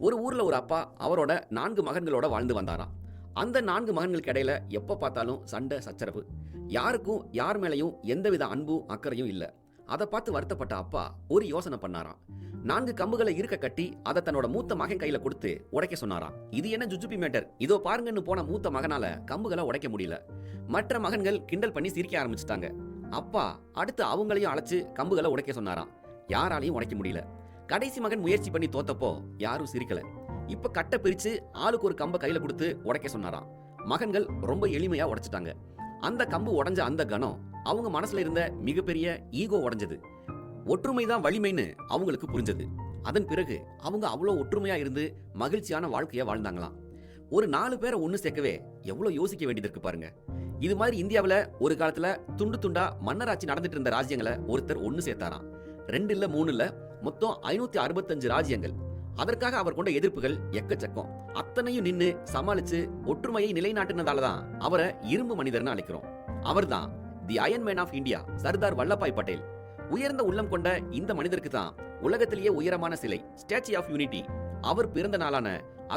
ஒரு ஊர்ல ஒரு அப்பா அவரோட 4 மகன்களோட வாழ்ந்து வந்தாராம். அந்த 4 மகன்களுக்கு இடையில எப்ப பார்த்தாலும் சண்டை சச்சரவு. யாருக்கும் யார் மேலயும் எந்தவித அன்பும் அக்கறையும் இல்ல. அதை பார்த்து வருத்தப்பட்ட அப்பா ஒரு யோசனை பண்ணாராம். 4 கம்புகளை இருக்க கட்டி அதை தன்னோட மூத்த மகன் கையில கொடுத்து உடைக்க சொன்னாராம். இது என்ன ஜுஜுபி மேட்டர், இதோ பாருங்கன்னு போன மூத்த மகனால கம்புகளை உடைக்க முடியல. மற்ற மகன்கள் கிண்டல் பண்ணி சிரிக்க ஆரம்பிச்சுட்டாங்க. அப்பா அடுத்து அவங்களையும் அழைச்சு கம்புகளை உடைக்க சொன்னாராம். யாராலையும் உடைக்க முடியல. கடைசி மகன் முயற்சி பண்ணி தோத்தப்போ யாரும் சிரிக்கல. இப்ப கட்டை பிரிச்சு ஆளுக்கு ஒரு கம்பை கையில கொடுத்து உடைக்க சொன்னாராம். மகன்கள் ரொம்ப எளிமையா உடைச்சிட்டாங்க. அந்த கம்பு உடைஞ்ச அந்த கணம் அவங்க மனசுல இருந்த மிகப்பெரிய ஈகோ உடைஞ்சது. ஒற்றுமைதான் வலிமைன்னு அவங்களுக்கு புரிஞ்சது. அதன் பிறகு அவங்க அவ்வளோ ஒற்றுமையா இருந்து மகிழ்ச்சியான வாழ்க்கைய வாழ்ந்தாங்களாம். ஒரு 4 பேரை ஒண்ணு சேர்க்கவே எவ்வளவு யோசிக்க வேண்டியது இருக்கு பாருங்க. இது மாதிரி இந்தியாவில் ஒரு காலத்துல துண்டு துண்டா மன்னராட்சி நடந்துட்டு இருந்த ராஜ்யங்களை ஒருத்தர் ஒண்ணு சேர்த்தாராம். 2 இல்ல 3 இல்ல, மொத்தம் 565 ராஜ்யங்கள். அதற்காக அவர் கொண்ட எதிர்ப்புகள் எக்கச்சக்கம். அத்தனையும் நின்னு சமாளிச்சு ஒற்றுமையை நிலைநாட்டினதால தான் அவரை இரும்பு மனிதர்னு அழைக்கிறோம். அவர்தான் the iron man of India, Sardar Vallabhbhai Patel. உயர்ந்த உள்ளம் கொண்ட இந்த மனிதருக்கு தான் உலகத்திலேயே உயரமான சிலை, ஸ்டாச்சு ஆஃப் யூனிட்டி, அவர் பிறந்த நாளான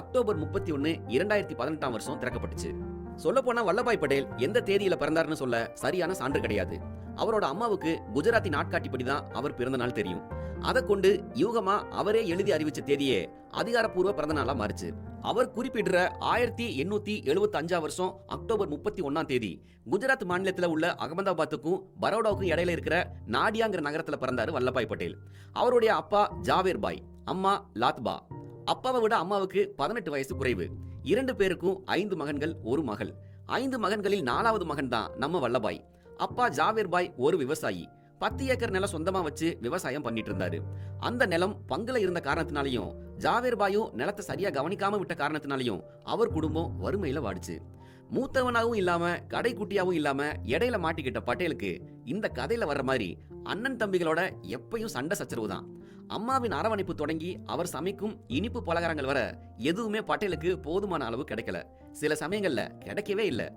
அக்டோபர் 31, 2018 வருஷம் திறக்கப்பட்டுச்சு. சொல்ல போனா வல்லபாய் பட்டேல் எந்த தேதியில பிறந்தாருன்னு சொல்ல சரியான சான்று கிடையாது. அவரோட அம்மாவுக்கு குஜராத்தி நாட்காட்டிப்படி தான் அவர் பிறந்த நாள் தெரியும். அதை கொண்டு யூகமா அவரே எழுதி அறிவிச்ச தேதியே அதிகாரப்பூர்வ பிறந்த நாளா மாறுச்சு. அவர் குறிப்பிடுற 1875 வருஷம் அக்டோபர் 31 குஜராத் மாநிலத்தில் உள்ள அகமதாபாத்துக்கும் பரோடாவுக்கும் இடையில இருக்கிற நாடியாங்கிற நகரத்துல பிறந்தாரு வல்லபாய் பட்டேல். அவருடைய அப்பா ஜாவேர் பாய், அம்மா லாத்பா. அப்பாவை விட அம்மாவுக்கு 18 வயசு குறைவு. 2 பேருக்கும் 5 மகன்கள், ஒரு மகள். 5 மகன்களில் 4வது மகன் தான் நம்ம வல்லபாய். அப்பா ஜாவேர் பாய் ஒரு விவசாயி. 10 ஏக்கர் நிலம் சொந்தமா வச்சு விவசாயம் பண்ணிட்டு இருந்தாரு. அந்த நிலம் பங்குல இருந்த காரணத்தினாலையும் ஜாவேர் பாயும் நிலத்தை சரியா கவனிக்காம விட்ட காரணத்தினாலையும் அவர் குடும்பம் வறுமையில வாடிச்சு. மூத்தவனாகவும் இல்லாம கடைக்குட்டியாவும் இல்லாம இடையில மாட்டிக்கிட்ட பட்டேலுக்கு இந்த கதையில வர்ற மாதிரி அண்ணன் தம்பிகளோட எப்பயும் சண்டை சச்சரவு தான். அம்மாவின் அரவணைப்பு தொடங்கி அவர் சமைக்கும் இனிப்பு பலகாரங்கள் வர எதுவுமே பட்டேலுக்கு போதுமான அளவு கிடைக்கல. சில சமயங்கள்ல கிடைக்கவே இல்லை.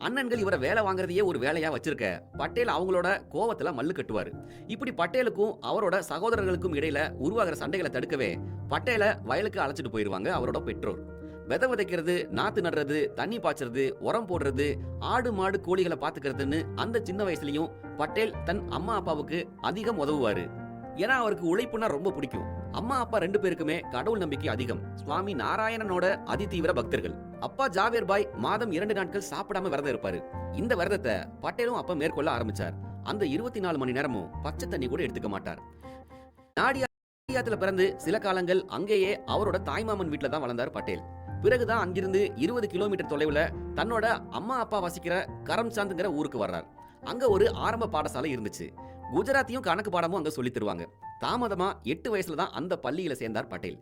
அண்ணன்கள் இவரை வேலை வாங்குறதையே ஒரு வேலையா வச்சிருக்க பட்டேல் அவங்களோட கோவத்துல மல்லு கட்டுவாரு. இப்படி பட்டேலுக்கும் அவரோட சகோதரர்களுக்கும் இடையில உருவாகிற சண்டைகளை தடுக்கவே பட்டேலை வயலுக்கு அழைச்சிட்டு போயிருவாங்க அவரோட பெற்றோர். விதை விதைக்கிறது, நாத்து நடுறது, தண்ணி பாய்ச்சறது, உரம் போடுறது, ஆடு மாடு கோழிகளை பாத்துக்கிறதுன்னு அந்த சின்ன வயசுலயும் பட்டேல் தன் அம்மா அப்பாவுக்கு அதிகம் உதவுவாரு. ஏன்னா அவருக்கு உழைப்புனா ரொம்ப பிடிக்கும். அம்மா அப்பா 2 பேருக்குமே கடவுள் நம்பிக்கை அதிகம். சுவாமி நாராயணனோட அதிதீவிர பக்தர்கள். அப்பா ஜாவேர் பாய் மாதம் 2 நாட்கள் சாப்பிடாம விரதம் இருப்பாரு. இந்த விரதத்தை பட்டேலும் அப்ப மேற்கொள்ள ஆரம்பிச்சார். அந்த 24 மணி நேரமும் பச்சை தண்ணி கூட எடுத்துக்க மாட்டார். நாடியாத்துல பிறந்து சில காலங்கள் அங்கேயே அவரோட தாய்மாமன் வீட்டுல தான் வளர்ந்தார் பட்டேல். பிறகுதான் அங்கிருந்து 20 கிலோமீட்டர் தொலைவுல தன்னோட அம்மா அப்பா வசிக்கிற கரம்சாந்துங்கிற ஊருக்கு வர்றார். அங்க ஒரு ஆரம்ப பாடசாலை இருந்துச்சு. குஜராத்தியும் கணக்கு பாடமும் அங்க சொல்லி தருவாங்க. தாமதமா 8 வயசுல தான் அந்த பள்ளியில சேர்ந்தார் பட்டேல்.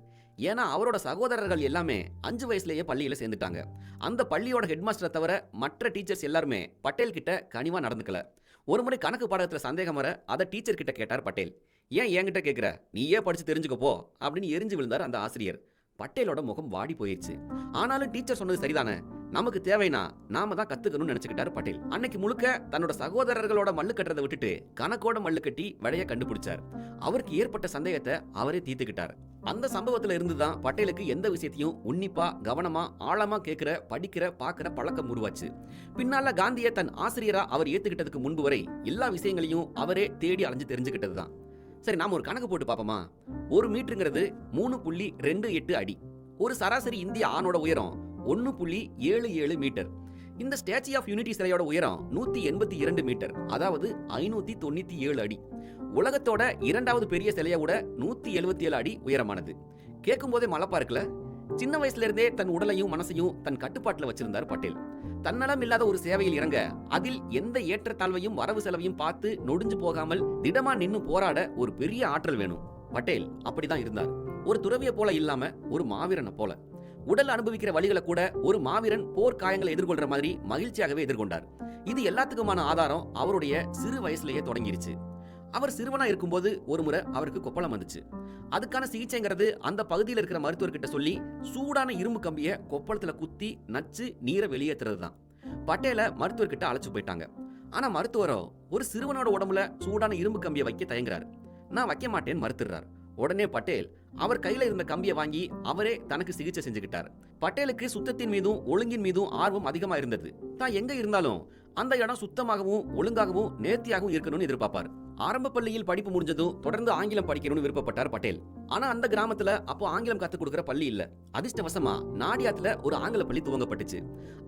ஏன்னா அவரோட சகோதரர்கள் எல்லாமே 5 வயசுலயே பள்ளியில சேர்ந்துட்டாங்க. அந்த பள்ளியோட ஹெட்மாஸ்டரை தவிர மற்ற டீச்சர்ஸ் எல்லாருமே பட்டேல் கிட்ட கனிவா நடந்துக்கல. ஒரு முறை கணக்கு பாடத்துல சந்தேகம் வர அதை டீச்சர் கிட்ட கேட்டார் பட்டேல். ஏன் என்கிட்ட கேட்கிற, நீயே படிச்சு தெரிஞ்சுக்கப்போ அப்படின்னு எரிஞ்சு விழுந்தார் அந்த ஆசிரியர். பட்டேலோட முகம் வாடி போயிடுச்சு. ஆனாலும் டீச்சர் சொன்னது சரிதானே, நமக்கு தேவைனா நாம தான் கத்துக்கணும்னு நினைச்சுக்கிட்டாரு பட்டேல். அன்னைக்கு முழுக்க தன்னோட சகோதரர்களோட மல்லு கட்டுறதை விட்டுட்டு கணக்கோட மல்லு கட்டி விடைய கண்டுபிடிச்சார். அவருக்கு ஏற்பட்ட சந்தேகத்தை அவரே தீர்த்துக்கிட்டார். அந்த சம்பவத்துல இருந்துதான் பட்டேலுக்கு எந்த விஷயத்தையும் உன்னிப்பா கவனமா ஆழமா கேட்கிற, படிக்கிற, பாக்குற பழக்கம் உருவாச்சு. பின்னால காந்தியை தன் ஆசிரியரா அவர் ஏத்துக்கிட்டதுக்கு முன்பு வரை எல்லா விஷயங்களையும் அவரே தேடி அலைஞ்சு தெரிஞ்சுக்கிட்டது தான். சரி, நாம ஒரு கணக்கு போட்டு பாப்போமா? 1 மீட்டருங்கிறது 3.28 அடி. ஒரு சராசரி இந்திய ஆணோட உயரம் 1.77 மீட்டர். இந்த ஸ்டாச்சு ஆஃப் யூனிட்டி சிலையோட உயரம் 182 மீட்டர், அதாவது 597 அடி. உலகத்தோட 2வது பெரிய சிலையை விட 177 அடி உயரமானது. கேட்கும் போதே மலப்பா இருக்குல்ல? சின்ன வயசுல இருந்தே தன் உடலையும் மனசையும் தன் கட்டுப்பாட்டுல வச்சிருந்தார் பட்டேல். தன்னலம் இல்லாத ஒரு சேவையில் இறங்க, அதில் எந்த ஏற்றத்தாழ்வையும் வரவு செலவையும் பார்த்து நொடிஞ்சு போகாமல் திடமா நின்னு போராட ஒரு பெரிய ஆற்றல் வேணும். பட்டேல் அப்படிதான் இருந்தார். ஒரு துறவிய போல இல்லாம ஒரு மாவீரனை போல. உடல் அனுபவிக்கிற வழிகளை கூட ஒரு மாவீரன் போர் காயங்களை எதிர்கொள்ற மாதிரி மகிழ்ச்சியாகவே எதிர்கொண்டார். இது எல்லாத்துக்குமான ஆதாரம் அவருடைய சிறு வயசுலயே தொடங்கிருச்சு. அவர் சிறுவனா இருக்கும்போது ஒரு முறை அவருக்கு கொப்பளம் வந்துச்சு. அதுக்கான சிகிச்சைங்கிறது அந்த பகுதியில் இருக்கிற மருத்துவர்கிட்ட சொல்லி சூடான இரும்பு கம்பிய கொப்பளத்துல குத்தி நச்சு நீரை வெளியேற்றுறது தான். பட்டேல மருத்துவர்கிட்ட அழைச்சு போயிட்டாங்க. ஆனா மருத்துவரோ ஒரு சிறுவனோட உடம்புல சூடான இரும்பு கம்பியை வைக்க தயங்குறாரு. நான் வைக்க மாட்டேன்னு மறுத்துறார். உடனே பட்டேல் அவர் கையில இருந்த கம்பியை வாங்கி அவரே தனக்கு சிகிச்சை செஞ்சுக்கிட்டார். பட்டேலுக்கு சுத்தத்தின் மீதும் ஒழுங்கின் மீதும் ஆர்வம் அதிகமா இருந்தது. தான் எங்க இருந்தாலும் அந்த இடம் சுத்தமாகவும் ஒழுங்காகவும் நேர்த்தியாகவும் இருக்கணும்னு எதிர்பார்ப்பார். ஆரம்ப பள்ளியில் படிப்பு முடிஞ்சதும் தொடர்ந்து ஆங்கிலம் படிக்கணும்னு விருப்பப்பட்டார் பட்டேல். ஆனா அந்த கிராமத்துல அப்போ ஆங்கிலம் கத்துக் கொடுக்கிற பள்ளி இல்ல. அதிர்ஷ்டவசமா நாடியாத்துல ஒரு ஆங்கில பள்ளி துவங்கப்பட்டுச்சு.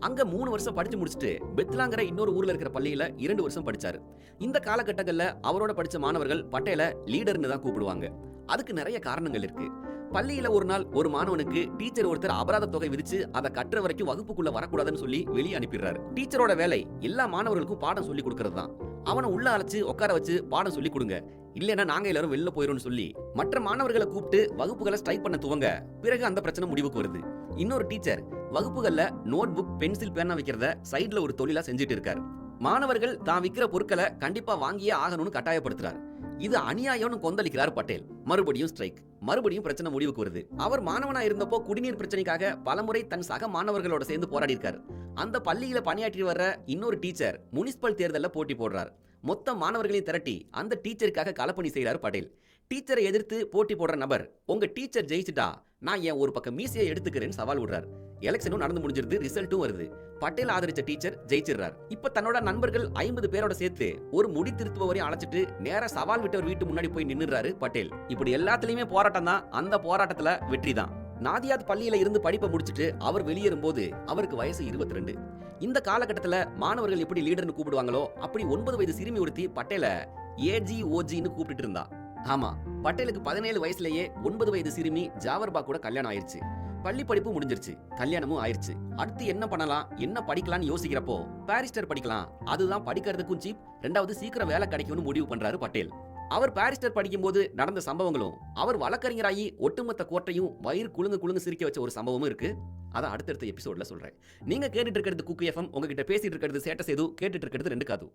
அங்க 3 வருஷம் படிச்சு முடிச்சுட்டு பெத்லாங்கிற இன்னொரு ஊர்ல இருக்கிற பள்ளியில 2 வருஷம் படிச்சாரு. இந்த காலகட்டங்கள்ல அவரோட படிச்ச மாணவர்கள் பட்டேல லீடர்னு தான் கூப்பிடுவாங்க. அதுக்கு நிறைய காரணங்கள் இருக்கு. பள்ளியில ஒரு நாள் ஒரு மாணவனுக்கு டீச்சர் ஒருத்தர் அபராத தொகை விதிச்சு அதை கற்ற வரைக்கும் வகுப்புக்குள்ள வரக்கூடாதுன்னு சொல்லி வெளியே அனுப்பிடுறாரு. டீச்சரோட வேலை எல்லா மாணவர்களுக்கும் பாடம் சொல்லி கொடுக்கறது தான். அவனை உள்ள அழைச்சு உட்கார வச்சு பாடம் சொல்லி கொடுங்க, இல்லைன்னா நாங்க எல்லாரும் வெளில போயிரும் சொல்லி மற்ற மாணவர்களை கூப்பிட்டு வகுப்புகளை ஸ்ட்ரைக் பண்ண துவங்க. பிறகு அந்த பிரச்சனை முடிவுக்கு வருது. இன்னொரு டீச்சர் வகுப்புகள்ல நோட் புக் பென்சில் பேனா வைக்கிறத சைட்ல ஒரு தொழிலா செஞ்சுட்டு இருக்காரு. மாணவர்கள் தான் விற்கிற பொருட்களை கண்டிப்பா வாங்கியே ஆகணும்னு கட்டாயப்படுத்துறாரு. இது அநியாயம்னு கொந்தளிக்கிறார் பட்டேல். மறுபடியும் ஸ்ட்ரைக், மறுபடியும் பிரச்சனை முடிவுக்கு வருது. அவர் மாணவனா இருந்தப்போ குடிநீர் பிரச்சனைக்காக பலமுறை தன் சக மாணவர்களோட சேர்ந்து போராடி இருக்காரு. அந்த பள்ளியில பணியாற்றி வர்ற இன்னொரு டீச்சர் முனிசிபல் தேர்தல்ல போட்டி போடுறார். மொத்த மாணவர்களையும் திரட்டி அந்த டீச்சருக்காக களப்பணி செய்யறாரு பட்டேல். டீச்சரை எதிர்த்து போட்டி போடுற நபர், உங்க டீச்சர் ஜெயிச்சுட்டா நான் என் ஒரு பக்கம் மீசையை எடுத்துக்கிறேன்னு சவால் விடுறாரு. எலெக்ஷனும் நடந்து முடிஞ்சிருது, ரிசல்ட்டும் வருது. பட்டேல் ஆதரிச்ச டீச்சர் ஜெயிச்சிடுறார். இப்ப தன்னோட நண்பர்கள் 50 பேரோட சேர்த்து ஒரு முடி திருத்துபவரை அழைச்சிட்டு நேரா சவால் விட்டவர் வீட்டு முன்னாடி போய் நின்னுறாரு பட்டேல். இப்படி எல்லாத்துலயுமே போராட்டம் தான். அந்த போராட்டத்துல வெற்றி தான். நாதியாத் பள்ளியில இருந்து படிப்பை முடிச்சிட்டு அவர் வெளியேறும் போது அவருக்கு வயசு 22. இந்த காலகட்டத்துல மாணவர்கள் எப்படி லீடர்னு கூப்பிடுவாங்களோ அப்படி 9 வயது சிறுமி ஒருத்தி பட்டேல ஏஜிஓஜின்னு கூப்பிட்டு இருந்தா. ஆமா, பட்டேலுக்கு 17 வயசுலயே 9 வயது சிறுமி ஜாவர்பா கூட கல்யாணம் ஆயிருச்சு. பள்ளி படிப்பு முடிஞ்சிருச்சு, கல்யாணமும் ஆயிருச்சு. அடுத்து என்ன பண்ணலாம், என்ன படிக்கலாம்னு யோசிக்கிறப்போ பாரிஸ்டர் படிக்கலாம், அதுதான் படிக்கிறதுக்கும் சீப், 2வது சீக்கிரம் வேலை கிடைக்கும்னு முடிவு பண்றாரு பட்டேல். அவர் பாரிஸ்டர் படிக்கும் போது நடந்த சம்பவங்களும் அவர் வழக்கறிஞராகி ஒட்டுமொத்த கோர்ட்டையும் வயிறு குலுங்கு சிரிக்க வச்ச ஒரு சம்பவமும் இருக்கு. அதை அடுத்தடுத்த எபிசோட்ல சொல்றேன். நீங்க கேட்டுட்டு இருக்கிறது குக்கு எஃப்எம். உங்ககிட்ட பேசிட்டு இருக்கிறது சேட்ட சேது, கேட்டுட்டு இருக்கிறது 2 காது.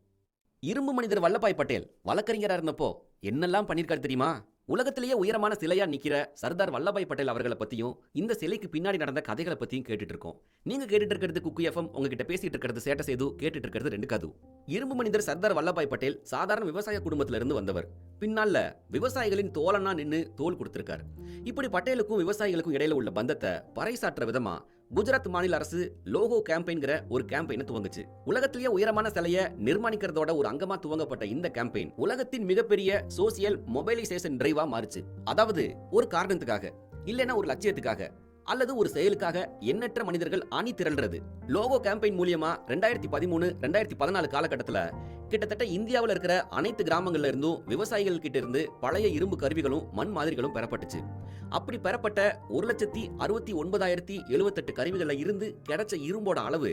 இரும்பு மனிதர் வல்லபாய் பட்டேல் வழக்கறிஞரா இருந்தப்போ என்னெல்லாம் பண்ணிருக்காரு தெரியுமா? உலகத்திலேயே உயரமான சிலையா நிக்கிற சர்தார் வல்லபாய் பட்டேல் அவர்களை பத்தியும் இந்த சிலைக்கு பின்னாடி நடந்த கதைகளை பத்தியும் கேட்டுட்டு இருக்கோம். நீங்க கேட்டுட்டு இருக்கிறது குக்கு எஃப்எம். உங்ககிட்ட பேசிட்டு இருக்கிறது சேட்ட சேது, கேட்டுட்டு இருக்கிறது 2 காது. இரும்பு மனிதர் சர்தார் வல்லபாய் பட்டேல் சாதாரண விவசாய குடும்பத்துல இருந்து வந்தவர். பின்னால விவசாயிகளின் தோழனா நின்னு தோல் கொடுத்திருக்காரு. இப்படி பட்டேலுக்கும் விவசாயிகளுக்கும் இடையில உள்ள பந்தத்தை பறைசாற்ற விதமா குஜராத் மாநில அரசு லோகோ கேம்பெயின்கிற ஒரு கேம்பெயினை துவங்குச்சு. உலகத்திலேயே உயரமான சிலையை நிர்மாணிக்கிறதோட ஒரு அங்கமா துவங்கப்பட்ட இந்த கேம்பெயின் உலகத்தின் மிகப்பெரிய சோசியல் மொபைலைசேஷன் டிரைவா மாறுச்சு. அதாவது ஒரு காரணத்துக்காக, இல்லைன்னா ஒரு லட்சியத்துக்காக, அல்லது ஒரு செயலுக்காக எண்ணற்ற மனிதர்கள் அணி திரள்றது. லோகோ கேம்பெயின் மூலியமா 2013-2014 காலகட்டத்துல கிட்டத்தட்ட இந்தியாவில் இருக்கிற அனைத்து கிராமங்கள்ல இருந்தும் விவசாயிகள் கிட்ட இருந்து பழைய இரும்பு கருவிகளும் மண் மாதிரிகளும் பெறப்பட்டுச்சு. அப்படி பெறப்பட்ட 1,69,078 கருவிகள்ல இருந்து கிடைச்ச இரும்போட அளவு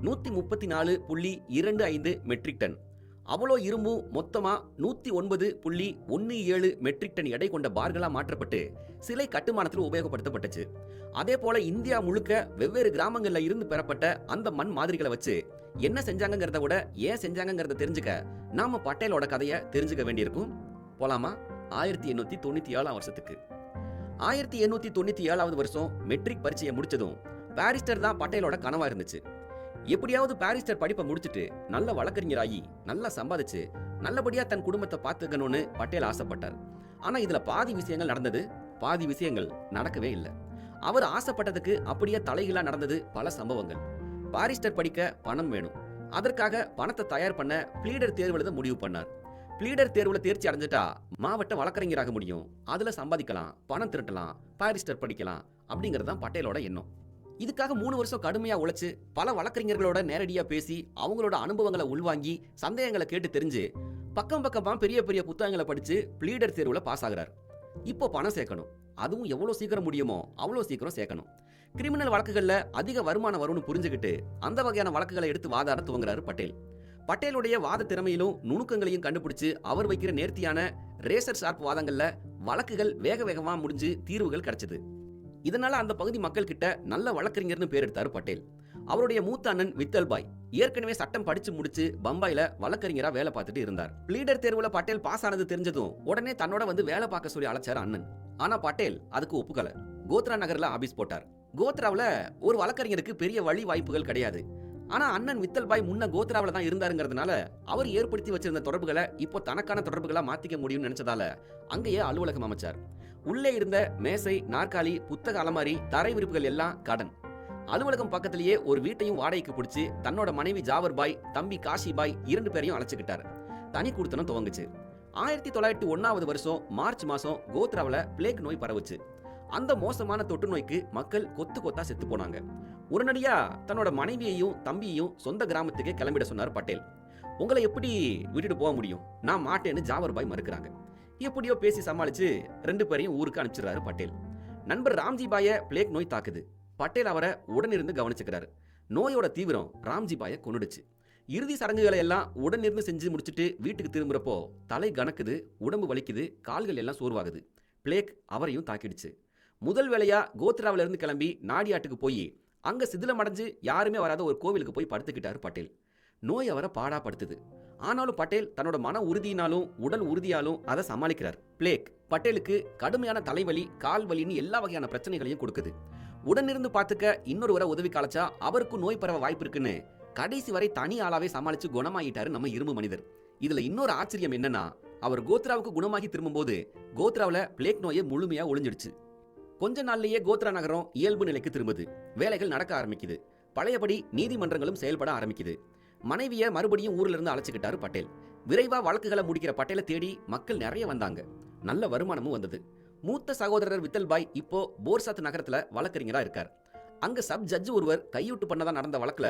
134.25 மெட்ரிக் டன். அவ்வளோ இரும்பும் மொத்தமா 109.17 மெட்ரிக் டன் எடை கொண்ட பார்களா மாற்றப்பட்டு சிலை கட்டுமானத்தில் உபயோகப்படுத்தப்பட்டுச்சு. அதே போல இந்தியா முழுக்க வெவ்வேறு கிராமங்கள்ல இருந்து பெறப்பட்ட அந்த மண் மாதிரிகளை வச்சு என்ன செஞ்சாங்கிறத விட ஏன் செஞ்சாங்கிறத தெரிஞ்சுக்க நாம பட்டேலோட கதையை தெரிஞ்சுக்க வேண்டியிருக்கும். போலாமா? 1897 வருஷத்துக்கு 1897 வருஷம் மெட்ரிக் பரீட்சையை முடிச்சதும் பாரிஸ்டர் தான் பட்டேலோட கனவா இருந்துச்சு. எப்படியாவது பாரிஸ்டர் படிப்பை முடிச்சுட்டு நல்ல வழக்கறிஞராகி நல்லா சம்பாதிச்சு நல்லபடியா தன் குடும்பத்தை பார்த்துக்கணும்னு பட்டேல் ஆசைப்பட்டார். ஆனா இதுல பாதி விஷயங்கள் நடந்தது, பாதி விஷயங்கள் நடக்கவே இல்லை. அவர் ஆசைப்பட்டதுக்கு அப்படியே தலைகீழா நடந்தது பல சம்பவங்கள். பாரிஸ்டர் படிக்க பணம் வேணும். அதற்காக பணத்தை தயார் பண்ண ப்ளீடர் தேர்வு எழுத முடிவு பண்ணார். ப்ளீடர் தேர்வுல தேர்ச்சி அடைஞ்சிட்டா மாவட்ட வழக்கறிஞராக முடியும், அதுல சம்பாதிக்கலாம், பணம் திரட்டலாம், பாரிஸ்டர் படிக்கலாம் அப்படிங்கறதுதான் பட்டேலோட எண்ணம். இதுக்காக 3 வருஷம் கடுமையா உழைச்சு பல வழக்கறிஞர்களோட நேரடியா பேசி அவங்களோட அனுபவங்களை உள்வாங்கி சந்தேகங்களை கேட்டு தெரிஞ்சு பக்கமா பெரிய பெரிய புத்தகங்களை படிச்சு ப்ளீடர் தேர்வுல பாஸ் ஆகிறார். இப்போ பணம் சேர்க்கணும், அதுவும் எவ்வளவு சீக்கிரம் முடியுமோ அவ்வளவு சீக்கிரம் சேர்க்கணும். கிரிமினல் வழக்குகள்ல அதிக வருமானம் வரும்னு புரிஞ்சுக்கிட்டு அந்த வகையான வழக்குகளை எடுத்து வாதாட துவங்குறாரு பட்டேல். பட்டேலுடைய வாத திறமையிலும் நுணுக்கங்களையும் கண்டுபிடிச்சு அவர் வைக்கிற நேர்த்தியான ரேசர் ஷார்ப் வாதங்கள்ல வழக்குகள் வேகமா முடிஞ்சு தீர்வுகள் கிடைச்சது. இதனால அந்த பகுதி மக்கள் கிட்ட நல்ல வழக்கறிஞர்னு பேர் எடுத்தாரு பட்டேல். அவருடைய மூத்த அண்ணன் வித்தல்பாய் ஏற்கனவே சட்டம் படிச்சு முடிச்சு பம்பாயில வழக்கறிஞரா வேலை பார்த்துட்டு இருந்தார். ப்ளீடர் தேர்வுல பட்டேல் பாஸ் ஆனது தெரிஞ்சதும் உடனே தன்னோட வந்து வேலை பார்க்க சொல்லி அழைச்சாரு அண்ணன். ஆனா பட்டேல் அதுக்கு ஒப்புக்கல. கோத்ரா நகர்ல ஆபீஸ் போட்டார். கோத்ராவில் ஒரு வழக்கறிஞருக்கு பெரிய வழி வாய்ப்புகள் கிடையாது. ஆனா அண்ணன் வித்தல்பாய் முன்ன கோத்ராவில் தான் இருந்தாருங்கிறதுனால அவர் ஏற்படுத்தி வச்சிருந்த தொடர்புகளை இப்போ தனக்கான தொடர்புகளா மாத்திக்க முடியும்னு நினைச்சதால அங்கேயே அலுவலகம் அமைச்சார். உள்ளே இருந்த மேசை, நாற்காலி, புத்தக அலமாரி, தரை விரிப்புகள் எல்லாம் கடன். அலுவலகம் பக்கத்திலேயே ஒரு வீட்டையும் வாடகைக்கு பிடிச்சு தன்னோட மனைவி ஜாவர் பாய், தம்பி காஷி பாய் 2 பேரையும் அழைச்சுக்கிட்டாரு. தனி குடித்தனம் துவங்குச்சு. 1901 வருஷம் மார்ச் மாசம் கோத்ராவில் பிளேக் நோய் பரவுச்சு. அந்த மோசமான தொற்று நோய்க்கு மக்கள் கொத்து கொத்தா செத்து போனாங்க. உடனடியா தன்னோட மனைவியையும் தம்பியையும் சொந்த கிராமத்துக்கே கிளம்பிட சொன்னார் பட்டேல். உங்களை எப்படி விட்டுட்டு போக முடியும், நான் மாட்டேன்னு ஜாவர் பாய் மறுக்கிறாங்க. எப்படியோ பேசி சமாளிச்சு 2 பேரையும் ஊருக்கு அனுப்பிச்சிடறாரு பட்டேல். நண்பர் ராம்ஜி பாயை பிளேக் நோய் தாக்குது. பட்டேல் அவரை உடனிருந்து கவனிச்சுக்கிறாரு. நோயோட தீவிரம் ராம்ஜி பாயை கொன்னுடுச்சு. இறுதி சடங்குகளை எல்லாம் உடனிருந்து செஞ்சு முடிச்சுட்டு வீட்டுக்கு திரும்புறப்போ தலை கணக்குது, உடம்பு வலிக்குது, கால்கள் எல்லாம் சோர்வாகுது. பிளேக் அவரையும் தாக்கிடுச்சு. முதல் வேளையா கோத்ராவில இருந்து கிளம்பி நாடியாட்டுக்கு போய் அங்க சிதிலமடைஞ்சு யாருமே வராத ஒரு கோவிலுக்கு போய் படுத்துக்கிட்டாரு பட்டேல். நோய் அவரை பாடாப்படுத்துது. ஆனாலும் பட்டேல் தன்னோட மன உறுதியினாலும் உடல் உறுதியாலும் அதை சமாளிக்கிறார். பிளேக் பட்டேலுக்கு கடுமையான தலைவலி, கால் வலின்னு எல்லா வகையான பிரச்சனைகளையும் கொடுக்குது. உடனிருந்து பார்த்துக்க இன்னொருவரை உதவி காலச்சா அவருக்கும் நோய் பரவ வாய்ப்பு இருக்குன்னு கடைசி வரை தனி ஆளாவே சமாளிச்சு குணமாயிட்டாரு நம்ம இரும்பு மனிதர். இதுல இன்னொரு ஆச்சரியம் என்னன்னா, அவர் கோத்ராவுக்கு குணமாகி திரும்பும்போது கோத்ராவில் பிளேக் நோயை முழுமையா ஒளிஞ்சிடுச்சு. கொஞ்ச நாள்லயே கோத்ரா நகரம் இயல்பு நிலைக்கு திரும்புது. வேலைகள் நடக்க ஆரம்பிக்குது. பழையபடி நீதிமன்றங்களும் செயல்பட ஆரம்பிக்குது. மனைவியை மறுபடியும் ஊர்ல இருந்து அழைச்சுக்கிட்டாரு பட்டேல். விரைவா வழக்குகளை முடிக்கிற பட்டேலை தேடி மக்கள் நிறைய வந்தாங்க. நல்ல வருமானமும் வந்தது. மூத்த சகோதரர் வித்தல் பாய் இப்போ போர்சாத் நகரத்துல வழக்கறிஞரா இருக்கார். அங்க சப் ஜட்ஜ் ஒருவர் கையூட்டு பண்ணதா நடந்த வழக்குல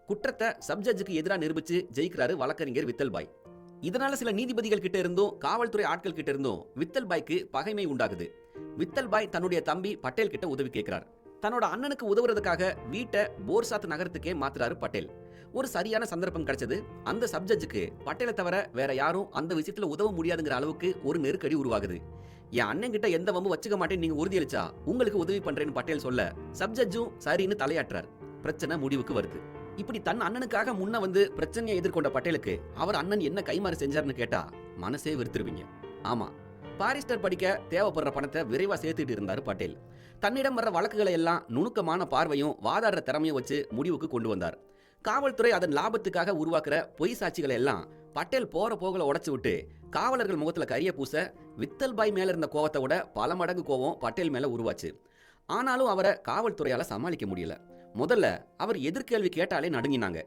குற்றத்தை சப் ஜட்ஜுக்கு எதிராக நிரூபிச்சு ஜெயிக்கிறாரு வழக்கறிஞர் வித்தல் பாய். இதனால சில நீதிபதிகள் கிட்ட இருந்தும் காவல்துறை ஆட்கள் கிட்ட இருந்தும் வித்தல் பாய்க்கு பகைமை உண்டாகுது. வித்தல் பாய் தன்னுடைய தம்பி பட்டேல் கிட்ட உதவி கேட்கிறார். தன்னோட அண்ணனுக்கு உதவுறதுக்காக வீட்டை போர்சாத் நகரத்துக்கே மாத்துறாரு பட்டேல். ஒரு சரியான சந்தர்ப்பம் கிடைச்சது. அந்த சப் ஜட்ஜுக்கு பட்டேலை தவிர வேற யாரும் அந்த விஷயத்துல உதவ முடியாதுங்கிற அளவுக்கு ஒரு நெருக்கடி உருவாகுது. என் அண்ணன் கிட்ட எந்த வம்பு வச்சுக்க மாட்டேன்னு நீங்க உறுதியளிச்சா உங்களுக்கு உதவி பண்றேன்னு பட்டேல் சொல்ல சப் ஜட்ஜும் சரின்னு தலையாட்டுறார். பிரச்சனை முடிவுக்கு வருது. இப்படி தன் அண்ணனுக்காக முன்ன வந்து பிரச்சனையை எதிர்கொண்ட பட்டேலுக்கு அவர் அண்ணன் என்ன கைமாறு செஞ்சாருன்னு கேட்டா மனசே வெறுத்துருவீங்க. ஆமா, பாரிஸ்டர் படிக்க தேவைப்படுற பணத்தை விரைவா சேர்த்துட்டு இருந்தாரு பட்டேல். தன்னிடம் வர்ற வழக்குகளை எல்லாம் நுணுக்கமான பார்வையும் வாதாடுற திறமையும் வச்சு முடிவுக்கு கொண்டு வந்தார். காவல்துறை அதன் லாபத்துக்காக உருவாக்குற பொய் சாட்சிகளை எல்லாம் பட்டேல் போற போகல உடைச்சு விட்டு காவலர்கள் முகத்துல கரிய பூச வித்தல் பாய் மேல இருந்த கோவத்தை விட பல மடங்கு கோவம் பட்டேல் மேல உருவாச்சு. ஆனாலும் அவரை காவல்துறையால சமாளிக்க முடியல. முதல்ல அவர் எதிர்கேள்வி கேட்டாலே நடுங்கினாங்க.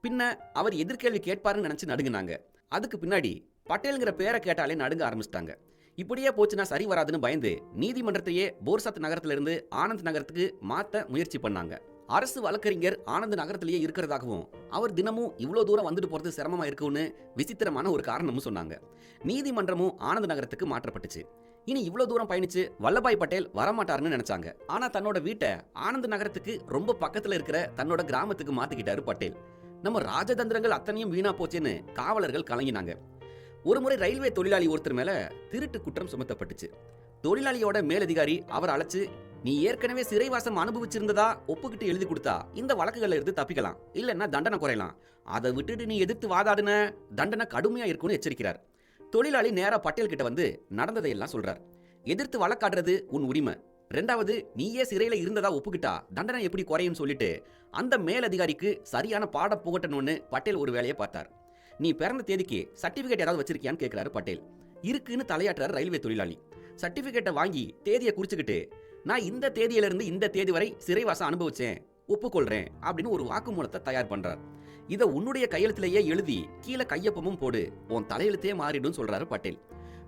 பின்ன அவர் எதிர்கேள்வி கேட்பாருன்னு நினைச்சு நடுங்கினாங்க. அதுக்கு பின்னாடி பட்டேல்ங்கிற பேரை கேட்டாலே நடுங்க ஆரம்பிச்சிட்டாங்க. இப்படியே போச்சுன்னா சரி வராதுன்னு பயந்து நீதிமன்றத்தையே போர்சாத் நகரத்துல இருந்து ஆனந்த் நகரத்துக்கு மாத்த முயற்சி பண்ணாங்க. அரசு வழக்கறிஞர் ஆனந்த் நகரத்திலேயே இருக்கிறதாகவும் அவர் தினமும் இவ்வளோ தூரம் வந்துட்டு போறது சிரமமா இருக்குன்னு விசித்திரமான ஒரு காரணமும் சொன்னாங்க. நீதிமன்றமும் ஆனந்த் நகரத்துக்கு மாற்றப்பட்டுச்சு. இனி இவ்வளவு தூரம் பயணிச்சு வல்லபாய் பட்டேல் வரமாட்டாருன்னு நினைச்சாங்க. ஆனா தன்னோட வீட்டை ஆனந்த் நகரத்துக்கு ரொம்ப பக்கத்துல இருக்கிற தன்னோட கிராமத்துக்கு மாத்திக்கிட்டாரு பட்டேல். நம்ம ராஜதந்திரங்கள் அத்தனையும் வீணா போச்சுன்னு காவலர்கள் கலங்கினாங்க. ஒரு முறை ரயில்வே தொழிலாளி ஒருத்தர் மேல திருட்டு குற்றம் சுமத்தப்பட்டுச்சு. தொழிலாளியோட மேலதிகாரி அவர் அழைச்சு, நீ ஏற்கனவே சிறைவாசம் அனுபவிச்சிருந்ததா ஒப்புக்கிட்டு எழுதி கொடுத்தா இந்த வழக்குகள்ல இருந்து தப்பிக்கலாம், இல்லைன்னா தண்டனை குறையலாம். அதை விட்டுட்டு நீ எதிர்த்து வாதாடுன தண்டனை கடுமையா இருக்கும்னு எச்சரிக்கிறார். தொழிலாளி நேரா பட்டேல் கிட்ட வந்து நடந்ததையெல்லாம் சொல்றார். எதிர்த்து வழக்காடுறது உன் உரிமை. 2வது, நீயே சிறையில இருந்ததா ஒப்புக்கிட்டா தண்டனை எப்படி குறையும் சொல்லிட்டு அந்த மேலதிகாரிக்கு சரியான பாடம் புகட்டணும்னு பட்டேல் ஒரு வேலையை பார்த்தார். நீ பிறந்த தேதிக்கு சர்டிபிகேட் ஏதாவது வச்சிருக்கியான்னு கேட்கிறாரு பட்டேல். இருக்குன்னு தலையாட்டுறாரு ரயில்வே தொழிலாளி. சர்டிபிகேட்டை வாங்கி தேதியை குறிச்சுக்கிட்டு, நான் இந்த தேதியிலிருந்து இந்த தேதி வரை சிறைவாசம் அனுபவிச்சேன், ஒப்புக்கொள்றேன் அப்படின்னு ஒரு வாக்குமூலத்தை தயார் பண்றார். இதை உன்னுடைய கையெழுத்திலேயே எழுதி கீழே கையொப்பமும் போடு, உன் தலையெழுத்தே மாறிடும் சொல்றாரு பட்டேல்.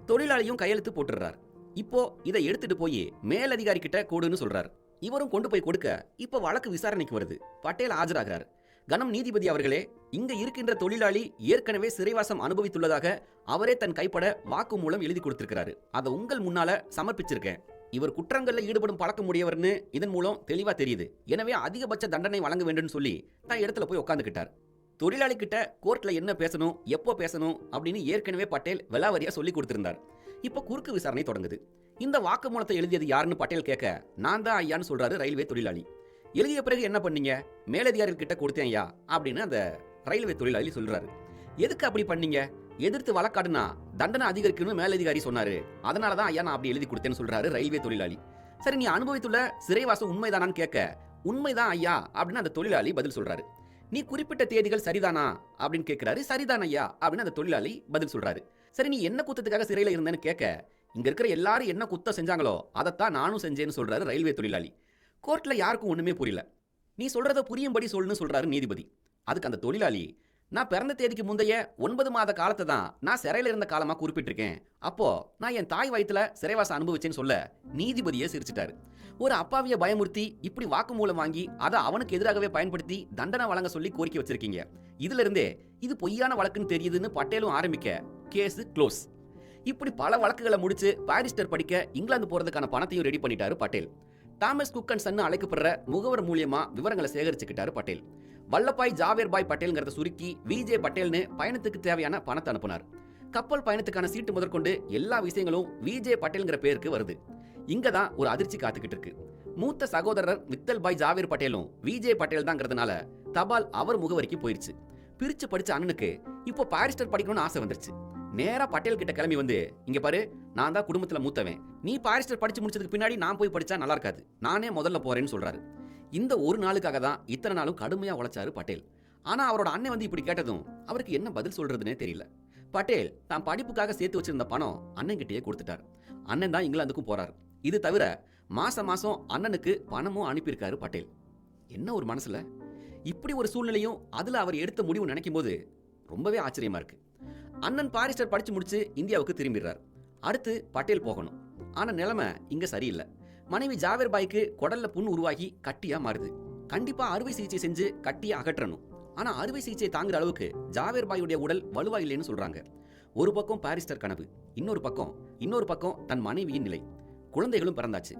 தொழிலாளியும் கையெழுத்து போட்டுறார். இப்போ இதை எடுத்துட்டு போய் மேலதிகாரி கிட்ட கொடுன்னு சொல்றாரு. இவரும் கொண்டு போய் கொடுக்க இப்போ வழக்கு விசாரணைக்கு வருது. பட்டேல் ஆஜராகிறார். கனம் நீதிபதி அவர்களே, இங்க இருக்கின்ற தொழிலாளி ஏற்கனவே சிறைவாசம் அனுபவித்துள்ளதாக அவரே தன் கைப்பட வாக்குமூலம் எழுதி கொடுத்திருக்கிறாரு. அதை உங்கள் முன்னால சமர்ப்பிச்சிருக்கேன். இவர் குற்றங்கள்ல ஈடுபடும் பழக்கம் உடையவர்னு இதன் மூலம் தெளிவா தெரியுது. எனவே அதிகபட்ச தண்டனை வழங்க வேண்டும் சொல்லி தான் இடத்துல போய் உட்காந்துக்கிட்டார். தொழிலாளி கிட்ட கோர்ட்ல என்ன பேசணும், எப்போ பேசணும் அப்படின்னு ஏற்கனவே பட்டேல் விலாவரியா சொல்லி கொடுத்திருந்தார். இப்போ குறுக்கு விசாரணை தொடங்குது. இந்த வாக்குமூலத்தை எழுதியது யாருன்னு பட்டேல் கேட்க, நான் தான் ஐயான்னு சொல்றாரு ரயில்வே தொழிலாளி. எழுதிய பிறகு என்ன பண்ணீங்க? மேலதிகாரிகள் கிட்ட கொடுத்தேன் ஐயா அப்படின்னு அந்த ரயில்வே தொழிலாளி சொல்றாரு. எதுக்கு அப்படி பண்ணீங்க? எதிர்த்து வழக்காடுனா தண்டனை அதிகரிக்கணும்னு மேலதிகாரி சொன்னாரு, அதனாலதான் ஐயா நான் அப்படி எழுதி கொடுத்தேன்னு சொல்றாரு ரயில்வே தொழிலாளி. சரி, நீ அனுபவித்துள்ள சிறைவாசம் உண்மைதானான்னு கேட்க, உண்மைதான் ஐயா அப்படின்னு அந்த தொழிலாளி பதில் சொல்றாரு. நீ குறிப்பிட்ட தேதிகள் சரிதானா அப்படின்னு கேட்கிறாரு. சரிதான் ஐயா அப்படின்னு அந்த தொழிலாளி பதில் சொல்றாரு. சரி, நீ என்ன குத்தத்துக்காக சிறையில இருந்தேன்னு கேட்க, இங்க இருக்கிற எல்லாரும் என்ன குத்தம் செஞ்சாங்களோ அதைத்தான் நானும் செஞ்சேன்னு சொல்றாரு ரயில்வே தொழிலாளி. கோர்ட்ல யாருக்கும் ஒண்ணுமே புரியல. நீ சொல்றத புரியும்படி சொல்லுன்னு சொல்றாரு நீதிபதி. அதுக்கு அந்த தொழிலாளி, நான் பிறந்த தேதிக்கு முந்தைய 9 மாத காலத்தை தான் நான் சிறையில் இருந்த காலமா குறிப்பிட்டிருக்கேன். அப்போ நான் என் தாய் வயித்துல சிறைவாசம் அனுபவிச்சேன்னு சொல்ல நீதிபதியே சிரிச்சிட்டாரு. ஒரு அப்பாவிய பயமுறுத்தி இப்படி வாக்குமூலம் வாங்கி அதை அவனுக்கு எதிராகவே பயன்படுத்தி தண்டனை வழங்க சொல்லி கோரிக்கை வச்சிருக்கீங்க. இதுல இருந்தே இது பொய்யான வழக்குன்னு தெரியுதுன்னு பட்டேலும் ஆரம்பிக்க கேஸ் க்ளோஸ். இப்படி பல வழக்குகளை முடிச்சு பாரிஸ்டர் படிக்க இங்கிலாந்து போறதுக்கான பணத்தையும் ரெடி பண்ணிட்டாரு Patel. Thomas Cook and son அழைக்கப்படுற முகவர் மூலியமா விவரங்களை சேகரிச்சுக்கிட்டாரு பட்டேல். வல்லபாய் ஜாவேர்பாய் பட்டேல்ங்கிறத சுருக்கி விஜே பட்டேல்னு பயணத்துக்கு தேவையான பணத்தை அனுப்புனார். கப்பல் பயணத்துக்கான சீட்டு முதற்கொண்டு எல்லா விஷயங்களும் விஜே பட்டேல்ங்கிற பேருக்கு வருது. இங்க தான் ஒரு அதிர்ச்சி காத்துக்கிட்டு இருக்கு. மூத்த சகோதரர் வித்தல் பாய் ஜாவேர் பட்டேலும் விஜே பட்டேல் தாங்கிறதுனால தபால் அவர் முகவரிக்கு போயிருச்சு. பிரிச்சு படிச்ச அண்ணனுக்கு இப்போ பாரிஸ்டர் படிக்கணும்னு ஆசை வந்துருச்சு. நேரா பட்டேல் கிட்ட கிளம்பி வந்து, இங்க பாரு, நான் தான் குடும்பத்துல மூத்தவன், நீ பாரிஸ்டர் படிச்சு முடிச்சதுக்கு பின்னாடி நான் போய் படிச்சா நல்லா இருக்காது, நானே முதல்ல போறேன்னு சொல்றாரு. இந்த ஒரு நாளுக்காக தான் இத்தனை நாளும் கடுமையா உழைச்சாரு பட்டேல். ஆனா அவரோட அண்ணன் வந்து இப்படி கேட்டதும் அவருக்கு என்ன பதில் சொல்றதுன்னே தெரியல. பட்டேல் தான் படிப்புக்காக சேர்த்து வச்சிருந்த பணம் அண்ணன் கிட்டேயே கொடுத்துட்டார். அண்ணன் தான் இங்கிலாந்துக்கும் போறாரு. இது தவிர மாசம் அண்ணனுக்கு பணமும் அனுப்பியிருக்காரு பட்டேல். என்ன ஒரு மனசுல இப்படி ஒரு சூழ்நிலையும் அதுல அவர் எடுத்த முடிவு நினைக்கும் போது ரொம்பவே ஆச்சரியமா இருக்கு. அண்ணன் பாரிஸ்டர் படிச்சு முடிச்சு இந்தியாவுக்கு திரும்பிடுறார். அடுத்து பட்டேல் போகணும். ஆனா நிலைமை இங்க சரியில்லை. மனைவி ஜாவேர் பாய்க்கு குடல்ல புண் உருவாகி கட்டியா மாறுது. கண்டிப்பா அறுவை சிகிச்சை செஞ்சு கட்டியை அகற்றணும். ஆனா அறுவை சிகிச்சை தாங்குற அளவுக்கு ஜாவேர் பாயுடைய உடல் வலுவா இல்லைன்னு சொல்றாங்க. ஒரு பக்கம் பாரிஸ்டர் கனவு, இன்னொரு பக்கம் தன் மனைவியின் நிலை. குழந்தைகளும் பிறந்தாச்சு.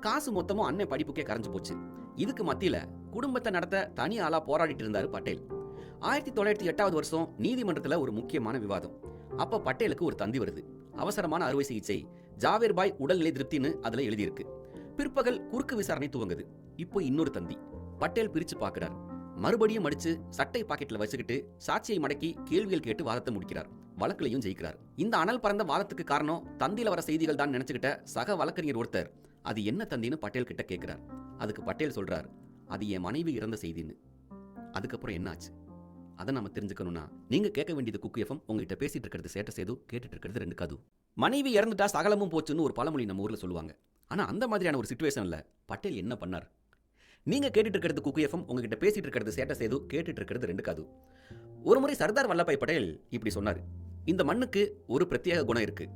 காசு மொத்தமும் அண்ணன் படிப்புக்கே கரைஞ்சு போச்சு. இதுக்கு மத்தியில குடும்பத்தை நடத்த தனி ஆளா போராடிட்டு இருந்தாரு பட்டேல். 1908 வருஷம் நீதிமன்றத்துல ஒரு முக்கியமான விவாதம். அப்ப பட்டேலுக்கு ஒரு தந்தி வருது. அவசரமான அறுவை சிகிச்சை, ஜாவேர் பாய் உடல்நிலை திருப்தின்னு அதுல எழுதியிருக்கு. பிற்பகல் குறுக்கு விசாரணை துவங்குது. இப்போ இன்னொரு தந்தி. பட்டேல் பிரிச்சு பாக்குறார். மறுபடியும் மடிச்சு சட்டை பாக்கெட்ல வச்சுக்கிட்டு சாட்சியை மடக்கி கேள்விகள் கேட்டு வாதத்தை முடிக்கிறார். வழக்குலையும் ஜெயிக்கிறார். இந்த அனல் பறந்த வாதத்துக்கு காரணம் தந்தியில வர செய்திகள் தான் நினைச்சுக்கிட்ட சக வழக்கறிஞர் ஒருத்தர் அது என்ன தந்தின்னு பட்டேல் கிட்ட கேட்கிறார். அதுக்கு பட்டேல் சொல்றார், அது என் மனைவி இறந்த செய்தின்னு. அதுக்கப்புறம் என்ன ஆச்சு அதை நம்ம தெரிஞ்சுக்கணும்னா நீங்க கேட்க வேண்டியது குக்கு எஃப்எம். உங்ககிட்ட பேசிட்டு இருக்கிறது சேட்ட சேது, கேட்டுட்டு இருக்கிறது ரெண்டு காது. மனைவி இறந்துட்டா சகலமும் போச்சுன்னு ஒரு பழமொழி நம்ம ஊர்ல சொல்லுவாங்க. ஆனா அந்த மாதிரியான ஒரு சிச்சுவேஷன்ல பட்டேல் என்ன பண்ணார்? நீங்க கேட்டுட்டு இருக்கிறது குக்கு எஃப்எம். உங்ககிட்ட பேசிட்டு இருக்கிறது சேட்ட சேது, கேட்டுட்டு இருக்கிறது ரெண்டு காது. ஒரு முறை சர்தார் வல்லபாய் பட்டேல் இப்படி சொன்னார், இந்த மண்ணுக்கு ஒரு பிரத்யேக குணம் இருக்கு.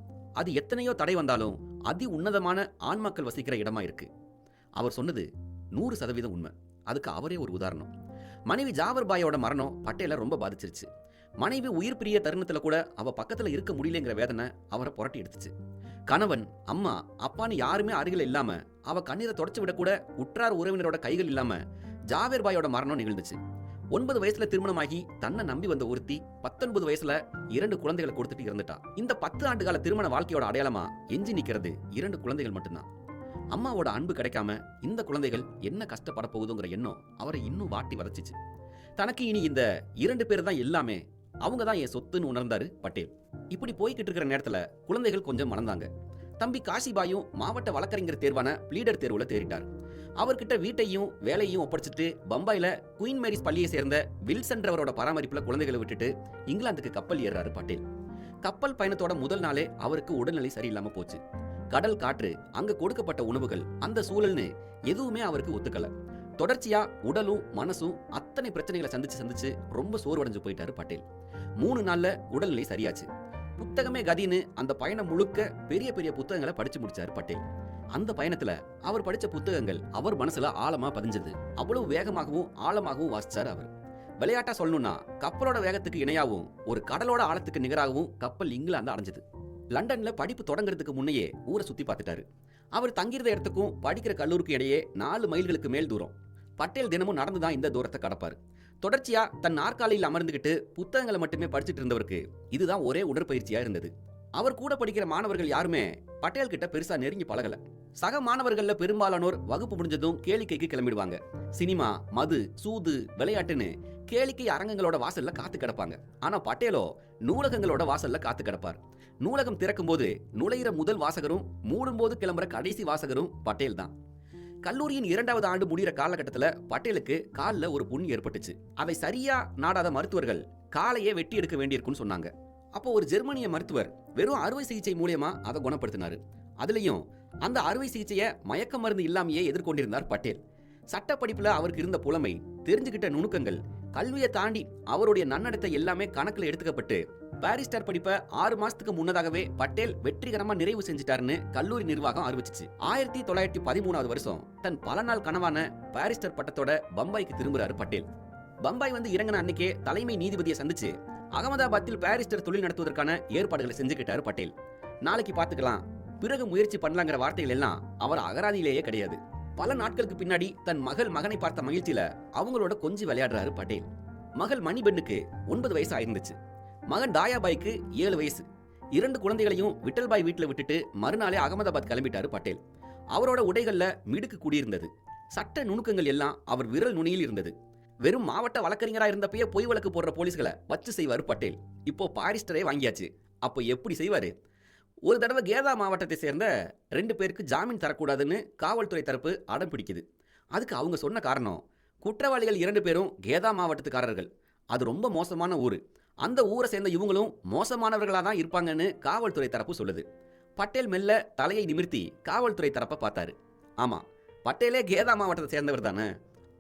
அது எத்தனையோ தடை வந்தாலும் அதி உன்னதமான ஆண்மக்கள் வசிக்கிற இடமா இருக்கு. அவர் சொன்னது 100% உண்மை. அதுக்கு அவரே ஒரு உதாரணம். மனைவி ஜாவர் பாயோட மரணம் பட்டேலை ரொம்ப பாதிச்சிருச்சு. மனைவி உயிர் பிரிய தருணத்துல கூட அவ பக்கத்துல இருக்க முடியலங்கிற வேதனை அவரை புரட்டி எடுத்துச்சு. கணவன், அம்மா, அப்பான்னு யாருமே அருகில் இல்லாம, அவ கண்ணீரை தொடச்சு விட கூட உற்றார் உறவினரோட கைகள் இல்லாம ஜாவேர் பாயோட மரணம் நிகழ்ந்துச்சு. 9 வயசுல திருமணமாகி தன்னை நம்பி வந்த ஒருத்தி 19 வயசுல 2 குழந்தைகளை கொடுத்துட்டு இறந்துட்டா. இந்த 10 ஆண்டு கால திருமண வாழ்க்கையோட அடையாளமா எஞ்சி நிக்கிறது 2 குழந்தைகள் மட்டும்தான். அம்மாவோட அன்பு கிடைக்காம இந்த குழந்தைகள் என்ன கஷ்டப்பட போகுதுங்கிற எண்ணம் அவரை இன்னும் வாட்டி வதச்சிச்சு. தனக்கு இனி இந்த 2 பேர் தான் எல்லாமே, அவங்க தான் என் சொத்துன்னு உணர்ந்தாரு பட்டேல். இப்படி போய்கிட்டு இருக்கிற நேரத்துல குழந்தைகள் கொஞ்சம் மறந்தாங்க. தம்பி காசிபாயும் மாவட்ட வழக்கறிஞர் தேர்வான பிளீடர் தேர்வுல தேறிட்டார். அவர்கிட்ட வீட்டையும் வேலையும் ஒப்படைச்சிட்டு பம்பாயில குயின் மேரிஸ் பள்ளியை சேர்ந்த வில்சன்றவரோட பராமரிப்புல குழந்தைகளை விட்டுட்டு இங்கிலாந்துக்கு கப்பல் ஏறாரு பட்டேல். கப்பல் பயணத்தோட முதல் நாளே அவருக்கு உடல்நிலை சரியில்லாம போச்சு. கடல் காற்று, அங்க கொடுக்கப்பட்ட உணவுகள், அந்த சூழல்னு எதுவுமே அவருக்கு ஒத்துக்கல. தொடர்ச்சியா உடலும் மனசும் அத்தனை பிரச்சனைகளை சந்திச்சு ரொம்ப சோர்வடைஞ்சு போயிட்டாரு பட்டேல். 3 நாள்ல உடல்நிலை சரியாச்சு. புத்தகமே கதின்னு அந்த பயணம் முழுக்க பெரிய பெரிய புத்தகங்களை படிச்சு முடிச்சாரு பட்டேல். அந்த பயணத்துல அவர் படிச்ச புத்தகங்கள் அவர் மனசுல ஆழமா பதிஞ்சது. அவ்வளவு வேகமாகவும் ஆழமாகவும் வாசிச்சாரு அவர். விளையாட்டா சொல்லணும்னா கப்பலோட வேகத்துக்கு இணையாகவும் ஒரு கடலோட ஆழத்துக்கு நிகராகவும் கப்பல் இங்கிலாந்து அடைஞ்சது. லண்டன்ல படிப்பு தொடங்குறதுக்கு முன்னையே ஊரை சுத்தி பார்த்துட்டாரு. அவர் தங்கியிருந்த இடத்துக்கும் படிக்கிற கல்லூரிக்கும் இடையே 4 மைல்களுக்கு மேல் தூரம். பட்டேல் தினமும் நடந்துதான் இந்த தூரத்தை கடப்பாரு. தொடர்ச்சியா தன் நாற்காலியில் அமர்ந்துகிட்டு புத்தகங்களை மட்டுமே படிச்சுட்டு இருந்தவருக்கு இதுதான் ஒரே உடற்பயிற்சியா இருந்தது. அவர் கூட படிக்கிற மாணவர்கள் யாருமே பட்டேல் கிட்ட பெருசா நெருங்கி பழகல. சக மாணவர்கள்ல பெரும்பாலானோர் வகுப்பு முடிஞ்சதும் கேளிக்கைக்கு கிளம்பிடுவாங்க. சினிமா, மது, சூது, விளையாட்டுன்னு கேளிக்கை அரங்கங்களோட வாசல்ல காத்து கிடப்பாங்க. ஆனா பட்டேலோ நூலகங்களோட வாசல்ல காத்து கிடப்பார். நூலகம் திறக்கும் போது நுழையிற முதல் வாசகரும் மூடும் போது கிளம்புற கடைசி வாசகரும் பட்டேல் தான். கல்லூரியின் 2வது ஆண்டு முடிகிற காலகட்டத்துல பட்டேலுக்கு காலில் ஒரு புண் ஏற்பட்டுச்சு. அதை சரியா நாடாத மருத்துவர்கள் காலையே வெட்டி எடுக்க வேண்டியிருக்குன்னு சொன்னாங்க. அப்போ ஒரு ஜெர்மனிய மருத்துவர் வெறும் அறுவை சிகிச்சை மூலியமா அதை குணப்படுத்தினாரு. அதுலயும் அந்த அறுவை சிகிச்சையை மயக்க மருந்து இல்லாமையே எதிர்கொண்டிருந்தார் பட்டேல். சட்ட படிப்புல அவருக்கு இருந்த புலமை, தெரிஞ்சுக்கிட்ட நுணுக்கங்கள், கல்வியை தாண்டி அவருடைய நன்னடத்தை எல்லாமே கணக்குல எடுத்துக்கப்பட்டு பாரிஸ்டர் படிப்பை 6 மாசத்துக்கு முன்னதாகவே பட்டேல் வெற்றிகரமா நிறைவு செஞ்சிட்டாருன்னு கல்லூரி நிர்வாகம் அறிவிச்சிச்சு. 1913 வருஷம் தன் பல நாள் கனவான பாரிஸ்டர் பட்டத்தோட பம்பாய்க்கு திரும்புறாரு பட்டேல். பம்பாய் வந்து இறங்கின அன்னைக்கே தலைமை நீதிபதியை சந்திச்சு அகமதாபாத்தில் பாரிஸ்டர் தொழில் நடத்துவதற்கான ஏற்பாடுகளை செஞ்சுக்கிட்டாரு பட்டேல். நாளைக்கு பாத்துக்கலாம், பிறகு முயற்சி பண்ணலாங்கிற வார்த்தைகள் எல்லாம் அவர் அகராதியிலேயே கிடையாது. பல நாட்களுக்கு பின்னாடி தன் மகனை பார்த்த மகிழ்ச்சியில அவங்களோட கொஞ்சி விளையாடுறாரு பட்டேல். மகள் மணிபெண்ணுக்கு 9 வயசு ஆயிருந்துச்சு. மகன் தாயாபாய்க்கு 7 வயசு. 2 குழந்தைகளையும் விட்டல்பாய் வீட்டுல விட்டுட்டு மறுநாளே அகமதாபாத் கிளம்பிட்டாரு பட்டேல். அவரோட உடைகள்ல மிடுக்கு கூடியிருந்தது. சட்ட நுணுக்கங்கள் எல்லாம் அவர் விரல் நுனியில் இருந்தது. வெறும் மாவட்ட வழக்கறிஞரா இருந்தப்பயே பொய் வழக்கு போடுற போலீஸ்களை வச்சு செய்வாரு பட்டேல். இப்போ பாரிஸ்டரே வாங்கியாச்சு. அப்போ எப்படி செய்வாரு? ஒரு தடவை கேதா மாவட்டத்தை சேர்ந்த 2 பேருக்கு ஜாமீன் தரக்கூடாதுன்னு காவல்துறை தரப்பு அடம் பிடிக்குது. அதுக்கு அவங்க சொன்ன காரணம், குற்றவாளிகள் 2 பேரும் கேதா மாவட்டத்துக்காரர்கள், அது ரொம்ப மோசமான ஊரு, அந்த ஊரை சேர்ந்த இவங்களும் மோசமானவர்களாக தான் இருப்பாங்கன்னு காவல்துறை தரப்பு சொல்லுது. பட்டேல் மெல்ல தலையை நிமிர்த்தி காவல்துறை தரப்பை பார்த்தாரு. ஆமா, பட்டேலே கேதா மாவட்டத்தை சேர்ந்தவர் தானே.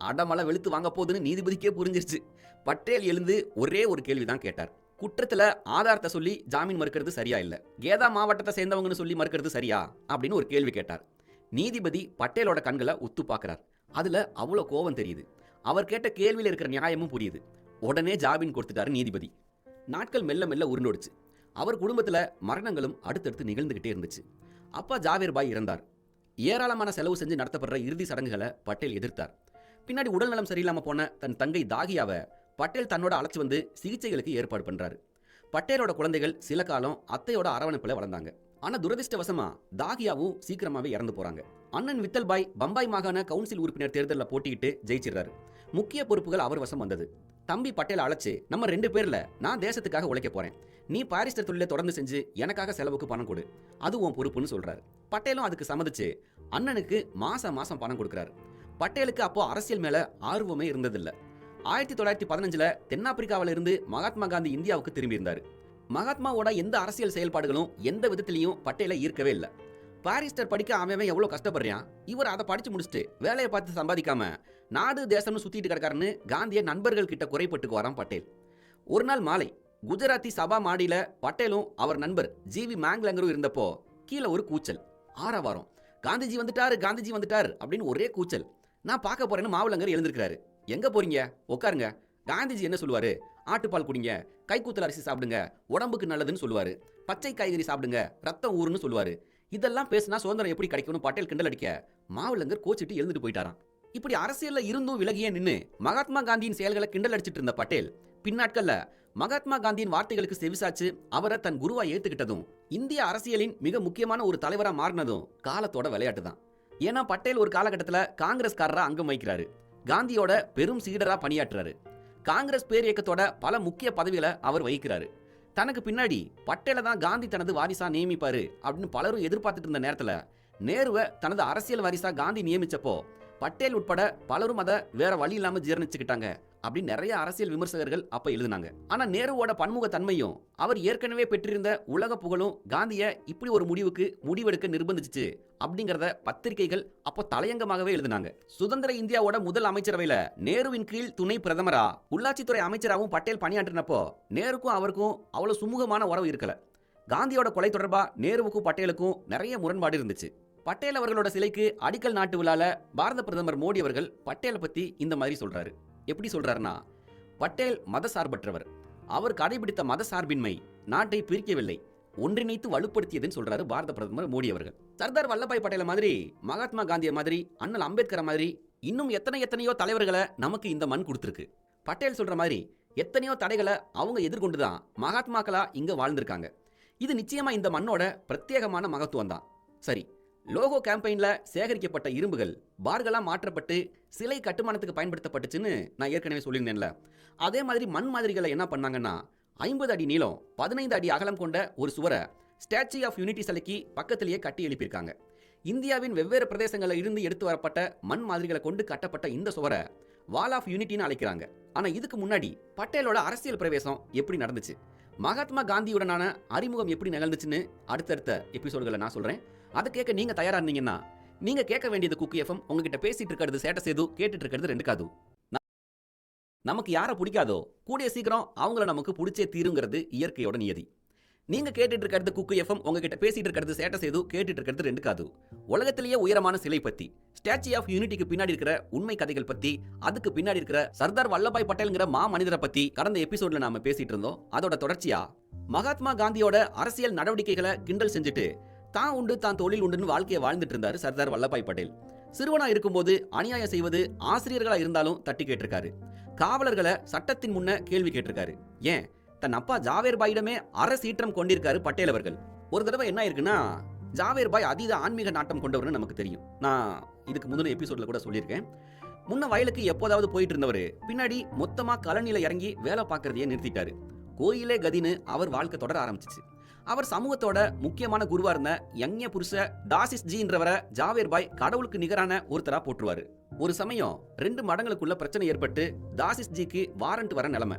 அடமலை வெளுத்து வாங்க போகுதுன்னு நீதிபதிக்கே புரிஞ்சிருச்சு. பட்டேல் எழுந்து ஒரே ஒரு கேள்விதான் கேட்டார். குற்றத்துல ஆதாரத்தை சொல்லி ஜாமீன் மறுக்கிறது சரியா இல்ல, கேதா மாவட்டத்தை சேர்ந்தவங்கன்னு சொல்லி மறுக்கிறது சரியா அப்படின்னு ஒரு கேள்வி கேட்டார். நீதிபதி பட்டேலோட கண்களை உத்து பார்க்கிறார். அதுல அவ்வளோ கோபம் தெரியுது. அவர் கேட்ட கேள்வியில் இருக்கிற நியாயமும் புரியுது. உடனே ஜாமீன் கொடுத்துட்டாரு நீதிபதி. நாட்கள் மெல்ல மெல்ல உருண்டோடுச்சு. அவர் குடும்பத்துல மரணங்களும் அடுத்தடுத்து நிகழ்ந்துகிட்டே இருந்துச்சு. அப்பா ஜாவேர் பாய் இறந்தார். ஏராளமான செலவு செஞ்சு நடத்தப்படுற இறுதி சடங்குகளை பட்டேல் எதிர்த்தார். பின்னாடி உடல்நலம் சரியில்லாம போன தன் தங்கை தாகியாவை பட்டேல் தன்னோட அழைச்சு வந்து சிகிச்சைகளுக்கு ஏற்பாடு பண்றாரு. பட்டேலோட குழந்தைகள் சில காலம் அத்தையோட அரவணைப்புல வளர்ந்தாங்க. ஆனா துரதிர்ஷ்டவசமா தாகியாவும் சீக்கிரமாவே இறந்து போறாங்க. அண்ணன் வித்தல்பாய் பம்பாய் மாகாண கவுன்சில் உறுப்பினர் தேர்தலில் போட்டியிட்டு ஜெயிச்சிடுறாரு. முக்கிய பொறுப்புகள் அவர் வசம் வந்தது. தம்பி பட்டேல் அழைச்சு, நம்ம 2 பேர்ல நான் தேசத்துக்காக உழைக்க போறேன், நீ பாரிஸ்டர் தொழிலை தொடர்ந்து செஞ்சு எனக்காக செலவுக்கு பணம் கொடு, அது உன் பொறுப்புன்னு சொல்றாரு. பட்டேலும் அதுக்கு சம்மதிச்சு அண்ணனுக்கு மாசம் பணம் கொடுக்கிறாரு. பட்டேலுக்கு அப்போ அரசியல் மேல ஆர்வமே இருந்ததில்லை. 1915 தென்னாப்பிரிக்காவில இருந்து மகாத்மா காந்தி இந்தியாவுக்கு திரும்பி இருந்தாரு. மகாத்மாவோட எந்த அரசியல் செயல்பாடுகளும் எந்த விதத்திலையும் பட்டேலை ஈர்க்கவே இல்லை. பாரிஸ்டர் படிக்க அவன் எவ்வளவு கஷ்டப்படுறான், இவர் அதை படிச்சு முடிச்சுட்டு வேலையை பார்த்து சம்பாதிக்காம நாடு தேசம்னு சுத்திட்டு கிடக்காருன்னு காந்திய நண்பர்கள் கிட்ட குறைப்பட்டுக்கு வரான் பட்டேல். ஒரு நாள் மாலை குஜராத்தி சபா மாடியில பட்டேலும் அவர் நண்பர் ஜிவி மேங்லங்கரும் இருந்தப்போ கீழே ஒரு கூச்சல், ஆரவாரம். காந்திஜி வந்துட்டாரு அப்படின்னு ஒரே கூச்சல். நான் பார்க்க போறேன்னு மாவுலங்கர் எழுந்திருக்கிறாரு. எங்க போறீங்க? உட்காருங்க. காந்திஜி என்ன சொல்லுவாரு? ஆட்டுப்பால் குடிங்க, கைக்கூத்தல் அரிசி சாப்பிடுங்க, உடம்புக்கு நல்லதுன்னு சொல்லுவாரு, பச்சை காய்கறி சாப்பிடுங்க, ரத்தம் ஊறுன்னு சொல்லுவாரு. இதெல்லாம் பேசினா சுதந்திரம் எப்படி கிடைக்கும்னு பட்டேல் கிண்டல் அடிக்க மாவுலங்கர் கோச்சிட்டு எழுந்துட்டு போயிட்டாராம். இப்படி அரசியல்ல இருந்தும் விலகியே நின்று மகாத்மா காந்தியின் செயல்களை கிண்டல் அடிச்சிட்டு இருந்த பட்டேல் பின்னாட்கள்ல மகாத்மா காந்தியின் வார்த்தைகளுக்கு செவிசாச்சு அவரை தன் குருவா ஏத்துக்கிட்டதும் இந்திய அரசியலின் மிக முக்கியமான ஒரு தலைவரா மாறினதும் காலத்தோட விளையாட்டு தான். ஏன்னா பட்டேல் ஒரு காலகட்டத்தில் காங்கிரஸ்காரரா அங்கம் வகிக்கிறாரு. காந்தியோட பெரும் சீடரா பணியாற்றுறாரு. காங்கிரஸ் பேரியக்கத்தோட பல முக்கிய பதவிகளை அவர் வகிக்கிறாரு. தனக்கு பின்னாடி பட்டேலை தான் காந்தி தனது வாரிசா நியமிப்பாரு அப்படின்னு பலரும் எதிர்பார்த்துட்டு இருந்த நேரத்துல நேருவை தனது அரசியல் வாரிசா காந்தி நியமிச்சப்போ பட்டேல் உட்பட பலரும் அதை வேற வழி இல்லாம ஜீரணிச்சுக்கிட்டாங்க அப்படின்னு நிறைய அரசியல் விமர்சகர்கள் அப்ப எழுதினாங்க. ஆனா நேருவோட பன்முக தன்மையும் அவர் ஏற்கனவே பெற்றிருந்த உலக புகழும் காந்திய இப்படி ஒரு முடிவெடுக்க நிர்பந்திச்சு அப்படிங்கறத பத்திரிகைகள் அப்போ தலையங்கமாகவே எழுதினாங்க. சுதந்திர இந்தியாவோட முதல் அமைச்சரவையில நேருவின் கீழ் துணை பிரதமரா உள்ளாட்சித்துறை அமைச்சராகவும் பட்டேல் பணியாற்றினப்போ நேருக்கும் அவருக்கும் அவ்வளவு சுமூகமான உறவு இருக்கல. காந்தியோட கொலை தொடர்பா நேருவுக்கும் பட்டேலுக்கும் நிறைய முரண்பாடு இருந்துச்சு. பட்டேல் அவர்களோட சிலைக்கு அடிக்கல் நாட்டு விழால பாரத பிரதமர் மோடி அவர்கள் பட்டேலை பத்தி இந்த மாதிரி சொல்றாரு. எப்படி சொல்றாருன்னா, பட்டேல் மதசார்பற்றவர், அவர் கடைபிடித்த மதசார்பின்மை நாட்டை பிரிக்கவில்லை, ஒன்றிணைத்து வலுப்படுத்தியதுன்னு சொல்றாரு பாரத பிரதமர் மோடி அவர்கள். சர்தார் வல்லபாய் பட்டேல மாதிரி, மகாத்மா காந்திய மாதிரி, அண்ணல் அம்பேத்கர் மாதிரி இன்னும் எத்தனையோ தலைவர்களை நமக்கு இந்த மண் கொடுத்துருக்கு. பட்டேல் சொல்ற மாதிரி எத்தனையோ தடைகளை அவங்க எதிர்கொண்டுதான் மகாத்மாக்களா இங்க வாழ்ந்திருக்காங்க. இது நிச்சயமா இந்த மண்ணோட பிரத்யேகமான மகத்துவம் தான். சரி, லோகோ கேம்பெயின்ல சேகரிக்கப்பட்ட இரும்புகள் பார்களா மாற்றப்பட்டு சிலை கட்டுமானத்துக்கு பயன்படுத்தப்பட்டுச்சுன்னு நான் ஏற்கனவே சொல்லியிருந்தேன்ல. அதே மாதிரி மண் மாதிரிகளை என்ன பண்ணாங்கன்னா, 50 அடி நீளம் 15 அடி அகலம் கொண்ட ஒரு சுவரை ஸ்டாச்சு ஆஃப் யூனிட்டி சிலைக்கு பக்கத்திலேயே கட்டி எழுப்பியிருக்காங்க. இந்தியாவின் வெவ்வேறு பிரதேசங்களில் இருந்து எடுத்து வரப்பட்ட மண் மாதிரிகளை கொண்டு கட்டப்பட்ட இந்த சுவரை வால் ஆஃப் யூனிட்டின்னு அழைக்கிறாங்க. ஆனா இதுக்கு முன்னாடி பட்டேலோட அரசியல் பிரவேசம் எப்படி நடந்துச்சு, மகாத்மா காந்தியுடனான அறிமுகம் எப்படி நிகழ்ந்துச்சுன்னு அடுத்தடுத்த எபிசோடுகளை நான் சொல்றேன். அதை கேட்க நீங்க தயாரா இருந்தீங்கன்னா நீங்க கேட்க வேண்டியது குக்கு எஃப்எம். உங்ககிட்ட பேசிட்டு இருக்கிறது சேட்ட சேது, கேட்டுட்டு இருக்கிறது ரெண்டு காது. நமக்கு யாரை பிடிக்காதோ கூடிய சீக்கிரம் அவங்கள நமக்கு பிடிச்சே தீருங்கிறது இயற்கையோட நியதி. நீங்க கேட்டுட்டு இருக்கிறது குக்கு எஃப்எம். உங்ககிட்ட பேசிட்டு இருக்கிறது சேட்ட சேது, கேட்டுட்டு இருக்கிறது ரெண்டு காது. உலகத்திலேயே உயரமான சிலை பத்தி, ஸ்டாச்சு ஆஃப் யூனிட்டிக்கு பின்னாடி இருக்கிற உண்மை கதைகள் பத்தி, அதுக்கு பின்னாடி இருக்கிற சர்தார் வல்லபாய் பட்டேல்ங்கிற மா மனிதரை பத்தி கடந்த எபிசோட்ல நாம பேசிட்டு இருந்தோம். அதோட தொடர்ச்சியா மகாத்மா காந்தியோட அரசியல் நடவடிக்கைகளை கிண்டல் செஞ்சுட்டு தான் உண்டு தான் தொழில் உண்டுன்னு வாழ்க்கையை வாழ்ந்துட்டு இருந்தாரு சர்தார் வல்லபாய் பட்டேல். சிறுவனா இருக்கும்போது அநியாயம் செய்வது ஆசிரியர்களா இருந்தாலும் தட்டி கேட்டிருக்காரு. காவலர்களை சட்டத்தின் முன்ன கேள்வி கேட்டிருக்காரு. ஏன் தன் அப்பா ஜாவேர் பாயிடமே அரசீற்றம் கொண்டிருக்காரு பட்டேல் அவர்கள். ஒரு தடவை என்ன இருக்குன்னா, ஜாவேர் பாய் அதீத ஆன்மீக நாட்டம் கொண்டவர்னு நமக்கு தெரியும். நான் இதுக்கு முந்தின எபிசோட்ல கூட சொல்லியிருக்கேன். முன்ன வயலுக்கு எப்போதாவது போயிட்டு இருந்தவர் பின்னாடி மொத்தமா கலனில இறங்கி வேலை பார்க்கறதையே நிறுத்திட்டாரு. கோயிலே கதின்னு அவர் வாழ்க்கை தொடர ஆரம்பிச்சிச்சு. அவர் சமூகத்தோட முக்கியமான குருவா இருந்த யங்ய புருஷ தாசிஸ் ஜின்றவரை ஜாவேர் பாய் கடவுளுக்கு நிகரான ஒருத்தரா போட்டுருவாரு. ஒரு சமயம் 2 மடங்களுக்குள்ள பிரச்சனை ஏற்பட்டு தாசிஸ் ஜிக்கு வாரண்ட் வர நிலைமை.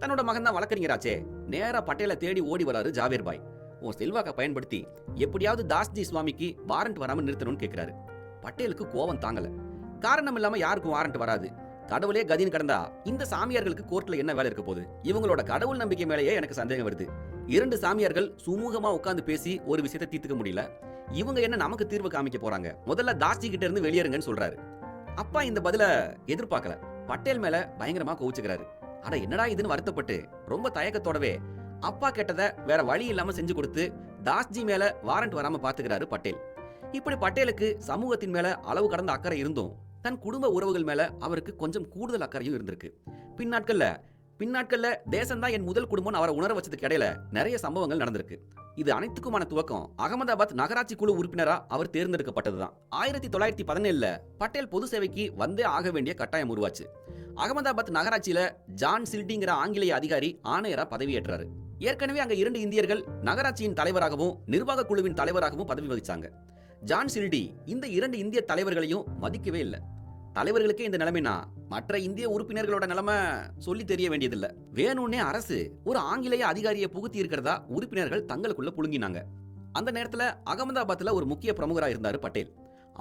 தன்னோட மகன் தான் வழக்கறிஞராச்சே, நேரா பட்டேலை தேடி ஓடி வராரு ஜாவேர் பாய். உன் செல்வாக்க பயன்படுத்தி எப்படியாவது தாஸ்ஜி சுவாமிக்கு வாரண்ட் வராம நிறுத்தணும்னு கேட்கிறாரு. பட்டேலுக்கு கோவம் தாங்கல. காரணம் இல்லாம யாருக்கும் வாரண்ட் வராது. கடவுளே கதின்னு கிடந்தா இந்த சாமியார்களுக்கு கோர்ட்ல என்ன வேலை இருக்க போகுது? இவங்களோட கடவுள் நம்பிக்கை மேலேயே எனக்கு சந்தேகம் வருது. 2 சாமியார்கள் சுமூகமா உட்கார்ந்து பேசி ஒரு விஷயத்தை தீர்த்துக்க முடியல. இவங்க என்ன நமக்கு தீர்வு காமிக்க போறாங்க? முதல்ல தாஸ்ஜி கிட்ட இருந்து வெளியேறுங்கன்னு சொல்றாரு. அப்பா இந்த பதில எதிர்பார்க்கல. பட்டேல் மேல பயங்கரமா கோவிச்சுக்கிறாரு. அட என்னடா இதுன்னு வருத்தப்பட்டு ரொம்ப தயக்கத்தோடவே அப்பா கேட்டதை வேற வழி இல்லாம செஞ்சு கொடுத்து தாஸ்ஜி மேல வாரண்ட் வராம பாத்துக்கிறாரு பட்டேல். இப்படி பட்டேலுக்கு சமூகத்தின் மேல அளவு கடந்த அக்கறை இருந்தும் தன் குடும்ப உறவுகள் மேல அவருக்கு கொஞ்சம் கூடுதல் அக்கறையும் இருந்திருக்கு. பின்னாட்கள்ல தேசம்தான் என் முதல் குடும்பம் அவரை உணர வச்சதுக்கு இடையில நிறைய சம்பவங்கள் நடந்திருக்கு. இது அனைத்துக்குமான துவக்கம் அகமதாபாத் நகராட்சி குழு உறுப்பினரா அவர் தேர்ந்தெடுக்கப்பட்டதுதான். 1917 பட்டேல் பொது சேவைக்கு வந்தே ஆக வேண்டிய கட்டாயம் உருவாச்சு. அகமதாபாத் நகராட்சியில ஜான் சில்டிங்கிற ஆங்கிலேய அதிகாரி ஆணையரா பதவியேற்றாரு. ஏற்கனவே அங்க 2 இந்தியர்கள் நகராட்சியின் தலைவராகவும் நிர்வாக குழுவின் தலைவராகவும் பதவி வகிச்சாங்க. ஜான் சில்டி இந்த 2 இந்திய தலைவர்களையும் மதிக்கவே இல்லை. தலைவர்களுக்கே இந்த நிலைமைனா மற்ற இந்திய உறுப்பினர்களோட நிலைமை சொல்லி தெரிய வேண்டியதில்லை. வேணும்னே அரசு ஒரு ஆங்கிலேய அதிகாரியை புகுத்தி இருக்கிறதா உறுப்பினர்கள் தங்களுக்குள்ள புழுங்கினாங்க. அந்த நேரத்துல அகமதாபாத்ல ஒரு முக்கிய பிரமுகரா இருந்தாரு பட்டேல்.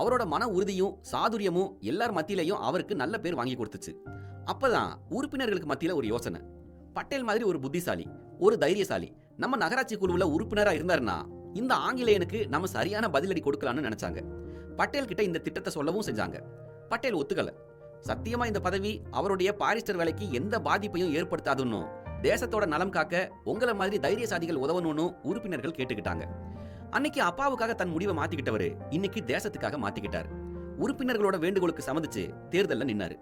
அவரோட மன உறுதியும் சாதுரியமும் எல்லார் மத்தியிலையும் அவருக்கு நல்ல பேர் வாங்கி கொடுத்துச்சு. அப்பதான் உறுப்பினர்களுக்கு மத்தியில ஒரு யோசனை. பட்டேல் மாதிரி ஒரு புத்திசாலி, ஒரு தைரியசாலி நம்ம நகராட்சி குழுவுல உறுப்பினரா இருந்தாருன்னா இந்த ஆங்கிலேயனுக்கு நம்ம சரியான பதிலடி கொடுக்கலாம்னு நினைச்சாங்க. பட்டேல் கிட்ட இந்த திட்டத்தை சொல்லவும் செஞ்சாங்க. பட்டேல் ஒத்துக்கல. சத்தியமா இந்த பதவி அவருடைய பாரிஸ்டர் வேலைக்கு எந்த பாதிப்பையும் ஏற்படுத்தாதுன்னு, தேசத்தோட நலம் காக்க உங்களை மாதிரி தைரியசாலிகள் உதவணும்னு உறுப்பினர்கள் கேட்டுக்கிட்டாங்க. அன்னைக்கு அப்பாவுக்காக தன் முடிவை மாத்திக்கிட்டவரு இன்னைக்கு தேசத்துக்காக மாத்திக்கிட்டாரு. உறுப்பினர்களோட வேண்டுகோளுக்கு சம்மதிச்சு தேர்தல்ல நின்னாரு.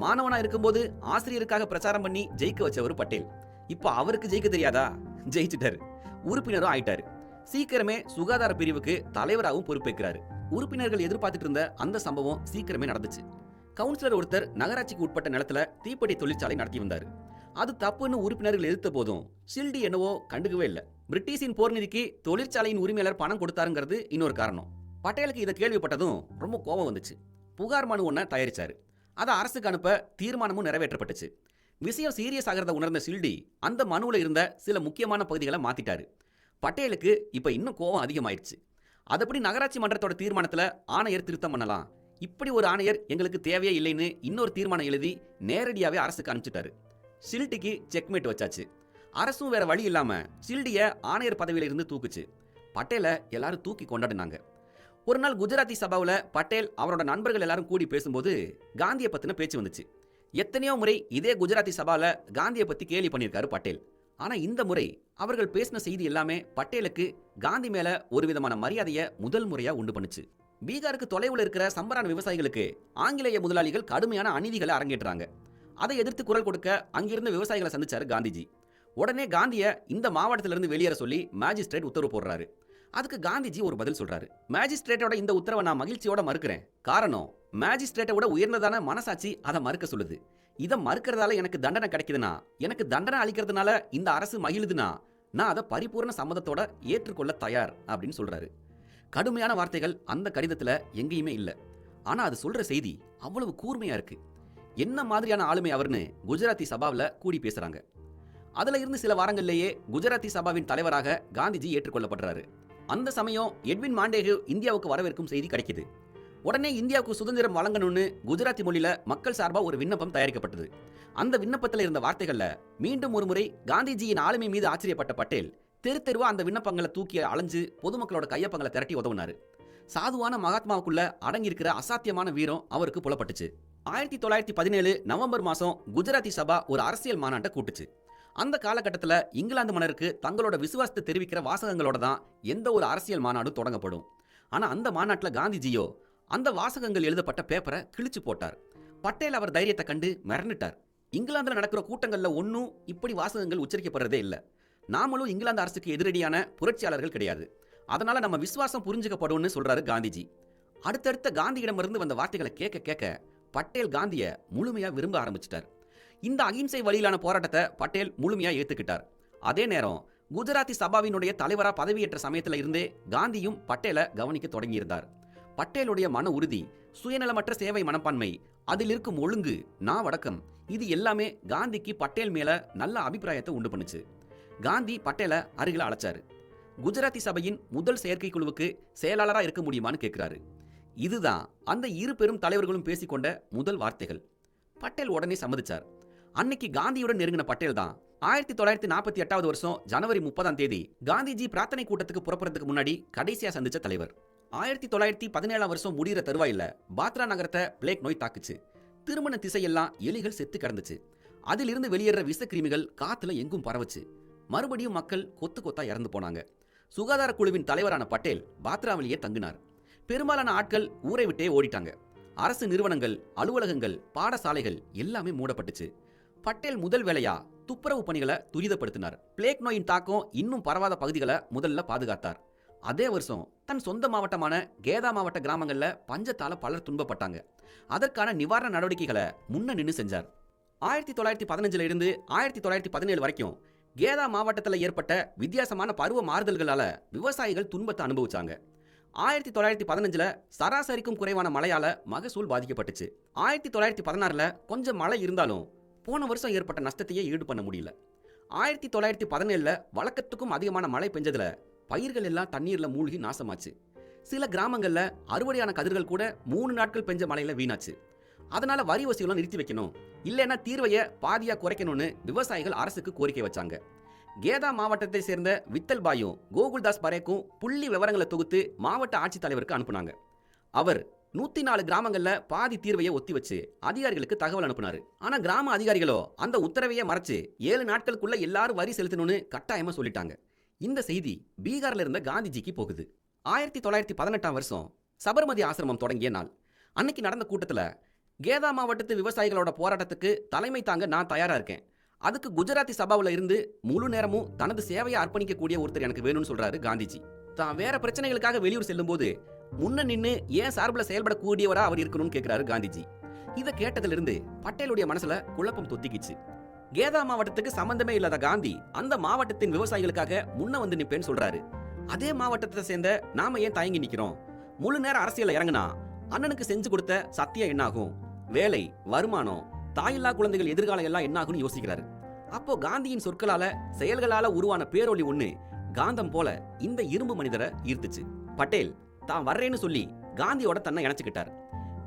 மாணவனா இருக்கும்போது ஆசிரியருக்காக பிரச்சாரம் பண்ணி ஜெயிக்க வச்சவர் பட்டேல். இப்ப அவருக்கு ஜெயிக்க தெரியாதா? ஜெயிச்சுட்டாரு. உறுப்பினரும் ஆயிட்டாரு. சீக்கிரமே சுகாதார பிரிவுக்கு தலைவராகவும் பொறுப்பேற்கிறாரு. உறுப்பினர்கள் எதிர்பார்த்துட்டு இருந்த அந்த சம்பவம் சீக்கிரமே நடந்துச்சு. கவுன்சிலர் ஒருத்தர் நகராட்சிக்கு உட்பட்ட நிலத்துல தீப்பெட்டி தொழிற்சாலை நடத்தி வந்தாரு. அது தப்புன்னு உறுப்பினர்கள் எதிர்த்த போதும் சில்டி என்னவோ கண்டுக்கவே இல்லை. பிரிட்டிஷின் போர் நிதிக்கு தொழிற்சாலையின் உரிமையாளர் பணம் கொடுத்தாருங்கிறது இன்னொரு காரணம். பட்டேலுக்கு இதை கேள்விப்பட்டதும் ரொம்ப கோபம் வந்துச்சு. புகார் மனு ஒன்ன தயாரிச்சாரு. அதை அரசுக்கு அனுப்ப தீர்மானமும் நிறைவேற்றப்பட்டுச்சு. விஷயம் சீரியஸ் ஆகிறத உணர்ந்த சில்டி அந்த மனுவில் இருந்த சில முக்கியமான பகுதிகளை மாத்திட்டாரு. பட்டேலுக்கு இப்ப இன்னும் கோபம் அதிகமாயிருச்சு. அதப்படி நகராட்சி மன்றத்தோட தீர்மானத்துல ஆணையர் திருத்தம் பண்ணலாம், இப்படி ஒரு ஆணையர் எங்களுக்கு தேவையே இல்லைன்னு இன்னொரு தீர்மானம் எழுதி நேரடியாவே அரசுக்கு அனுப்பிச்சிட்டாரு. சில்டிக்கு செக்மேட் வச்சாச்சு. அரசும் வேற வழி இல்லாம சில்டிய ஆணையர் பதவியில இருந்து தூக்குச்சு. பட்டேலை எல்லாரும் தூக்கி கொண்டாடினாங்க. ஒரு நாள் குஜராத்தி சபாவில் பட்டேல் அவரோட நண்பர்கள் எல்லாரும் கூடி பேசும்போது காந்தியை பத்தின பேச்சு வந்துச்சு. எத்தனையோ முறை இதே குஜராத்தி சபாவில் காந்தியை பத்தி கேலி பண்ணியிருக்காரு பட்டேல். ஆனா இந்த முறை அவர்கள் பேசின செய்தி எல்லாமே பட்டேலுக்கு காந்தி மேல ஒரு விதமான மரியாதையை முதல் முறையா உண்டு பண்ணுச்சு. பீகாருக்கு தொலைவில் இருக்கிற சம்பரான் விவசாயிகளுக்கு ஆங்கிலேய முதலாளிகள் கடுமையான அநீதிகளை அரங்கேற்றாங்க. அதை எதிர்த்து குரல் கொடுக்க அங்கிருந்த விவசாயிகளை சந்திச்சாரு காந்திஜி. உடனே காந்திய இந்த மாவட்டத்திலிருந்து வெளியேற சொல்லி மேஜிஸ்ட்ரேட் உத்தரவு போடுறாரு. அதுக்கு காந்திஜி ஒரு பதில் சொல்றாரு. மேஜிஸ்ட்ரேட்டோட இந்த உத்தரவை நான் மகிழ்ச்சியோட மறுக்கிறேன். காரணம், மேஜிஸ்ட்ரேட்டை விட உயர்ந்ததான மனசாட்சி அதை மறுக்க சொல்லுது. இதை மறுக்கிறதால எனக்கு தண்டனை கிடைக்குதுன்னா, எனக்கு தண்டனை அளிக்கிறதுனால இந்த அரசு மகிழுதுன்னா நான் அதை பரிபூர்ண சம்மதத்தோட ஏற்றுக்கொள்ள தயார் அப்படின்னு சொல்றாரு. கடுமையான வார்த்தைகள் அந்த கடிதத்துல எங்கேயுமே இல்லை. ஆனா அது சொல்ற செய்தி அவ்வளவு கூர்மையா இருக்கு. என்ன மாதிரியான ஆளுமை அவர்னு குஜராத்தி சபாவில் கூடி பேசுறாங்க. அதுல இருந்து சில வாரங்கள்லேயே குஜராத்தி சபாவின் தலைவராக காந்திஜி ஏற்றுக்கொள்ளப்படுறாரு. அந்த சமயம் எட்வின் மாண்டேகு இந்தியாவுக்கு வரவேற்கும் செய்தி கிடைக்குது. உடனே இந்தியாவுக்கு சுதந்திரம் வழங்கணும்னு குஜராத்தி மொழியில மக்கள் சார்பா ஒரு விண்ணப்பம் தயாரிக்கப்பட்டது. அந்த விண்ணப்பத்தில் இருந்த வார்த்தைகள்ல மீண்டும் ஒரு முறை காந்திஜியின் ஆளுமை மீது ஆச்சரியப்பட்ட பட்டேல் தெரு தெருவா அந்த விண்ணப்பங்களை தூக்கி அலைஞ்சு பொதுமக்களோட கையப்பங்களை திரட்டி உதவுனாரு. சாதுவான மகாத்மாவுக்குள்ள அடங்கியிருக்கிற அசாத்தியமான வீரம் அவருக்கு புலப்பட்டுச்சு. 1917 நவம்பர் மாசம் குஜராத்தி சபா ஒரு அரசியல் மாநாட்டை கூட்டுச்சு. அந்த காலகட்டத்தில் இங்கிலாந்து மன்னருக்கு தங்களோட விசுவாசத்தை தெரிவிக்கிற வாசகங்களோட தான் எந்த ஒரு அரசியல் மாநாடும் தொடங்கப்படும். ஆனால் அந்த மாநாட்டில் காந்திஜியோ அந்த வாசகங்கள் எழுதப்பட்ட பேப்பரை கிழிச்சு போட்டார். பட்டேல் அவர் தைரியத்தை கண்டு மிரண்டுட்டார். இங்கிலாந்தில் நடக்கிற கூட்டங்களில் ஒன்றும் இப்படி வாசகங்கள் உச்சரிக்கப்படுறதே இல்லை. நாமளும் இங்கிலாந்து அரசுக்கு எதிரடியான புரட்சியாளர்கள் கிடையாது. அதனால நம்ம விசுவாசம் புரிஞ்சுக்கப்படும்னு சொல்றாரு காந்திஜி. அடுத்தடுத்த காந்தியிடமிருந்து வந்த வார்த்தைகளை கேட்க கேட்க பட்டேல் காந்தியை முழுமையா விரும்ப ஆரம்பிச்சிட்டார். இந்த அகிம்சை வழியிலான போராட்டத்தை பட்டேல் முழுமையா ஏத்துக்கிட்டார். அதே நேரம் குஜராத்தி சபாவினுடைய தலைவரா பதவியேற்ற சமயத்துல இருந்தே காந்தியும் பட்டேலை கவனிக்க தொடங்கியிருந்தார். பட்டேலுடைய மன உறுதி, சுயநலமற்ற சேவை மனப்பான்மை, அதில் இருக்கும் ஒழுங்கு, நாவடக்கம், இது எல்லாமே காந்திக்கு பட்டேல் மேல நல்ல அபிப்பிராயத்தை உண்டு பண்ணுச்சு. காந்தி பட்டேலை அருகில அழைச்சாரு. குஜராத்தி சபையின் முதல் செயற்கைக்குழுவுக்கு செயலாளராக இருக்க முடியுமான்னு கேட்கிறாரு. இதுதான் அந்த இரு பெரும் தலைவர்களும் பேசிக்கொண்ட முதல் வார்த்தைகள். பட்டேல் உடனே சம்மதிச்சார். அன்னைக்கு காந்தியுடன் நெருங்கின பட்டேல் தான் 1948 வருஷம் ஜனவரி 30 காந்திஜி பிரார்த்தனை கூட்டத்துக்கு புறப்படுறதுக்கு முன்னாடி கடைசியா சந்திச்ச தலைவர். 1917 வருஷம் முடிகிற தருவாயில பாத்ரா நகரத்தை பிளேக் நோய் தாக்குச்சு. திருமண திசையெல்லாம் எலிகள் செத்து கிடந்துச்சு. அதிலிருந்து வெளியேற விஷக்கிருமிகள் காத்துல எங்கும் பரவுச்சு. மறுபடியும் மக்கள் கொத்து கொத்தா இறந்து போனாங்க. சுகாதார குழுவின் தலைவரான பட்டேல் பாத்ராவிலேயே தங்கினார். பெரும்பாலான ஆட்கள் ஊரை விட்டே ஓடிட்டாங்க. அரசு நிறுவனங்கள், அலுவலகங்கள், பாடசாலைகள் எல்லாமே மூடப்பட்டுச்சு. பட்டேல் முதல் வேலையா துப்புரவு பணிகளை துரிதப்படுத்தினார். பிளேக் நோயின் தாக்கம் இன்னும் பரவாத பகுதிகளை முதல்ல பாதுகாத்தார். அதே வருஷம் தன் சொந்த மாவட்டமான கேதா மாவட்ட கிராமங்கள்ல பஞ்சத்தால பலர் துன்பப்பட்டாங்க. அதற்கான நிவாரண நடவடிக்கைகளை முன்ன நின்று செஞ்சார். 1915 இருந்து 1917 வரைக்கும் கேதா மாவட்டத்தில் ஏற்பட்ட வித்தியாசமான பருவ மாறுதல்களால விவசாயிகள் துன்பத்தை அனுபவிச்சாங்க. 1915 சராசரிக்கும் குறைவான மழையால மகசூல் பாதிக்கப்பட்டுச்சு. 1916 கொஞ்சம் மழை இருந்தாலும் போன வருஷம் ஏற்பட்ட நஷ்டத்தையே ஈடு பண்ண முடியல. 1917 வழக்கத்துக்கும் அதிகமான மழை பெஞ்சதுல பயிர்கள் எல்லாம் தண்ணீர்ல மூழ்கி நாசமாச்சு. சில கிராமங்கள்ல அறுவடையான கதிர்கள் கூட 3 நாட்கள் பெஞ்ச மழையில வீணாச்சு. அதனால வரி வசூலை நிறுத்தி வைக்கணும், இல்லைன்னா தீர்வையை பாதியா குறைக்கணும்னு விவசாயிகள் அரசுக்கு கோரிக்கை வச்சாங்க. கேதா மாவட்டத்தை சேர்ந்த வித்தல் பாயும் கோகுல்தாஸ் பரேக்கும் புள்ளி விவரங்களை தொகுத்து மாவட்ட ஆட்சித்தலைவருக்கு அனுப்புனாங்க. அவர் 104 கிராமங்கள்ல பாதி தீர்வையை ஒத்தி வச்சு அதிகாரிகளுக்கு தகவல் அனுப்புனாரு. ஆனா கிராம அதிகாரிகளோ அந்த உத்தரவையை மறைச்சு 7 நாட்களுக்குள்ள எல்லாரும் வரி செலுத்தணும்னு கட்டாயமா சொல்லிட்டாங்க. இந்த செய்தி பீகார்ல இருந்த காந்திஜிக்கு போகுது. 1918 வருஷம் சபர்மதி ஆசிரமம் தொடங்கிய நாள். அன்னைக்கு நடந்த கூட்டத்துல கேதா மாவட்டத்து விவசாயிகளோட போராட்டத்துக்கு தலைமை தாங்க நான் தயாரா இருக்கேன். அதுக்கு குஜராத்தி சபாவில் இருந்து முழு நேரமும் தனது சேவையை அர்ப்பணிக்கக்கூடிய ஒருத்தர் எனக்கு வேணும்னு சொல்றாரு காந்திஜி. தான் வேற பிரச்சனைகளுக்காக வெளியூர் செல்லும் போது முன்ன நின்று ஏன் சார்பில் செயல்படக்கூடியவரா அவர் இருக்கணும்னு கேட்கிறாரு காந்திஜி. இதை கேட்டதுல இருந்து பட்டேலுடைய மனசுல குழப்பம் தொத்திக்கிச்சு. கேதா மாவட்டத்துக்கு சம்பந்தமே இல்லாத காந்தி அந்த மாவட்டத்தின் விவசாயிகளுக்காக முன்ன வந்து நிப்பேன்னு சொல்றாரு. அதே மாவட்டத்தை சேர்ந்த நாம ஏன் தயங்கி நிக்கிறோம்? முழு நேர அரசியல இறங்குனா அண்ணனுக்கு செஞ்சு கொடுத்த சத்தியம் என்னாகும்? வேலை, வருமானம், தாயில்லா குழந்தைகள் எதிர்காலம் எல்லாம் என்னாகும்னு யோசிக்கிறாரு. அப்போ காந்தியின் சொற்களால செயல்களால உருவான பேரொளி ஒண்ணு காந்தம் போல இந்த இரும்பு மனிதரை ஈர்த்துச்சு. பட்டேல் தான் வர்றேன்னு சொல்லி காந்தியோட தன்னை இணைச்சுக்கிட்டார்.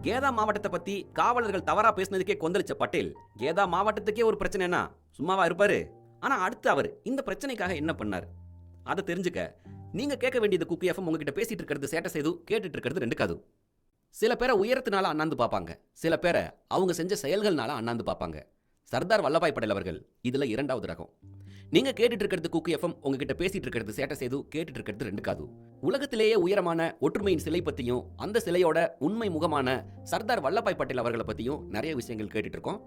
கேதா மாவட்டத்தை பத்தி காவலர்கள் தவறா பேசினதுக்கே கொந்தளிச்ச பட்டேல் கேதா மாவட்டத்துக்கே ஒரு பிரச்சனைனா சும்மாவா இருப்பாரு? ஆனா அடுத்து அவர் இந்த பிரச்சனைக்காக என்ன பண்ணார் அதை தெரிஞ்சுக்க நீங்க கேட்க வேண்டியது குக்கி எஃப்எம். உங்ககிட்ட பேசிட்டு இருக்கிறது சேட்டை செய்து, கேட்டுட்டு இருக்கிறது ரெண்டு காது. சில பேரை உயரத்தினால அண்ணாந்து பார்ப்பாங்க, சில பேரை அவங்க செஞ்ச செயல்கள்னால அண்ணாந்து பார்ப்பாங்க. சர்தார் வல்லபாய் பட்டேல் அவர்கள் இதுல 2வது ரகம். நீங்க கேட்டுட்டு இருக்கிறது குக்கி எஃப்எம். உங்ககிட்ட பேசிட்டு இருக்கிறது சேட்டை செய்து, கேட்டுட்டு இருக்கிறது ரெண்டு காது. உலகத்திலேயே உயரமான ஒற்றுமையின் சிலை பத்தியும் அந்த சிலையோட உண்மை முகமான சர்தார் வல்லபாய் பட்டேல் அவர்களை பத்தியும் நிறைய விஷயங்கள் கேட்டுட்டு இருக்கோம்.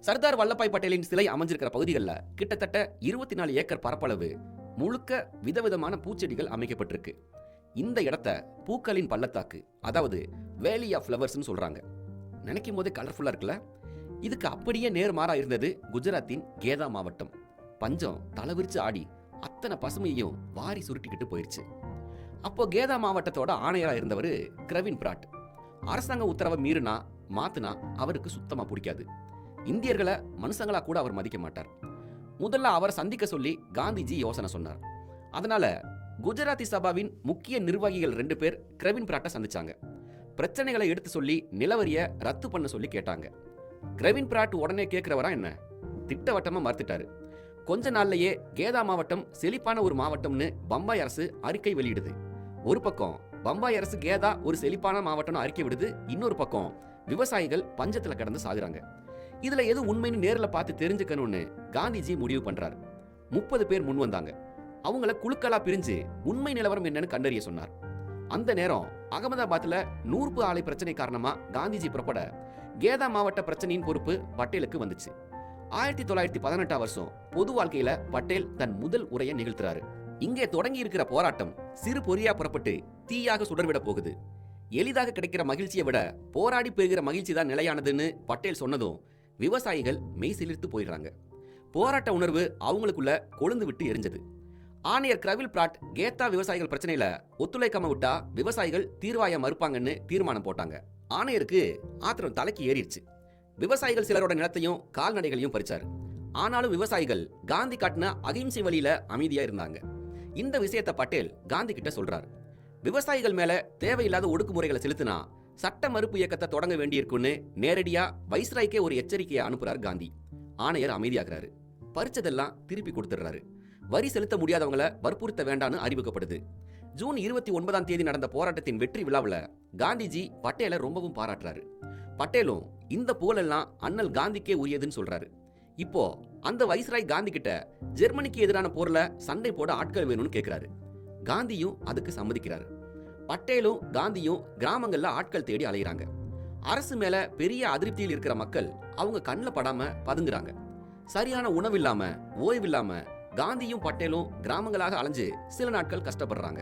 சர்தார் வல்லபாய் பட்டேலின் சிலை அமைஞ்சிருக்கிற பகுதிகளில் கிட்டத்தட்ட 24 ஏக்கர் பரப்பளவு முழுக்க விதவிதமான பூச்செடிகள் அமைக்கப்பட்டிருக்கு. இந்த இடத்த பூக்களின் பள்ளத்தாக்கு, அதாவது வேலி ஆஃப் ஃப்ளவர்ஸ்னு சொல்றாங்க. நினைக்கும் போதே கலர்ஃபுல்லா இருக்குல்ல? இதுக்கு அப்படியே நேர்மாறா இருந்தது குஜராத்தின் கேதா மாவட்டம். பஞ்சம் தலைவிரிச்சு ஆடி அத்தனை பசுமையையும் வாரி சுருட்டிக்கிட்டு போயிருச்சு. அப்போ கேதா மாவட்டத்தோட ஆணையரா இருந்தவர் கிரவின் பிராட். அரசாங்க உத்தரவை மீறினா மாத்துனா அவருக்கு சுத்தமா பிடிக்காது. இந்தியர்களை மனுஷங்களா கூட அவர் மதிக்க மாட்டார். முதல்ல அவரை சந்திக்க சொல்லி காந்திஜி யோசனை சொன்னார். அதனால குஜராத்தி சபாவின் முக்கிய நிர்வாகிகள் 2 பேர் கிரவின் பிராட்டை சந்திச்சாங்க. பிரச்சனைகளை எடுத்து சொல்லி நிலவரிய ரத்து பண்ண சொல்லி கேட்டாங்க. கிரவின் பிராட் உடனே கேட்கிறவரா என்ன, திட்டவட்டமா மறுத்துட்டாரு. கொஞ்ச நாள்லயே கேதா மாவட்டம் செழிப்பான ஒரு மாவட்டம்னு பம்பாய் அரசு அறிக்கை வெளியிடுது. ஒரு பக்கம் பம்பாய் அரசு கேதா ஒரு செழிப்பான மாவட்டம்னு அறிக்கை விடுது, இன்னொரு பக்கம் விவசாயிகள் பஞ்சத்துல கிடந்து சாகுறாங்க. இதுல எது உண்மைன்னு நேர்ல பார்த்து தெரிஞ்சுக்கணும்னு காந்திஜி முடிவு பண்றாரு. 30 பேர் முன் வந்தாங்க. அவங்கள குழுக்களா பிரிஞ்சு உண்மை நிலவரம் என்னன்னு கண்டறிய சொன்னார். அந்த நேரம் அகமதாபாத்ல நூற்பு ஆலை பிரச்சனை காரணமா காந்திஜி புறப்பட கேதா மாவட்ட பிரச்சனையின் பொறுப்பு பட்டேலுக்கு வந்துச்சு. 1918 வருஷம் பொது வாழ்க்கையில பட்டேல் தன் முதல் உரையை நிகழ்த்துறாரு. இங்கே தொடங்கி இருக்கிற போராட்டம் சிறு பொறியா புறப்பட்டு தீயாக சுடர்விட போகுது. எளிதாக கிடைக்கிற மகிழ்ச்சியை விட போராடி பெறுகிற மகிழ்ச்சி தான் நிலையானதுன்னு பட்டேல் சொன்னதும் விவசாயிகள் மெய் சிலிர்த்து போயிடுறாங்க. போராட்ட உணர்வு அவங்களுக்குள்ள கொழுந்து விட்டு எரிஞ்சது. ஆணையர் கிரவில் பிராட் கேத்தா விவசாயிகள் பிரச்சனையில ஒத்துழைக்காம விட்டா விவசாயிகள் தீர்வாய மறுப்பாங்கன்னு தீர்மானம் போட்டாங்க. ஆணையருக்கு ஆத்திரம் தலைக்கு ஏறிடுச்சு. விவசாயிகள் சிலரோட நிலத்தையும் கால்நடைகளையும் பறிச்சாரு. ஆனாலும் விவசாயிகள் காந்தி காட்டின அகிம்சை வழியில அமைதியா இருந்தாங்க. இந்த விஷயத்தை பட்டேல் காந்தி கிட்ட சொல்றாரு. விவசாயிகள் மேல தேவையில்லாத ஒடுக்குமுறைகளை செலுத்தினா சட்ட மறுப்பு இயக்கத்தை தொடங்க வேண்டியிருக்குன்னு நேரடியா வைஸ்ராய்க்கே ஒரு எச்சரிக்கையை அனுப்புறாரு காந்தி. ஆணையர் அமைதியாகிறாரு. பறிச்சதெல்லாம் திருப்பி கொடுத்துடுறாரு. வரி செலுத்த முடியாதவங்களை வற்புறுத்த வேண்டான்னு அறிவிக்கப்படுது. ஜூன் 29ஆம் தேதி நடந்த போராட்டத்தின் வெற்றி விழாவில் காந்திஜி பட்டேலை ரொம்பவும் பாராட்டுறாரு. பட்டேலும் இந்த புகழெல்லாம் அண்ணல் காந்திக்கே உரியதுன்னு சொல்றாரு. இப்போ அந்த வைஸ்ராய் காந்தி கிட்ட ஜெர்மனிக்கு எதிரான போர்ல சண்டை போட ஆட்கள் வேணும்னு கேட்கிறாரு. காந்தியும் அதுக்கு சம்மதிக்கிறாரு. பட்டேலும் காந்தியும் கிராமங்கள்ல ஆட்கள் தேடி அலைகிறாங்க. அரசு மேல பெரிய அதிருப்தியில் இருக்கிற மக்கள் அவங்க கண்ணில் படாம பதுங்குறாங்க. சரியான உணவு இல்லாம ஓய்வில்லாம காந்தியும் பட்டேலும் கிராமங்களாக அலைஞ்சு சில நாட்கள் கஷ்டப்படுறாங்க.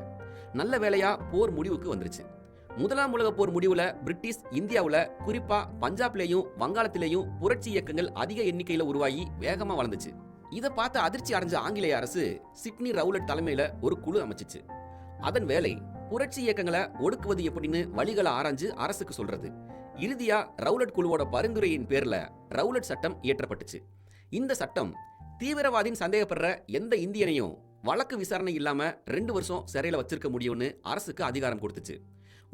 நல்ல வேளையா போர் முடிவுக்கு வந்துருச்சு. முதலாம் உலக போர் முடிவுல பிரிட்டிஷ் இந்தியாவுல குறிப்பா பஞ்சாப்லேயும் வங்காளத்திலேயும் புரட்சி இயக்கங்கள் அதிக எண்ணிக்கையில உருவாகி வேகமா வளர்ந்துச்சு. இதை பார்த்து அதிர்ச்சி அடைஞ்ச ஆங்கிலேய அரசு சிட்னி ரவுலட் தலைமையில ஒரு குழு அமைச்சிச்சு. அதன் வேலை புரட்சி இயக்கங்களை ஒடுக்குவது எப்படின்னு வழிகளை ஆராய்ஞ்சு அரசுக்கு சொல்றது. இறுதியா ரவுலட் குழுவோட பரிந்துரையின் பேர்ல ரவுலட் சட்டம் இயற்றப்பட்டுச்சு. இந்த சட்டம் தீவிரவாதின்னு சந்தேகப்படுற எந்த இந்தியனையும் வழக்கு விசாரணை இல்லாம 2 வருஷம் சிறையில வச்சிருக்க முடியும்னு அரசுக்கு அதிகாரம் கொடுத்துச்சு.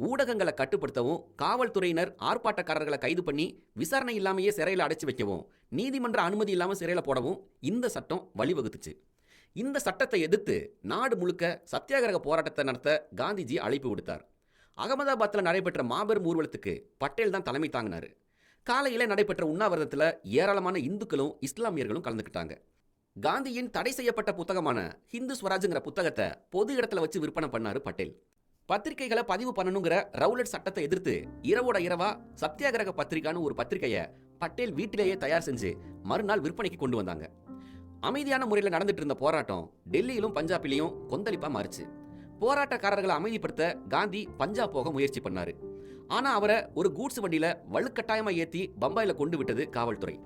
ஊடகங்களை கட்டுப்படுத்தவும், காவல்துறையினர் ஆர்ப்பாட்டக்காரர்களை கைது பண்ணி விசாரணை இல்லாமையே சிறையில அடைச்சு வைக்கவும், நீதிமன்ற அனுமதி இல்லாம சிறையில போடவும் இந்த சட்டம் வழிவகுத்துச்சு. இந்த சட்டத்தை எதிர்த்து நாடு முழுக்க சத்தியாகிரக போராட்டத்தை நடத்த காந்திஜி அழைப்பு விடுத்தார். அகமதாபாத்தில் நடைபெற்ற மாபெரும் ஊர்வலத்துக்கு பட்டேல் தான் தலைமை தாங்கினாரு. காலையில நடைபெற்ற உண்ணாவிரதத்துல ஏராளமான இந்துக்களும் இஸ்லாமியர்களும் கலந்துக்கிட்டாங்க. காந்தியின் தடை செய்யப்பட்ட புத்தகமான ஹிந்து ஸ்வராஜ்ங்கிற புத்தகத்தை பொது இடத்துல வச்சு விற்பனை பண்ணாரு பட்டேல். பத்திரிகைகளை பதிவு பண்ணணுங்கிற ரவுலட் சட்டத்தை எதிர்த்து இரவோட இரவா சத்தியாகிரக பத்திரிகான்னு ஒரு பத்திரிகையை பட்டேல் வீட்டிலேயே தயார் செஞ்சு மறுநாள் விற்பனைக்கு கொண்டு வந்தாங்க. அமைதியான முறையில் நடந்துட்டு இருந்த போராட்டம் டெல்லியிலும் பஞ்சாபிலையும் கொந்தளிப்பா மாறிச்சு. போராட்டக்காரர்களை அமைதிப்படுத்த காந்தி பஞ்சாப் போக முயற்சி பண்ணாரு. ஆனா அவரை ஒரு கூட்ஸ் வண்டியில வலுக்கட்டாயமா ஏத்தி பம்பாயில கொண்டு விட்டது காவல்துறை.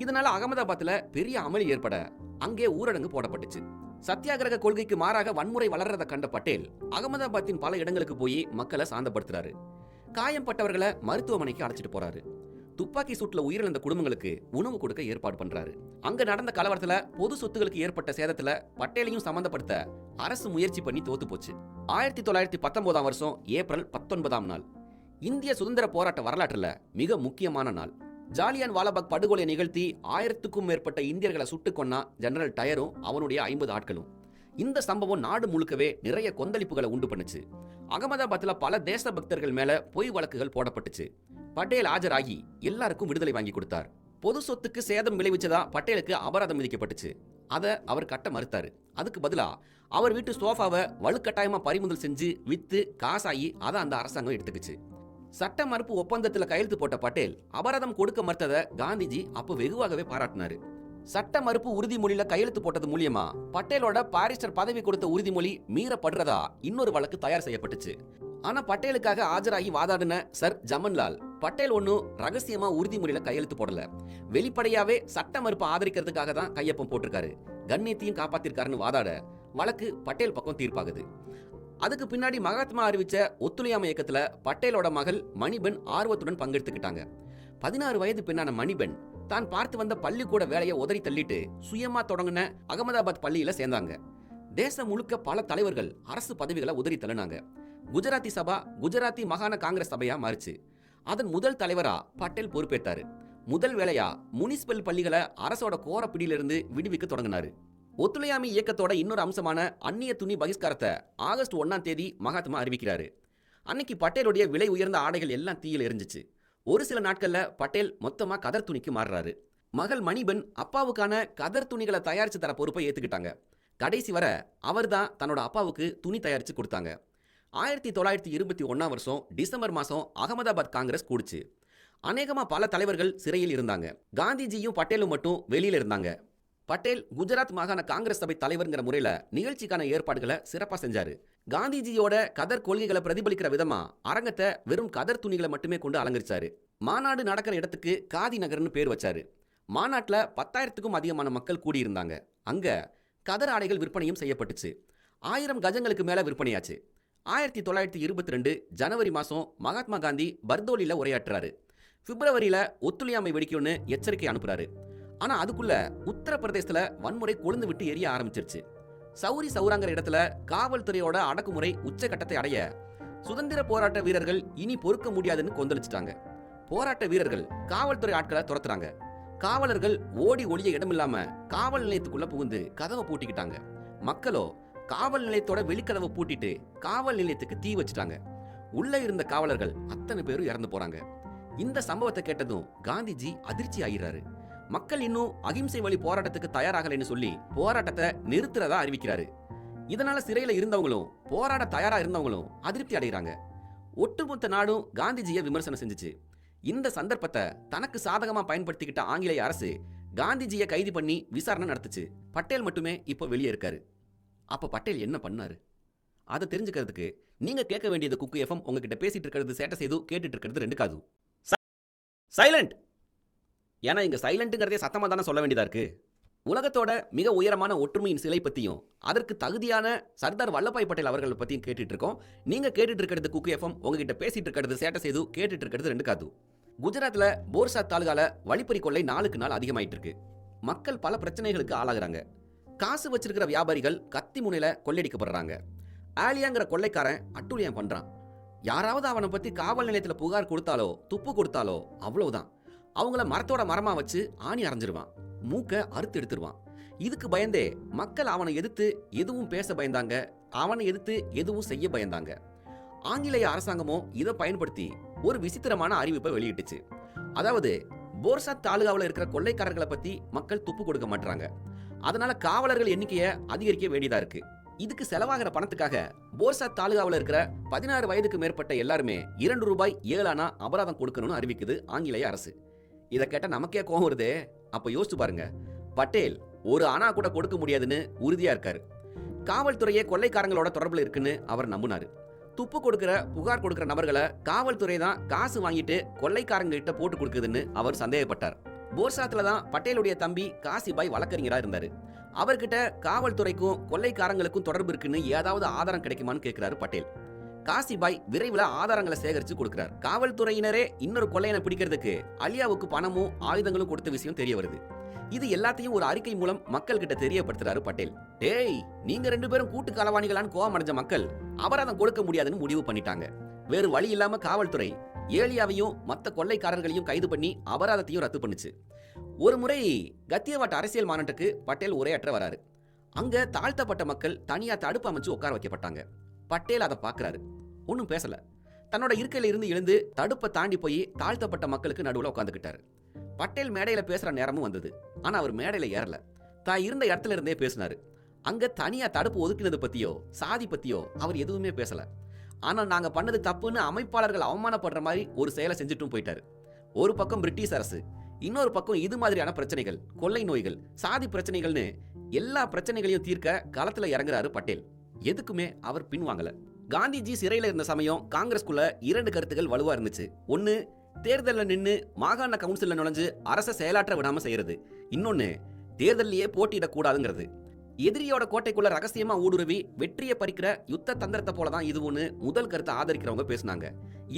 இதனால அகமதாபாத்ல பெரிய அமளி ஏற்பட அங்கே ஊரடங்கு போடப்பட்டுச்சு. சத்தியாகிரக கொள்கைக்கு மாறாக வன்முறை வளர்றதை கண்ட பட்டேல் அகமதாபாத்தின் பல இடங்களுக்கு போய் மக்களை சாந்தப்படுத்துறாரு. காயம்பட்டவர்களை மருத்துவமனைக்கு அழைச்சிட்டு போறாரு. துப்பாக்கி சூட்ல உயிரிழந்த குடும்பங்களுக்கு உணவு கொடுக்க ஏற்பாடு பண்றாரு. அங்க நடந்த கலவரத்துல பொது சொத்துகளுக்கு ஏற்பட்ட சேதத்துல பட்டேலையும் சம்பந்தப்படுத்த அரசு முயற்சி பண்ணி தோத்து போச்சு. 1919 வருஷம் ஏப்ரல் 19ஆம் நாள் இந்திய சுதந்திர போராட்ட வரலாற்றுல மிக முக்கியமான நாள். ஜாலியன் வாலாபாக் படுகொலை நிகழ்த்தி 1000க்கும் மேற்பட்ட இந்தியர்களை சுட்டுக் கொன்னா ஜெனரல் டயரும் அவனுடைய 50 ஆட்களும். இந்த சம்பவம் நாடு முழுக்கவே நிறைய கொந்தளிப்புகளை உண்டு பண்ணுச்சு. அகமதாபாத்ல பல தேசபக்தர்கள் மேல பொய் வழக்குகள் போடப்பட்டுச்சு. பட்டேல் ஆஜராகி எல்லாருக்கும் விடுதலை வாங்கி கொடுத்தார். பொது சொத்துக்கு சேதம் விளைவிச்சதா பட்டேலுக்கு அபராதம் விதிக்கப்பட்டுச்சு. அதை அவர் கட்ட மறுத்தாரு. அதுக்கு பதிலா அவர் வீட்டு சோஃபாவை வலுக்கட்டாயமா பறிமுதல் செஞ்சு வித்து காசாகி அதை அந்த அரசாங்கம் எடுத்துக்கிச்சு. சட்ட மறுப்பு ஒப்பந்தத்தில் கையெழுத்து போட்ட பட்டேல் அபராதம் கொடுக்க மறுத்ததை காந்திஜி அப்போ வெகுவாகவே பாராட்டினாரு. சட்ட மறுப்பு உறுதிமொழியில கையெழுத்து போட்டது மூலியமா பட்டேலோட பாரிஸ்டர் பதவி கொடுத்த உறுதிமொழி மீறப்படுறதா இன்னொரு வழக்கு தயார் செய்யப்பட்டுச்சு. ஆனா பட்டேலுக்காக ஆஜராகி வாதாடின சர் ஜமன்லால் பட்டேல் ஒன்னும் ரகசியமா உறுதிமொழியில கையெழுத்து போடல, வெளிப்படையாவே சட்ட மறுப்பு ஆதரிக்கிறதுக்காக தான் கையொப்பம் போட்டிருக்காரு, கண்ணியத்தையும் காப்பாத்திருக்காருன்னு வாதாட வழக்கு பட்டேல் பக்கம் தீர்ப்பாகுது. அதுக்கு பின்னாடி மகாத்மா அறிவிச்ச ஒத்துழையாமை இயக்கத்துல பட்டேலோட மகள் மணிபென் ஆர்வத்துடன் பங்கெடுத்துக்கிட்டாங்க. 16 வயது பெண்ணான மணிபென் தான் பார்த்து வந்த பள்ளிக்கூட வேலையை உதறி தள்ளிட்டு சுயமா தொடங்கின அகமதாபாத் பள்ளியில சேர்ந்தாங்க. தேசம் முழுக்க பல தலைவர்கள் அரசு பதவிகளை உதறி தள்ளினாங்க. குஜராத்தி சபா குஜராத்தி மாகாண காங்கிரஸ் சபையா மாறிச்சு. அதன் முதல் தலைவரா பட்டேல் பொறுப்பேற்றாரு. முதல் வேலையா முனிசிபல் பள்ளிகளை அரசோட கோர பிடியிலிருந்து விடுவிக்க தொடங்கினாரு. ஒத்துழையாமை இயக்கத்தோட இன்னொரு அம்சமான அந்நிய துணி பகிஷ்காரத்தை ஆகஸ்ட் 1ஆம் தேதி மகாத்மா அறிவிக்கிறாரு. அன்னைக்கு பட்டேலுடைய விலை உயர்ந்த ஆடைகள் எல்லாம் தீயில் எரிஞ்சிச்சு. ஒரு சில நாட்கள்ல பட்டேல் மொத்தமா கதர் துணிக்கு மாறுறாரு. மகள் மணிபென் அப்பாவுக்கான கதர் துணிகளை தயாரிச்சு தர பொறுப்பை ஏத்துக்கிட்டாங்க. கடைசி வர அவர் தான் தன்னோட அப்பாவுக்கு துணி தயாரிச்சு கொடுத்தாங்க. 1921ஆம் வருஷம் டிசம்பர் மாசம் அகமதாபாத் காங்கிரஸ் கூடுச்சு. அநேகமா பல தலைவர்கள் சிறையில் இருந்தாங்க. காந்திஜியும் பட்டேலும் மட்டும் வெளியில இருந்தாங்க. பட்டேல் குஜராத் மாகாண காங்கிரஸ் சபை தலைவர்ங்கிற முறையில நிகழ்ச்சிக்கான ஏற்பாடுகளை சிறப்பா செஞ்சாரு. காந்திஜியோட கதர் கொள்கைகளை பிரதிபலிக்கிற விதமா அரங்கத்தை வெறும் கதர் துணிகளை மட்டுமே கொண்டு அலங்கரிச்சாரு. மாநாடு நடக்கிற இடத்துக்கு காதி நகர்னு பேர் வச்சாரு. மாநாட்டில் 10,000க்கும் அதிகமான மக்கள் கூடியிருந்தாங்க. அங்க கதர் ஆடைகள் விற்பனையும் செய்யப்பட்டுச்சு. 1000 கஜங்களுக்கு மேல விற்பனையாச்சு. 1922 ஜனவரி மாசம் மகாத்மா காந்தி பர்தோலில உரையாற்றுறாரு. பிப்ரவரியில ஒத்துழையாமை வெடிக்கும்னு எச்சரிக்கை அனுப்புறாரு. ஆனா அதுக்குள்ள உத்தரப்பிரதேசத்துல வன்முறை கொழுந்து விட்டு எரிய ஆரம்பிச்சிருச்சு. சௌரி சௌராங்கிற இடத்துல காவல்துறையோட அடக்குமுறை உச்சகட்டத்தை அடைய சுதந்திர போராட்ட வீரர்கள் இனி பொறுக்க முடியாதுன்னு கொந்தளிச்சிட்டாங்க. போராட்ட வீரர்கள் காவல்துறை ஆட்களை துரத்துறாங்க. காவலர்கள் ஓடி ஒளிய இடமில்லாம காவல் நிலையத்துக்குள்ள புகுந்து கதவை பூட்டிக்கிட்டாங்க. மக்களோ காவல் நிலையத்தோட வெளிக்கதவை பூட்டிட்டு காவல் நிலையத்துக்கு தீ வச்சுட்டாங்க. உள்ள இருந்த காவலர்கள் அத்தனை பேரும் இறந்து போறாங்க. இந்த சம்பவத்தை கேட்டதும் காந்திஜி அதிர்ச்சி ஆகிறாரு. மக்கள் இன்னும் அகிம்சை வழி போராட்டத்துக்கு தயாராகலைன்னு சொல்லி போராட்டத்தை நிறுத்துறதா அறிவிக்கிறாரு. இதனால சிறையில இருந்தவங்களும் போராட தயாரா இருந்தவங்களும் அதிருப்தி அடைகிறாங்க. ஒட்டுமொத்த நாடும் காந்திஜியை விமர்சனம் செஞ்சுச்சு. இந்த சந்தர்ப்பத்தை தனக்கு சாதகமா பயன்படுத்திக்கிட்ட ஆங்கிலேய அரசு காந்திஜியை கைது பண்ணி விசாரணை நடத்துச்சு. பட்டேல் மட்டுமே இப்போ வெளியே இருக்காரு. அப்ப பட்டேல் என்ன பண்ணாரு? அதை தெரிஞ்சுக்கிறதுக்கு நீங்க கேட்க வேண்டியது குக்கு எஃப்எம். உங்ககிட்ட பேசிட்டு இருக்கிறது சேட்டை செய்து, கேட்டுட்டு இருக்கிறது 2 காது. சைலண்ட். ஏன்னா இங்க சைலண்ட்டுங்கிறதே சத்தமா தானே சொல்ல வேண்டியதா இருக்கு. உலகத்தோட மிக உயரமான ஒற்றுமையின் சிலை பத்தியும் அதற்கு தகுதியான சர்தார் வல்லபாய் பட்டேல் அவர்களை பத்தியும் கேட்டுட்டு இருக்கோம். நீங்க கேட்டுட்டு இருக்கிறது குக்கு எஃப்எம். உங்ககிட்ட பேசிட்டு இருக்கிறது சேட்டை செய்து, கேட்டுட்டு இருக்கிறது 2 காது. குஜராத்ல போர்சாத் தாலுகால வழிப்பறி கொள்ளை நாளுக்கு நாள் அதிகமாயிட்டு இருக்கு. மக்கள் பல பிரச்சனைகளுக்கு ஆளாகிறாங்க. காசு வச்சிருக்கிற வியாபாரிகள் கத்தி முனையில கொள்ளையடிக்கப்படுறாங்க. ஆலியாங்கிற கொள்ளைக்காரன் அட்டூழியம் பண்றான். யாராவது அவனை பத்தி காவல் நிலையத்துல புகார் கொடுத்தாலோ துப்பு கொடுத்தாலோ அவ்வளவுதான். அவங்கள மரத்தோட மரமா வச்சு ஆணி அரைஞ்சிருவான். மூக்க அறுத்து எடுத்துருவான். இதுக்கு பயந்தே மக்கள் அவனை எதிர்த்து எதுவும் பேச பயந்தாங்க. அவனை எதிர்த்து எதுவும் செய்ய பயந்தாங்க. ஆங்கிலேய அரசாங்கமும் இதை பயன்படுத்தி ஒரு விசித்திரமான அறிவிப்பை வெளியிட்டுச்சு. அதாவது போர்சாத் தாலுகாவில் இருக்கிற கொள்ளைக்காரர்களை பத்தி மக்கள் துப்பு கொடுக்க மாட்டாங்க. அதனால காவலர்கள் எண்ணிக்கையை அதிகரிக்க வேண்டியதா இருக்கு. இதுக்கு செலவாகிற பணத்துக்காக போர்சாத் தாலுகாவில் இருக்கிற 16 வயதுக்கு மேற்பட்ட எல்லாருமே 2 ரூபாய் 7 ஆனா அபராதம் கொடுக்கணும்னு அறிவிக்குது ஆங்கிலேய அரசு. இதை கேட்ட நமக்கே கோவம் வருதே. அப்ப யோசிச்சு பாருங்க. பட்டேல் ஒரு ஆனா கூட கொடுக்க முடியாதுன்னு உறுதியா இருக்காரு. காவல்துறையே கொள்ளைக்காரங்களோட தொடர்புல இருக்குன்னு அவர் நம்பினாரு. துப்பு கொடுக்கிற புகார் கொடுக்கிற நபர்களை காவல்துறை தான் காசு வாங்கிட்டு கொள்ளைக்காரங்க கிட்ட போட்டு கொடுக்குதுன்னு அவர் சந்தேகப்பட்டார். போர்சாத்துல தான் பட்டேலுடைய தம்பி காசிபாய் வழக்கறிஞரா இருந்தாரு. அவர்கிட்ட காவல்துறைக்கும் கொள்ளைக்காரங்களுக்கும் தொடர்பு இருக்குன்னு ஏதாவது ஆதாரம் கிடைக்குமான்னு கேட்கிறாரு பட்டேல். காசிபாய் விரைவில் ஆதாரங்களை சேகரிச்சு கொடுக்கிறார். காவல்துறையினரே இன்னொரு கொள்ளையனை பிடிக்கிறதுக்கு அலியாவுக்கு பணமும் ஆயுதங்களும் கொடுத்த விஷயம் தெரிய வருது. இது எல்லாத்தையும் ஒரு அறிக்கை மூலம் மக்கள் கிட்ட தெரியப்படுத்துறாரு பட்டேல். டேய், நீங்க 2 பேரும் கூட்டு களவாணிகளான்னு கோவம் அடைஞ்ச மக்கள் அபராதம் கொடுக்க முடியாதுன்னு முடிவு பண்ணிட்டாங்க. வேறு வழி இல்லாம காவல்துறை ஏலியாவையும் மற்ற கொள்ளைக்காரர்களையும் கைது பண்ணி அபராதத்தையும் ரத்து பண்ணுச்சு. ஒரு முறை கத்தியவாட் அரசியல் மாநாட்டுக்கு பட்டேல் உரையாற்ற வராரு. அங்க தாழ்த்தப்பட்ட மக்கள் தனியா தடுப்பு அமைச்சு உட்கார வைக்கப்பட்டாங்க. பட்டேல் அதை பார்க்கிறாரு. ஒன்னும் பேசல. தன்னோட இருக்கையில இருந்து எழுந்து தடுப்பை தாண்டி போய் தாழ்த்தப்பட்ட மக்களுக்கு நடுவில் உட்காந்துக்கிட்டாரு. பட்டேல் மேடையில பேசுற நேரமும் வந்தது. ஆனா அவர் மேடையில ஏறல. தான் இருந்த இடத்துல இருந்தே பேசினாரு. அங்க தனியா தடுப்பு ஒதுக்கினது பத்தியோ சாதி பத்தியோ அவர் எதுவுமே பேசல. ஆனா நாங்க பண்ணது தப்புன்னு அமைப்பாளர்கள் அவமானப்படுற மாதிரி ஒரு செயலை செஞ்சுட்டும் போயிட்டாரு. ஒரு பக்கம் பிரிட்டிஷ் அரசு, இன்னொரு பக்கம் இது மாதிரியான பிரச்சனைகள், கொள்ளை நோய்கள், சாதி பிரச்சனைகள்னு எல்லா பிரச்சனைகளையும் தீர்க்க களத்துல இறங்குறாரு பட்டேல். எதுக்குமே அவர் பின்வாங்கல. காந்திஜி சிறையில இருந்த சமயம் காங்கிரஸ்குள்ள 2 கருத்துகள் வலுவா இருந்துச்சு. ஒன்னு, தேர்தலில் நின்று மாகாண கவுன்சில்ல நுழைஞ்சு அரச செயலாற்ற விடாம செய்யறது. இன்னொன்னு, தேர்தலையே போட்டியிடக்கூடாதுங்கிறது. எதிரியோட கோட்டைக்குள்ள ரகசியமா ஊடுருவி வெற்றியை பறிக்கிற யுத்த தந்திரத்தை போலதான் இதுவுன்னு முதல் கருத்தை ஆதரிக்கிறவங்க பேசினாங்க.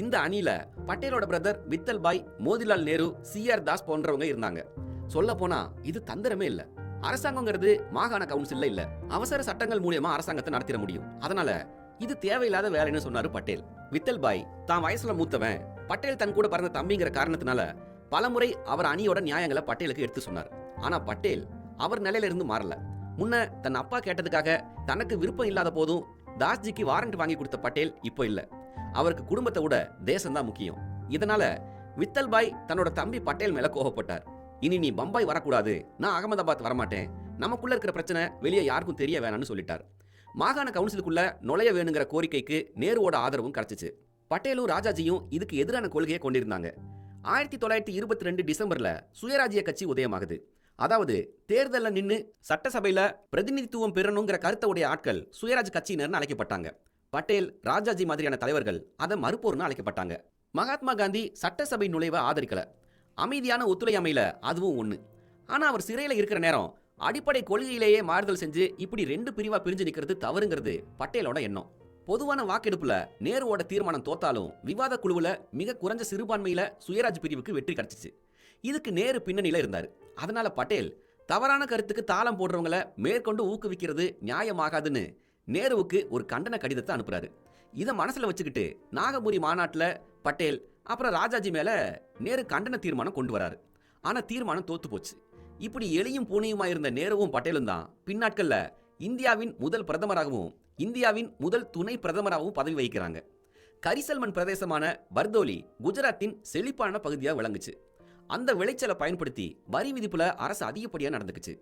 இந்த அணியில பட்டேலோட பிரதர் வித்தல் பாய், மோதிலால் நேரு, CR தாஸ் போன்றவங்க இருந்தாங்க. சொல்ல போனா இது தந்திரமே இல்ல. அரசாங்கங்கிறது மாகாண கவுன்சில்ல இல்ல, அவசர சட்டங்கள் மூலியமா அரசாங்கத்தை நடத்திட முடியும். அதனால இது தேவையில்லாத வேலைன்னு சொன்னாரு பட்டேல். வித்தல் பாய் தான் வயசுல மூத்தவன், பட்டேல் தன் கூட பிறந்த தம்பிங்கிற காரணத்தினால பலமுறை அவர் அணியோட நியாயங்களை பட்டேலுக்கு எடுத்து சொன்னார். ஆனா பட்டேல் அவர் நிலையில இருந்து மாறல. முன்ன தன் அப்பா கேட்டதுக்காக தனக்கு விருப்பம் இல்லாத போதும் தாஸ்ஜிக்கு வாரண்ட் வாங்கி கொடுத்த பட்டேல் இப்போ இல்ல. அவருக்கு குடும்பத்தை விட தேசம்தான் முக்கியம். இதனால வித்தல் பாய் தன்னோட தம்பி பட்டேல் மேல கோபப்பட்டார். இனி நீ பம்பாய் வரக்கூடாது, நான் அகமதாபாத் வரமாட்டேன், நமக்குள்ள இருக்கிற பிரச்சனை வெளியே யாருக்கும் தெரிய வேணாம்னு சொல்லிட்டார். மாகாண கவுன்சிலுக்குள்ள நுழைய வேணுங்கிற கோரிக்கைக்கு நேருவோட ஆதரவும் கிடைச்சிச்சு. பட்டேலும் ராஜாஜியும் இதுக்கு எதிரான கொள்கையை கொண்டிருந்தாங்க. 1922 டிசம்பர்ல சுயராஜ்ய கட்சி உதயமாகுது. அதாவது தேர்தல்ல நின்னு சட்டசபையில பிரதிநிதித்துவம் பெறணுங்கிற கருத்தை உடைய ஆட்கள் சுயராஜ் கட்சியினர்னு அழைக்கப்பட்டாங்க. பட்டேல், ராஜாஜி மாதிரியான தலைவர்கள் அதை மறுப்போர்னு அழைக்கப்பட்டாங்க. மகாத்மா காந்தி சட்டசபை நுழைவை ஆதரிக்கல. அமைதியான ஒத்துழையாமையில அதுவும் ஒண்ணு. ஆனா அவர் சிறையில இருக்கிற நேரம் அடிப்படை கொள்கையிலேயே மாறுதல் செஞ்சு இப்படி 2 பிரிவா பிரிஞ்சு நிக்கிறது தவறுங்கிறது பட்டேலோட எண்ணம். பொதுவான வாக்கெடுப்புல நேருவோட தீர்மானம் தோத்தாலும் விவாத குழுவுல மிக குறைஞ்ச சிறுபான்மையில சுயராஜ் பிரிவுக்கு வெற்றி கிடைச்சிச்சு. இதுக்கு நேரு பின்னணியில இருந்தாரு. அதனால பட்டேல் தவறான கருத்துக்கு தாளம் போடுறவங்கள மேற்கொண்டு ஊக்குவிக்கிறது நியாயமாகாதுன்னு நேருவுக்கு ஒரு கண்டன கடிதத்தை அனுப்புறாரு. இதை மனசுல வச்சுக்கிட்டு நாகபுரி மாநாட்டில் பட்டேல் அப்புறம் ராஜாஜி மேல நேரு கண்டன தீர்மானம் கொண்டு வராரு. ஆனா தீர்மானம் தோத்து போச்சு. இப்படி எளியும் பூனையுமா இருந்த நேருவும் பட்டேலும் தான் பின்னாட்கள்ல இந்தியாவின் முதல் பிரதமராகவும் இந்தியாவின் முதல் துணை பிரதமராகவும் பதவி வகிக்கிறாங்க. கரிசல்மன் பிரதேசமான பர்தோலி குஜராத்தின் செழிப்பான பகுதியாக விளங்குச்சு. அந்த விளைச்சலை பயன்படுத்தி வரி விதிப்புல அரசு அதிகப்படியா நடந்துக்குச்சு.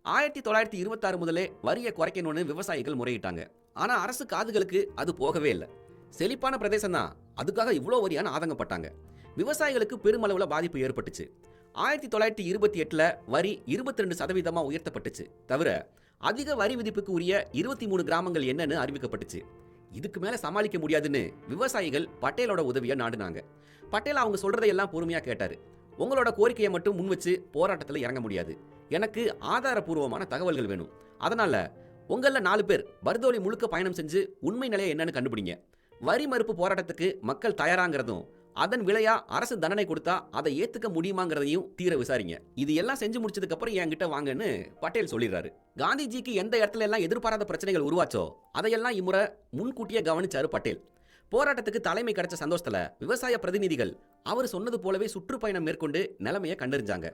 1926 முதலே வரியை குறைக்கணும்னு விவசாயிகள் முறையிட்டாங்க. ஆனா அரசு காதுகளுக்கு அது போகவே இல்லை. செழிப்பான பிரதேசம் தான், அதுக்காக இவ்வளோ வரியான ஆதங்கப்பட்டாங்க. விவசாயிகளுக்கு பெருமளவுல பாதிப்பு ஏற்பட்டுச்சு. 1928 வரி 22% உயர்த்தப்பட்டுச்சு. தவிர அதிக வரி விதிப்புக்கு உரிய 23 கிராமங்கள் என்னன்னு அறிவிக்கப்பட்டுச்சு. இதுக்கு மேல சமாளிக்க முடியாதுன்னு விவசாயிகள் பட்டேலோட உதவியை நாடுனாங்க. பட்டேல் அவங்க சொல்றதையெல்லாம் பொறுமையா கேட்டாரு. உங்களோட கோரிக்கையை மட்டும் முன் வச்சு போராட்டத்தில் இறங்க முடியாது, எனக்கு ஆதாரபூர்வமான தகவல்கள் வேணும். அதனால உங்கள 4 பேர் பர்தோலி முழுக்க பயணம் செஞ்சு உண்மை நிலையை என்னன்னு கண்டுபிடிங்க. வரி மறுப்பு போராட்டத்துக்கு மக்கள் தயாராங்கிறதும் அதன் விலையா அரசு தண்டனை கொடுத்தா அதை ஏத்துக்க முடியுமாங்கிறதையும் தீர விசாரிங்க. இது எல்லாம் செஞ்சு முடிச்சதுக்கு அப்புறம் என்கிட்ட வாங்கன்னு பட்டேல் சொல்லிடுறாரு. காந்திஜிக்கு எந்த இடத்துல எல்லாம் எதிர்பாராத பிரச்சனைகள் உருவாச்சோ அதையெல்லாம் இம்முறை முன்கூட்டியே கவனிச்சாரு பட்டேல். போராட்டத்துக்கு தலைமை கிடைச்ச சந்தோஷத்துல விவசாய பிரதிநிதிகள் அவர் சொன்னது போலவே சுற்றுப்பயணம் மேற்கொண்டு நிலைமையை கண்டறிஞ்சாங்க.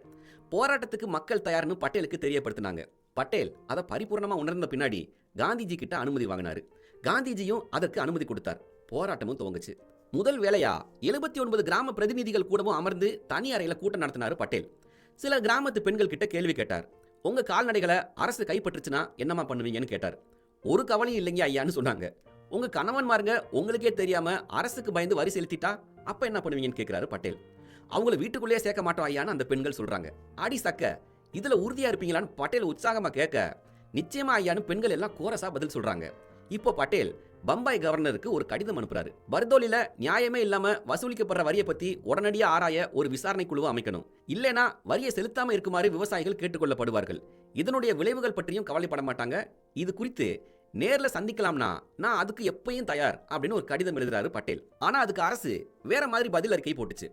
போராட்டத்துக்கு மக்கள் தயார்னு பட்டேலுக்கு தெரியப்படுத்தினாங்க. பட்டேல் அதை பரிபூர்ணமா உணர்ந்த பின்னாடி காந்திஜி கிட்ட அனுமதி வாங்கினாரு. காந்திஜியும் அதற்கு அனுமதி கொடுத்தார். போராட்டமும் துவங்குச்சு. முதல் வேலையா 79 கிராம பிரதிநிதிகள் கூடவும் அமர்ந்து தனி அறையில கூட்டம் நடத்தினாரு பட்டேல். சில கிராமத்து பெண்கள் கிட்ட கேள்வி கேட்டார். உங்க கால்நடைகளை அரசு கைப்பற்றுச்சுன்னா என்னமா பண்ணுவீங்கன்னு கேட்டார். ஒரு கவலையும் இல்லைங்க ஐயான்னு சொன்னாங்க. உங்க கணவன்மாருங்க உங்களுக்கே தெரியாம அரசுக்கு பயந்து வரி செலுத்திட்டா அப்ப என்ன பண்ணுவீங்கன்னு கேட்கிறாரு பட்டேல். அவங்கள வீட்டுக்குள்ளேயே சேர்க்க மாட்டோம் ஐயான்னு அந்த பெண்கள் சொல்றாங்க. அடி சக்க, இதுல உறுதியா இருப்பீங்களான்னு பட்டேல் உற்சாகமா கேட்க நிச்சயமா ஐயான்னு பெண்கள் எல்லாம் கோரஸா பதில் சொல்றாங்க. இப்போ பட்டேல் பம்பாய் கவர்னருக்கு ஒரு கடிதம் அனுப்புறாரு. பர்தோலில நியாயமே இல்லாம வசூலிக்கப்படுற வரியை பத்தி உடனடியா ஆராய ஒரு விசாரணை குழுவை அமைக்கணும். இல்லைனா வரியை செலுத்தாம இருக்குமாறு விவசாயிகள் கேட்டுக்கொள்ளப்படுவார்கள். இதனுடைய விளைவுகள் பற்றியும் கவலைப்பட மாட்டாங்க. இது குறித்து நேர்ல சந்திக்கலாம்னா நான் அதுக்கு எப்பயும் தயார் அப்படின்னு ஒரு கடிதம் எழுதுறாரு பட்டேல். ஆனா அதுக்கு அரசு வேற மாதிரி பதில் அறிக்கை போட்டுச்சு.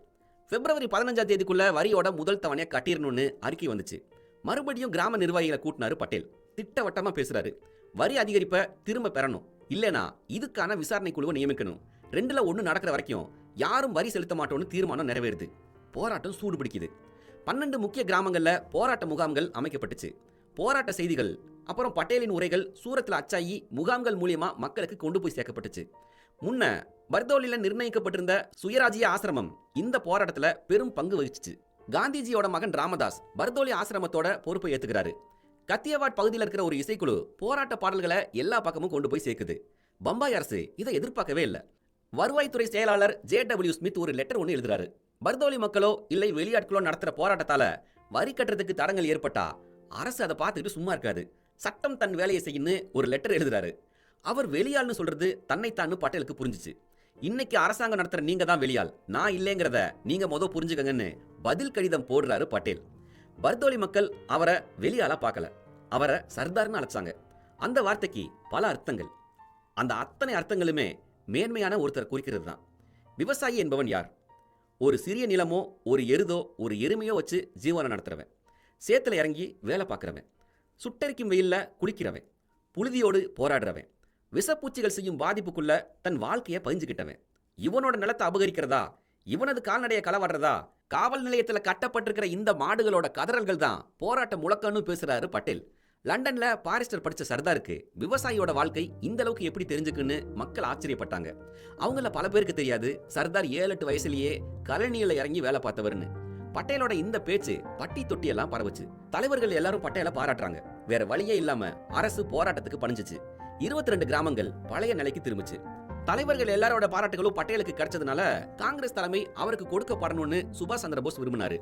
பிப்ரவரி 15ஆம் தேதிக்குள்ள வரியோட முதல் தவணையை கட்டிடணும்னு அறிக்கை வந்துச்சு. மறுபடியும் கிராம நிர்வாகிகளை கூட்டினாரு பட்டேல். திட்டவட்டமா பேசுறாரு. வரி அதிகரிப்பை திரும்ப பெறணும், இல்லனா இதுக்கான விசாரணை குழுவை நியமிக்கணும். 2ல 1 நடக்கிற வரைக்கும் யாரும் வரி செலுத்த மாட்டோம்னு தீர்மானம் நிறைவேறுது. போராட்டம் சூடு பிடிக்குது. 12 முக்கிய கிராமங்கள்ல போராட்ட முகாம்கள் அமைக்கப்பட்டுச்சு. போராட்ட செய்திகள் அப்புறம் பட்டேலின் உரைகள் சூரத்தில் அச்சாயி முகாம்கள் மூலியமா மக்களுக்கு கொண்டு போய் சேர்க்கப்பட்டுச்சு. முன்ன பர்தோலில நிர்ணயிக்கப்பட்டிருந்த சுயராஜ்ய ஆசிரமம் இந்த போராட்டத்துல பெரும் பங்கு வகிச்சுச்சு. காந்திஜியோட மகன் ராமதாஸ் பர்தோலி ஆசிரமத்தோட பொறுப்பை ஏத்துக்கிறாரு. கத்தியவாட் பகுதியில் இருக்கிற ஒரு இசைக்குழு போராட்ட பாடல்களை எல்லா பக்கமும் கொண்டு போய் சேர்க்குது. பம்பாய் அரசு இதை எதிர்பார்க்கவே இல்லை. வருவாய்த்துறை செயலாளர் JW ஸ்மித் ஒரு லெட்டர் ஒன்று எழுதுறாரு. பர்தோலி மக்களோ இல்லை வெளியாட்களோ நடத்துற போராட்டத்தால வரி கட்டுறதுக்கு தடங்கள் ஏற்பட்டா அரசு அதை பார்த்துக்கிட்டு சும்மா இருக்காது, சட்டம் தன் வேலையை செய்யுன்னு ஒரு லெட்டர் எழுதுறாரு. அவர் வெளியாள்னு சொல்றது தன்னைத்தான்னு பட்டேலுக்கு புரிஞ்சிச்சு. இன்னைக்கு அரசாங்கம் நடத்துற நீங்க தான் வெளியாள், நான் இல்லைங்கிறத நீங்க புரிஞ்சுக்கங்கன்னு பதில் கடிதம் போடுறாரு பட்டேல். பர்தோலி மக்கள் அவரை வெளியாளா பார்க்கல, அவரை சர்தார்னு அழைச்சாங்க. அந்த வார்த்தைக்கு பல அர்த்தங்கள். அந்த அத்தனை அர்த்தங்களுமே மேன்மையான ஒருத்தர் குறிக்கிறது தான். விவசாயி என்பவன் யார்? ஒரு சிறிய நிலமோ ஒரு எருதோ ஒரு எருமையோ வச்சு ஜீவனம் நடத்துறவன், சேத்துல இறங்கி வேலை பார்க்குறவன், சுட்டரிக்கும் வெயில்ல குளிக்கிறவன், புழுதியோடு போராடுறவன், விஷப்பூச்சிகள் செய்யும் பாதிப்புக்குள்ள தன் வாழ்க்கையை பதிஞ்சுக்கிட்டவன். இவனோட நிலத்தை அபகரிக்கிறதா, இவனது கால்நடையை களவாடுறதா, காவல் நிலையத்தில் கட்டப்பட்டிருக்கிற இந்த மாடுகளோட கதறல்கள் தான் போராட்ட முழக்கம்னு பேசுறாரு பட்டேல். லண்டன்ல பாரிஸ்டர் படிச்ச சர்தாருக்கு விவசாயியோட வாழ்க்கை இந்த அளவுக்கு எப்படி தெரிஞ்சுக்குன்னு மக்கள் ஆச்சரியப்பட்டாங்க. அவங்கள பல பேருக்கு தெரியாது சர்தார் 7-8 வயசுலயே கழனியில இறங்கி வேலை பார்த்தவர்னு. பட்டேலோட இந்த பேச்சு பட்டி தொட்டி எல்லாம் பரவுச்சு. தலைவர்கள் எல்லாரும் பட்டேலை பாராட்டுறாங்க. வேற வழியே இல்லாம அரசு போராட்டத்துக்கு பணிஞ்சிச்சு. 22 கிராமங்கள் பழைய நிலைக்கு திரும்பிச்சு. தலைவர்கள் எல்லாரோட பாராட்டுகளும் பட்டேலுக்கு கிடைச்சதுனால காங்கிரஸ் தலைமை அவருக்கு கொடுக்கப்படணும்னு சுபாஷ் சந்திர போஸ் விரும்பினாரு.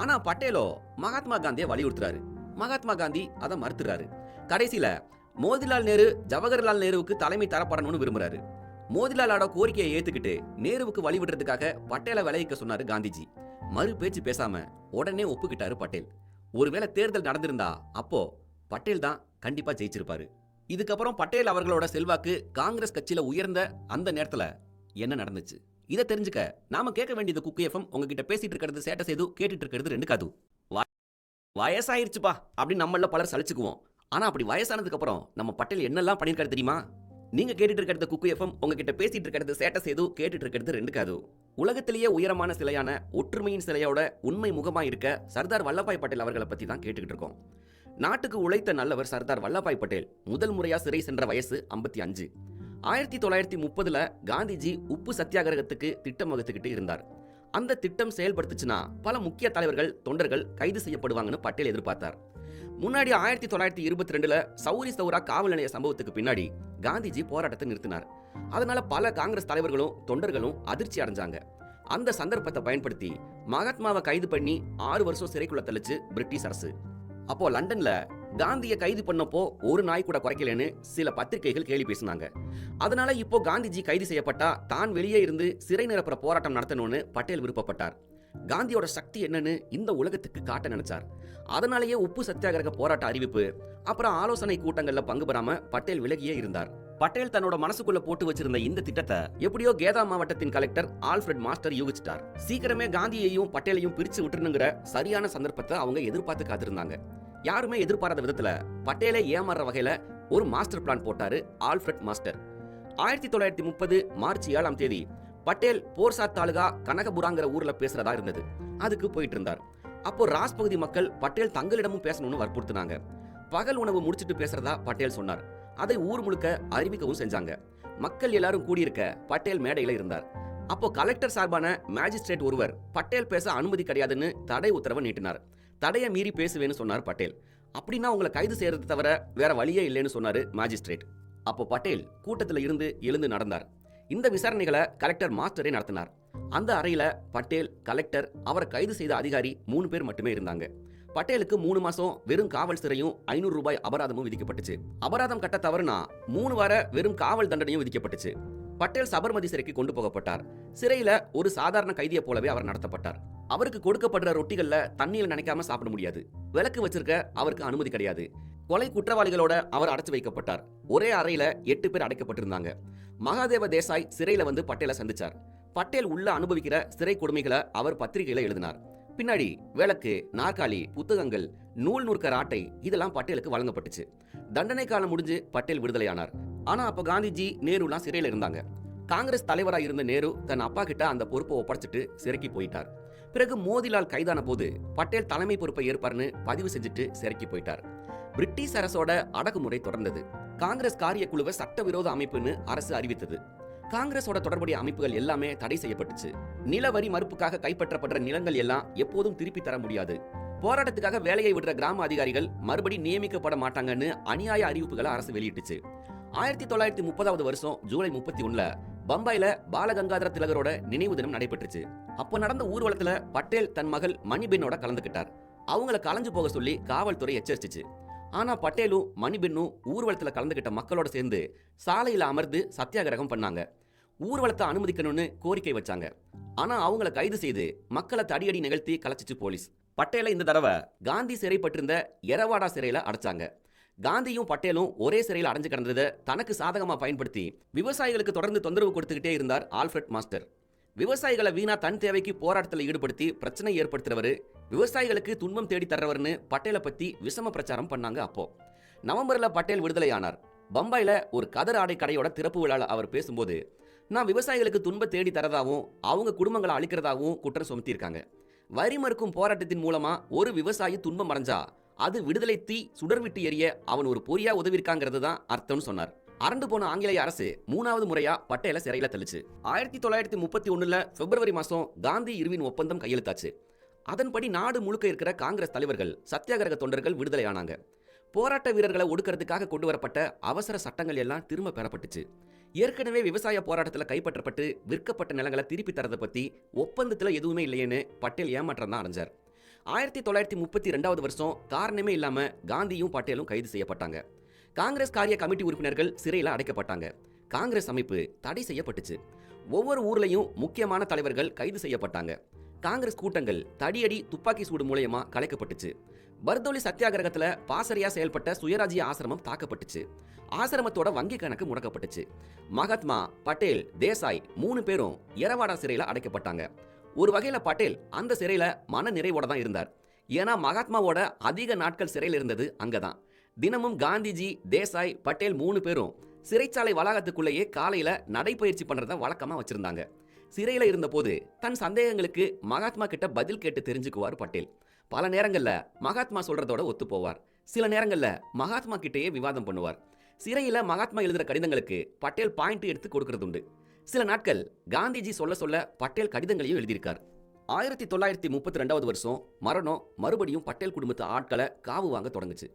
ஆனா பட்டேலோ மகாத்மா காந்தியை வலியுறுத்துறாரு. மகாத்மா காந்தி அதை மறுத்துறாரு. கடைசியில மோதிலால் நேரு ஜவஹர்லால் நேருவுக்கு தலைமை தரப்படணும்னு விரும்புறாரு. மோதிலாலோட கோரிக்கையை ஏத்துக்கிட்டு நேருவுக்கு வழிவிடுறதுக்காக பட்டேலை விளைவிக்க சொன்னாரு காந்திஜி. மறு பேச்சு பேசாம உடனே ஒப்புக்கிட்டாரு பட்டேல். ஒருவேளை தேர்தல் நடந்திருந்தா அப்போ பட்டேல் தான் கண்டிப்பா ஜெயிச்சிருப்பாரு. இதுக்கப்புறம் பட்டேல் அவர்களோட செல்வாக்கு காங்கிரஸ் கட்சியில உயர்ந்த அந்த நேரத்துல என்ன நடந்துச்சு இதை தெரிஞ்சுக்க நாம கேட்க வேண்டியது குக்கு எஃப்எம். உங்ககிட்ட பேசிட்டு இருக்கிறது சேட்ட சேது, கேட்டுட்டு இருக்கிறது 2 காது. வயசாயிருச்சுப்பா அப்படின்னு நம்மள பலர் சலிச்சுக்குவோம். ஆனா அப்படி வயசானதுக்கு அப்புறம் நம்ம பட்டேல் என்னெல்லாம் பண்ணிருக்காரு தெரியுமா? நீங்க கேட்டுட்டு இருக்கிறது குக்கு எஃப்எம், உங்ககிட்ட பேசிட்டு இருக்கிறது சேட்ட சேது, கேட்டுட்டு இருக்கிறது 2 காது. உலகத்திலேயே உயரமான சிலையான ஒற்றுமையின் சிலையோட உண்மை முகமா இருக்க சர்தார் வல்லபாய் பட்டேல் அவர்களை பத்தி தான் கேட்டுக்கிட்டு இருக்கோம். நாட்டுக்கு உழைத்த நல்லவர் சர்தார் வல்லபாய் பட்டேல் முதல் முறையா சிறை சென்ற வயசு 55. 1930 காந்திஜி உப்பு சத்தியாகிரகத்துக்கு திட்டம் வகுத்துக்கிட்டு இருந்தார். அந்த திட்டம் செயல்படுத்துச்சுன்னா பல முக்கிய தலைவர்கள் தொண்டர்கள் கைது செய்யப்படுவாங்கன்னு பட்டேல் எதிர்பார்த்தார். முன்னாடி 1922 சௌரி சௌரா காவல் நிலைய சம்பவத்துக்கு பின்னாடி காந்திஜி போராட்டத்தை நிறுத்தினார். அதனால பல காங்கிரஸ் தலைவர்களும் தொண்டர்களும் அதிர்ச்சி அடைஞ்சாங்க. அந்த சந்தர்ப்பத்தை பயன்படுத்தி மகாத்மாவை கைது பண்ணி 6 வருஷம் சிறைக்குள்ள தள்ளிச்சு பிரிட்டிஷ் அரசு. அப்போ லண்டன்ல காந்தியை கைது பண்ணப்போ ஒரு நாய் கூட குறைக்கலன்னு சில பத்திரிகைகள் கேலி பேசினாங்க. அதனால இப்போ காந்திஜி கைது செய்யப்பட்டா தான் வெளியே இருந்து சிறை நிரப்புற போராட்டம் நடத்தணும்னு பட்டேல் விருப்பப்பட்டார். காந்தியோட சக்தி என்னன்னு இந்த உலகத்துக்கு காட்ட நினைச்சார். அதனாலேயே உப்பு சத்தியாகிரக போராட்ட அறிவிப்பு அப்புறம் ஆலோசனை கூட்டங்கள்ல பங்கு பெறாம பட்டேல் விலகியே இருந்தார். பட்டேல் தன்னோட மனசுக்குள்ள போட்டு வச்சிருந்த இந்த திட்டத்தை எப்படியோ கேதா மாவட்டத்தின் கலெக்டர் ஆல்ஃபிரட் மாஸ்டர் யூகிச்சிட்டார். சீக்கிரமே காந்தியையும் பட்டேலையும் பிரிச்சு விட்டுருங்கிற சரியான சந்தர்ப்பத்தை அவங்க எதிர்பார்த்து காத்திருந்தாங்க. யாருமே எதிர்பாராத விதத்துல பட்டேலை ஏமாற வகையில ஒரு மாஸ்டர் பிளான் போட்டாரு ஆல்ஃபிரட் மாஸ்டர். 1930 மார்ச் 7ஆம் தேதி பட்டேல் போர்சாத் தாலுகா கனகபுராங்கிற ஊர்ல பேசுறதா இருந்தது. அதுக்கு போயிட்டு இருந்தார். அப்போ ராஸ் பகுதி மக்கள் பட்டேல் தங்களிடமும் பேசணும்னு வற்புறுத்தினாங்க. பகல் உணவு முடிச்சிட்டு பேசுறதா பட்டேல் சொன்னார். அதை ஊர் முழுக்க அறிவிக்கவும் செஞ்சாங்க. மக்கள் எல்லாரும் கூடியிருக்க பட்டேல் மேடையில இருந்தார். அப்போ கலெக்டர் சார்பான மேஜிஸ்ட்ரேட் ஒருவர் பட்டேல் பேச அனுமதி கிடையாதுன்னு தடை உத்தரவை நீட்டினார். தடையை மீறி பேசுவேன்னு சொன்னார் பட்டேல். அப்படின்னா உங்களை கைது செய்யறது தவிர வேற வழியே இல்லைன்னு சொன்னாரு மேஜிஸ்ட்ரேட். அப்போ பட்டேல் கூட்டத்தில் இருந்து எழுந்து நடந்தார். இந்த விசாரணைகளை கலெக்டர் மாஸ்டரே நடத்தினார். அந்த அறையில பட்டேல், கலெக்டர், அவரை கைது செய்த அதிகாரி 3 பேர் மட்டுமே இருந்தாங்க. பட்டேலுக்கு 3 மாசம் வெறும் காவல் சிறையும் 500 ரூபாய் அபராதமும் விதிக்கப்பட்டுச்சு. அபராதம் கட்ட தவறுனா 3 வார வெறும் காவல் தண்டனையும் விதிக்கப்பட்டுச்சு. பட்டேல் சபர்மதி சிறைக்கு கொண்டு போகப்பட்டார். சிறையில ஒரு சாதாரண கைதியை போலவே அவர் நடத்தப்பட்டார். அவருக்கு கொடுக்கப்படுற ரொட்டிகள்ல தண்ணியில நினைக்காம சாப்பிட முடியாது. விளக்கு வச்சிருக்க அவருக்கு அனுமதி கிடையாது. கொலை குற்றவாளிகளோட அவர் அடைச்சு வைக்கப்பட்டார். ஒரே அறையில 8 பேர் அடைக்கப்பட்டிருந்தாங்க. மகாதேவ தேசாய் சிறையில வந்து பட்டேலை சந்திச்சார். பட்டேல் உள்ள அனுபவிக்கிற சிறை கொடுமைகளை அவர் பத்திரிகையில எழுதினார். பின்னாடி விளக்கு, நாற்காலி, புத்தகங்கள், நூல் நூற்கர் ஆட்டை இதெல்லாம் பட்டேலுக்கு வழங்கப்பட்டுச்சு. தண்டனை காலம் முடிஞ்சு பட்டேல் விடுதலையானார். ஆனா அப்ப காந்திஜி, நேருலாம் சிறையில இருந்தாங்க. காங்கிரஸ் தலைவராக இருந்த நேரு தன் அப்பா கிட்ட அந்த பொறுப்பை ஒப்படைச்சிட்டு சிறைக்கு போயிட்டார். பிறகு மோதிலால் கைதான போது பட்டேல் தலைமை பொறுப்பை ஏற்பார்னு பதிவு செஞ்சுட்டு சிறைக்கு போயிட்டார். பிரிட்டிஷ் அரசோட அடக்குமுறை தொடர்ந்தது. காங்கிரஸ் காரிய குழுவை சட்டவிரோத அமைப்புன்னு அரசு அறிவித்தது. காங்கிரஸோட தொடர்புடைய அமைப்புகள் எல்லாமே தடை செய்யப்பட்டுச்சு. நிலவரி மறுப்புக்காக கைப்பற்றப்படுற நிலங்கள் எல்லாம் எப்போதும் திருப்பி தர முடியாது. போராட்டத்துக்காக வேலையை விடுற கிராம அதிகாரிகள் மறுபடி நியமிக்கப்பட மாட்டாங்கன்னு அநியாய அறிவிப்புகளை அரசு வெளியிட்டுச்சு. 1930 வருஷம் ஜூலை 31 பம்பாயில பாலகங்காதர திலகரோட நினைவு தினம் நடைபெற்றுச்சு. அப்ப நடந்த ஊர்வலத்துல பட்டேல் தன் மகள் மணிபெண்ணோட கலந்துக்கிட்டார். அவங்கள கலைஞ்சு போக சொல்லி காவல்துறை எச்சரிச்சிச்சு. ஆனா பட்டேலும் மணிபெண்ணும் ஊர்வலத்துல கலந்துகிட்ட மக்களோட சேர்ந்து சாலையில அமர்ந்து சத்தியாகிரகம் பண்ணாங்க. ஊர்வலத்தை அனுமதிக்கணும்னு கோரிக்கை வச்சாங்க. ஆனா அவங்கள கைது செய்து மக்களை தடியடி நிகழ்த்தி கலைச்சிச்சு போலீஸ். பட்டேலை இந்த தடவை காந்தி சிறைப்பட்டிருந்த எரவாடா சிறையில அடைச்சாங்க. காந்தியும் பட்டேலும் ஒரே சிறையில் அடைஞ்சு கிடந்ததை தனக்கு சாதகமா பயன்படுத்தி விவசாயிகளுக்கு தொடர்ந்து தொந்தரவு கொடுத்துக்கிட்டே இருந்தார் ஆல்ஃபிரட் மாஸ்டர். விவசாயிகளை வீணா தன் தேவைக்கு போராட்டத்தில் ஈடுபடுத்தி பிரச்சனை ஏற்படுத்துறவரு, விவசாயிகளுக்கு துன்பம் தேடி தர்றவர்னு பட்டேலை பத்தி விஷம பிரச்சாரம் பண்ணாங்க. அப்போ நவம்பர்ல பட்டேல் விடுதலையானார். பம்பாயில ஒரு கதர் ஆடை கடையோட திறப்பு விழாவில் அவர் பேசும்போது, நான் விவசாயிகளுக்கு துன்பம் தேடி தரதாகவும் அவங்க குடும்பங்களை அழிக்கிறதாகவும் குற்றம் சுமத்தியிருக்காங்க. வரி மறுக்கும் போராட்டத்தின் மூலமா ஒரு விவசாயி துன்பம் அடைஞ்சா அது விடுதலை தீ சுடர்விட்டு எரிய அவன் ஒரு பொறியா உதவிருக்காங்கிறது தான் அர்த்தம்னு சொன்னார். அரண்டு போன ஆங்கிலேய அரசு 3வது முறையா பட்டேலை சிறையில தள்ளிச்சு. 1931 பிப்ரவரி மாசம் காந்தி இர்வின் ஒப்பந்தம் கையெழுத்தாச்சு. அதன்படி நாடு முழுக்க இருக்கிற காங்கிரஸ் தலைவர்கள், சத்தியாகிரக தொண்டர்கள் விடுதலையானாங்க. போராட்ட வீரர்களை ஒடுக்கிறதுக்காக கொண்டு வரப்பட்ட அவசர சட்டங்கள் எல்லாம் திரும்ப பெறப்பட்டுச்சு. ஏற்கனவே விவசாய போராட்டத்தில் கைப்பற்றப்பட்டு விற்கப்பட்ட நிலங்களை திருப்பி தரதை பத்தி ஒப்பந்தத்தில் எதுவுமே இல்லையேன்னு பட்டேல் ஏமாற்றம் தான் அடைஞ்சார். 1932 வருஷம் காரணமே இல்லாம காந்தியும் பட்டேலும் கைது செய்யப்பட்டாங்க. காங்கிரஸ் காரிய கமிட்டி உறுப்பினர்கள் சிறையில் அடைக்கப்பட்டாங்க. காங்கிரஸ் அமைப்பு தடை செய்யப்பட்டுச்சு. ஒவ்வொரு ஊர்லயும் முக்கியமான தலைவர்கள் கைது செய்யப்பட்டாங்க. காங்கிரஸ் கூட்டங்கள் தடியடி துப்பாக்கி சூடு மூலயமா கலைக்கப்பட்டுச்சு. பர்தோலி சத்தியாகிரகத்துல பாசறையா செயல்பட்ட சுயராஜ்ய ஆசிரமம் தாக்கப்பட்டுச்சு. ஆசிரமத்தோட வங்கி கணக்கு முடக்கப்பட்டுச்சு. மகாத்மா, பட்டேல், தேசாய் 3 பேரும் எரவாடா சிறையில அடைக்கப்பட்டாங்க. ஒரு வகையில பட்டேல் அந்த சிறையில மன நிறைவோட தான் இருந்தார். ஏன்னா மகாத்மாவோட அதிக நாட்கள் சிறையில் இருந்தது அங்கதான். தினமும் காந்திஜி, தேசாய், பட்டேல் 3 பேரும் சிறைச்சாலை வளாகத்துக்குள்ளேயே காலையில நடைபயிற்சி பண்றத வழக்கமா வச்சிருந்தாங்க. சிறையில இருந்த போது தன் சந்தேகங்களுக்கு மகாத்மா கிட்ட பதில் கேட்டு தெரிஞ்சுக்குவார் பட்டேல். பல நேரங்கள்ல மகாத்மா சொல்றதோட ஒத்து போவார். சில நேரங்கள்ல மகாத்மா கிட்டேயே விவாதம் பண்ணுவார். சிறையில மகாத்மா எழுதுற கடிதங்களுக்கு பட்டேல் பாயிண்ட் எடுத்து கொடுக்கறது உண்டு. சில நாட்கள் காந்திஜி சொல்ல சொல்ல பட்டேல் கடிதங்களையும் எழுதியிருக்கார். 1932 வருஷம் மரணம் மறுபடியும் பட்டேல் குடும்பத்து ஆட்களை காவு வாங்க தொடங்குச்சு.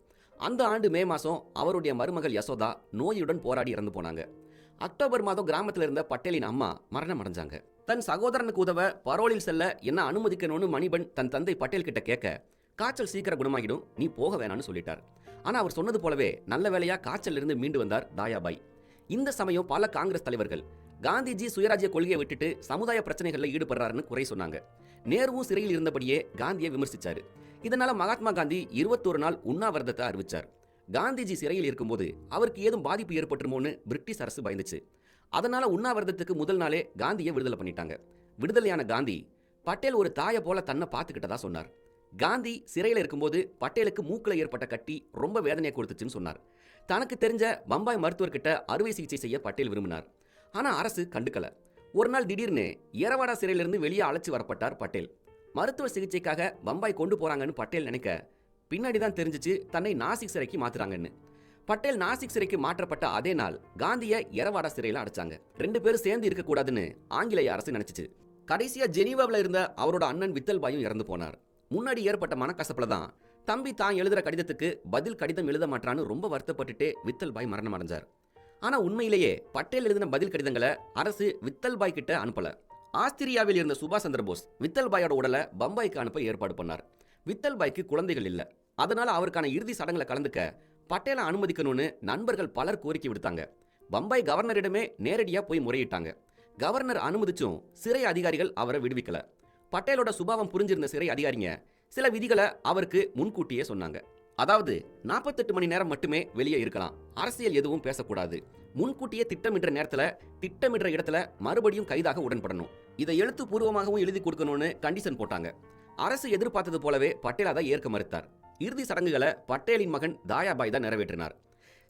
அந்த ஆண்டு மே மாசம் அவருடைய மருமகள் யசோதா நோயுடன் போராடி இறந்து போனாங்க. அக்டோபர் மாதம் கிராமத்தில் இருந்த பட்டேலின் அம்மா மரணம் அடைஞ்சாங்க. தன் சகோதரனுக்கு உதவ பரோலில் செல்ல என்ன அனுமதிக்கணும்னு மணிபன் தன் தந்தை பட்டேல் கிட்ட கேட்க, காய்ச்சல் சீக்கிரம் குணமாகிடும், நீ போக வேணான்னு சொல்லிட்டார். ஆனா அவர் சொன்னது போலவே நல்ல வேளையா காய்ச்சல் இருந்து மீண்டு வந்தார் தாயாபாய். இந்த சமயம் பல காங்கிரஸ் தலைவர்கள் காந்திஜி சுயராஜ்ய கொள்கையை விட்டுட்டு சமுதாய பிரச்சனைகளில் ஈடுபடுறாருன்னு குறை சொன்னாங்க. நேருவும் சிறையில் இருந்தபடியே காந்தியை விமர்சிச்சாரு. இதனால மகாத்மா காந்தி 21 நாள் உண்ணாவிரதத்தை அறிவிச்சார். காந்திஜி சிறையில் இருக்கும்போது அவருக்கு ஏதும் பாதிப்பு ஏற்பட்டுருமோன்னு பிரிட்டிஷ் அரசு பயந்துச்சு. அதனால உண்ணாவிரதத்துக்கு முதல் நாளே காந்தியை விடுதலை பண்ணிட்டாங்க. விடுதலையான காந்தி பட்டேல் ஒரு தாயை போல தன்னை பார்த்துக்கிட்டதா சொன்னார். காந்தி சிறையில் இருக்கும்போது பட்டேலுக்கு மூக்கில் ஏற்பட்ட கட்டி ரொம்ப வேதனையை கொடுத்துச்சுன்னு சொன்னார். தனக்கு தெரிஞ்ச பம்பாய் மருத்துவர்கிட்ட அறுவை சிகிச்சை செய்ய பட்டேல் விரும்பினார். ஆனா அரசு கண்டுக்கல. ஒரு நாள் திடீர்னு எரவாடா சிறையிலிருந்து வெளியே அழைச்சி வரப்பட்டார் பட்டேல். மருத்துவ சிகிச்சைக்காக பம்பாய் கொண்டு போறாங்கன்னு பட்டேல் நினைக்க, பின்னாடி தான் தெரிஞ்சிச்சு தன்னை நாசிக் சிறைக்கு மாத்துறாங்கன்னு. பட்டேல் நாசிக் சிறைக்கு மாற்றப்பட்ட அதே நாள் காந்தியை எரவாடா சிறையில் அடைச்சாங்க. 2 பேரும் சேர்ந்து இருக்கக்கூடாதுன்னு ஆங்கிலேய அரசு நினைச்சிச்சு. கடைசியா ஜெனீவாவில் இருந்த அவரோட அண்ணன் வித்தல்பாயும் இறந்து போனார். முன்னாடி ஏற்பட்ட மனக்கசப்புல தான் தம்பி தான் எழுதுற கடிதத்துக்கு பதில் கடிதம் எழுத மாட்டான்னு ரொம்ப வருத்தப்பட்டுட்டே வித்தல்பாய் மரணம் அடைஞ்சார். ஆனா உண்மையிலேயே பட்டேல் எழுதின பதில் கடிதங்களை அரசு வித்தல்பாய் கிட்ட அனுப்பல. ஆஸ்திரியாவில் இருந்த சுபாஷ் சந்திர போஸ் வித்தல்பாயோட உடலை பம்பாய்க்கு அனுப்ப ஏற்பாடு பண்ணார். வித்தல்பாய்க்கு குழந்தைகள் இல்ல. அதனால அவருக்கான இறுதி சடங்குல கலந்துக்க பட்டேலை அனுமதிக்கணும்னு நண்பர்கள் பலர் கோரிக்கை விடுத்தாங்க. பம்பாய் கவர்னரிடமே நேரடியா போய் முறையிட்டாங்க. கவர்னர் அனுமதிச்சும் சிறை அதிகாரிகள் அவரை விடுவிக்கல. பட்டேலோட சுபாவம் புரிஞ்சிருந்த சிறை அதிகாரிங்க சில விதிகளை அவருக்கு முன்கூட்டியே சொன்னாங்க. அதாவது 48 மணி நேரம் மட்டுமே வெளியே இருக்கலாம், அரசியல் எதுவும் பேசக்கூடாது, முன்கூட்டியே திட்டமிடுற நேரத்துல திட்டமிடுற இடத்துல மறுபடியும் கைதாக உடன்படணும், இதை எழுத்துப்பூர்வமாகவும் எழுதி கொடுக்கணும்னு கண்டிஷன் போட்டாங்க. அரசு எதிர்பார்த்தது போலவே பட்டேல் அதை ஏற்க மறுத்தார். இறுதி சடங்குகளை பட்டேலின் மகன் தாயாபாய் தான் நிறைவேற்றினார்.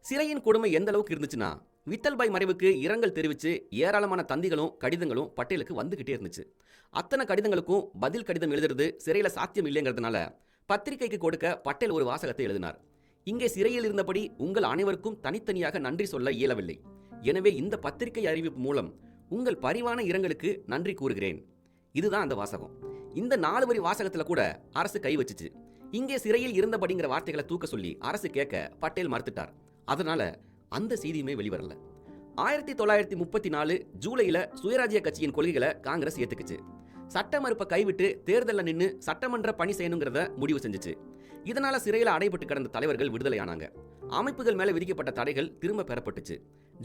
சிறையின் கொடுமை எந்த அளவுக்கு இருந்துச்சுன்னா, வித்தல்பாய் மறைவுக்கு இரங்கல் தெரிவித்து ஏராளமான தந்திகளும் கடிதங்களும் பட்டேலுக்கு வந்துகிட்டே இருந்துச்சு. அத்தனை கடிதங்களுக்கும் பதில் கடிதம் எழுதுறது சிறையில சாத்தியம் இல்லைங்கிறதுனால பத்திரிகைக்கு கொடுக்க பட்டேல் ஒரு வாசகத்தை எழுதினார். இங்கே சிறையில் இருந்தபடி உங்கள் அனைவருக்கும் தனித்தனியாக நன்றி சொல்ல இயலவில்லை. எனவே இந்த பத்திரிகை அறிவிப்பு மூலம் உங்கள் பரிவான இரங்கலுக்கு நன்றி கூறுகிறேன். இதுதான் அந்த வாசகம். இந்த 4 வரி வாசகத்துல கூட அரசு கை வச்சுச்சு. இங்கே சிறையில் இருந்தபடிங்கிற வார்த்தைகளை தூக்க சொல்லி அரசு கேட்க பட்டேல் மறுத்துட்டார். அதனால அந்த செய்தியுமே வெளிவரல. 1934 ஜூலையில சுயராஜ்ய கட்சியின் கொள்கைகளை காங்கிரஸ் ஏத்துக்குச்சு. சட்ட மறுப்பை கைவிட்டு தேர்தலில் நின்று சட்டமன்ற பணி செய்யணுங்கிறத முடிவு செஞ்சுச்சு. இதனால சிறையில் அடைபட்டு கிடந்த தலைவர்கள் விடுதலையானாங்க. அமைப்புகள் மேல விதிக்கப்பட்ட தடைகள் திரும்ப பெறப்பட்டுச்சு.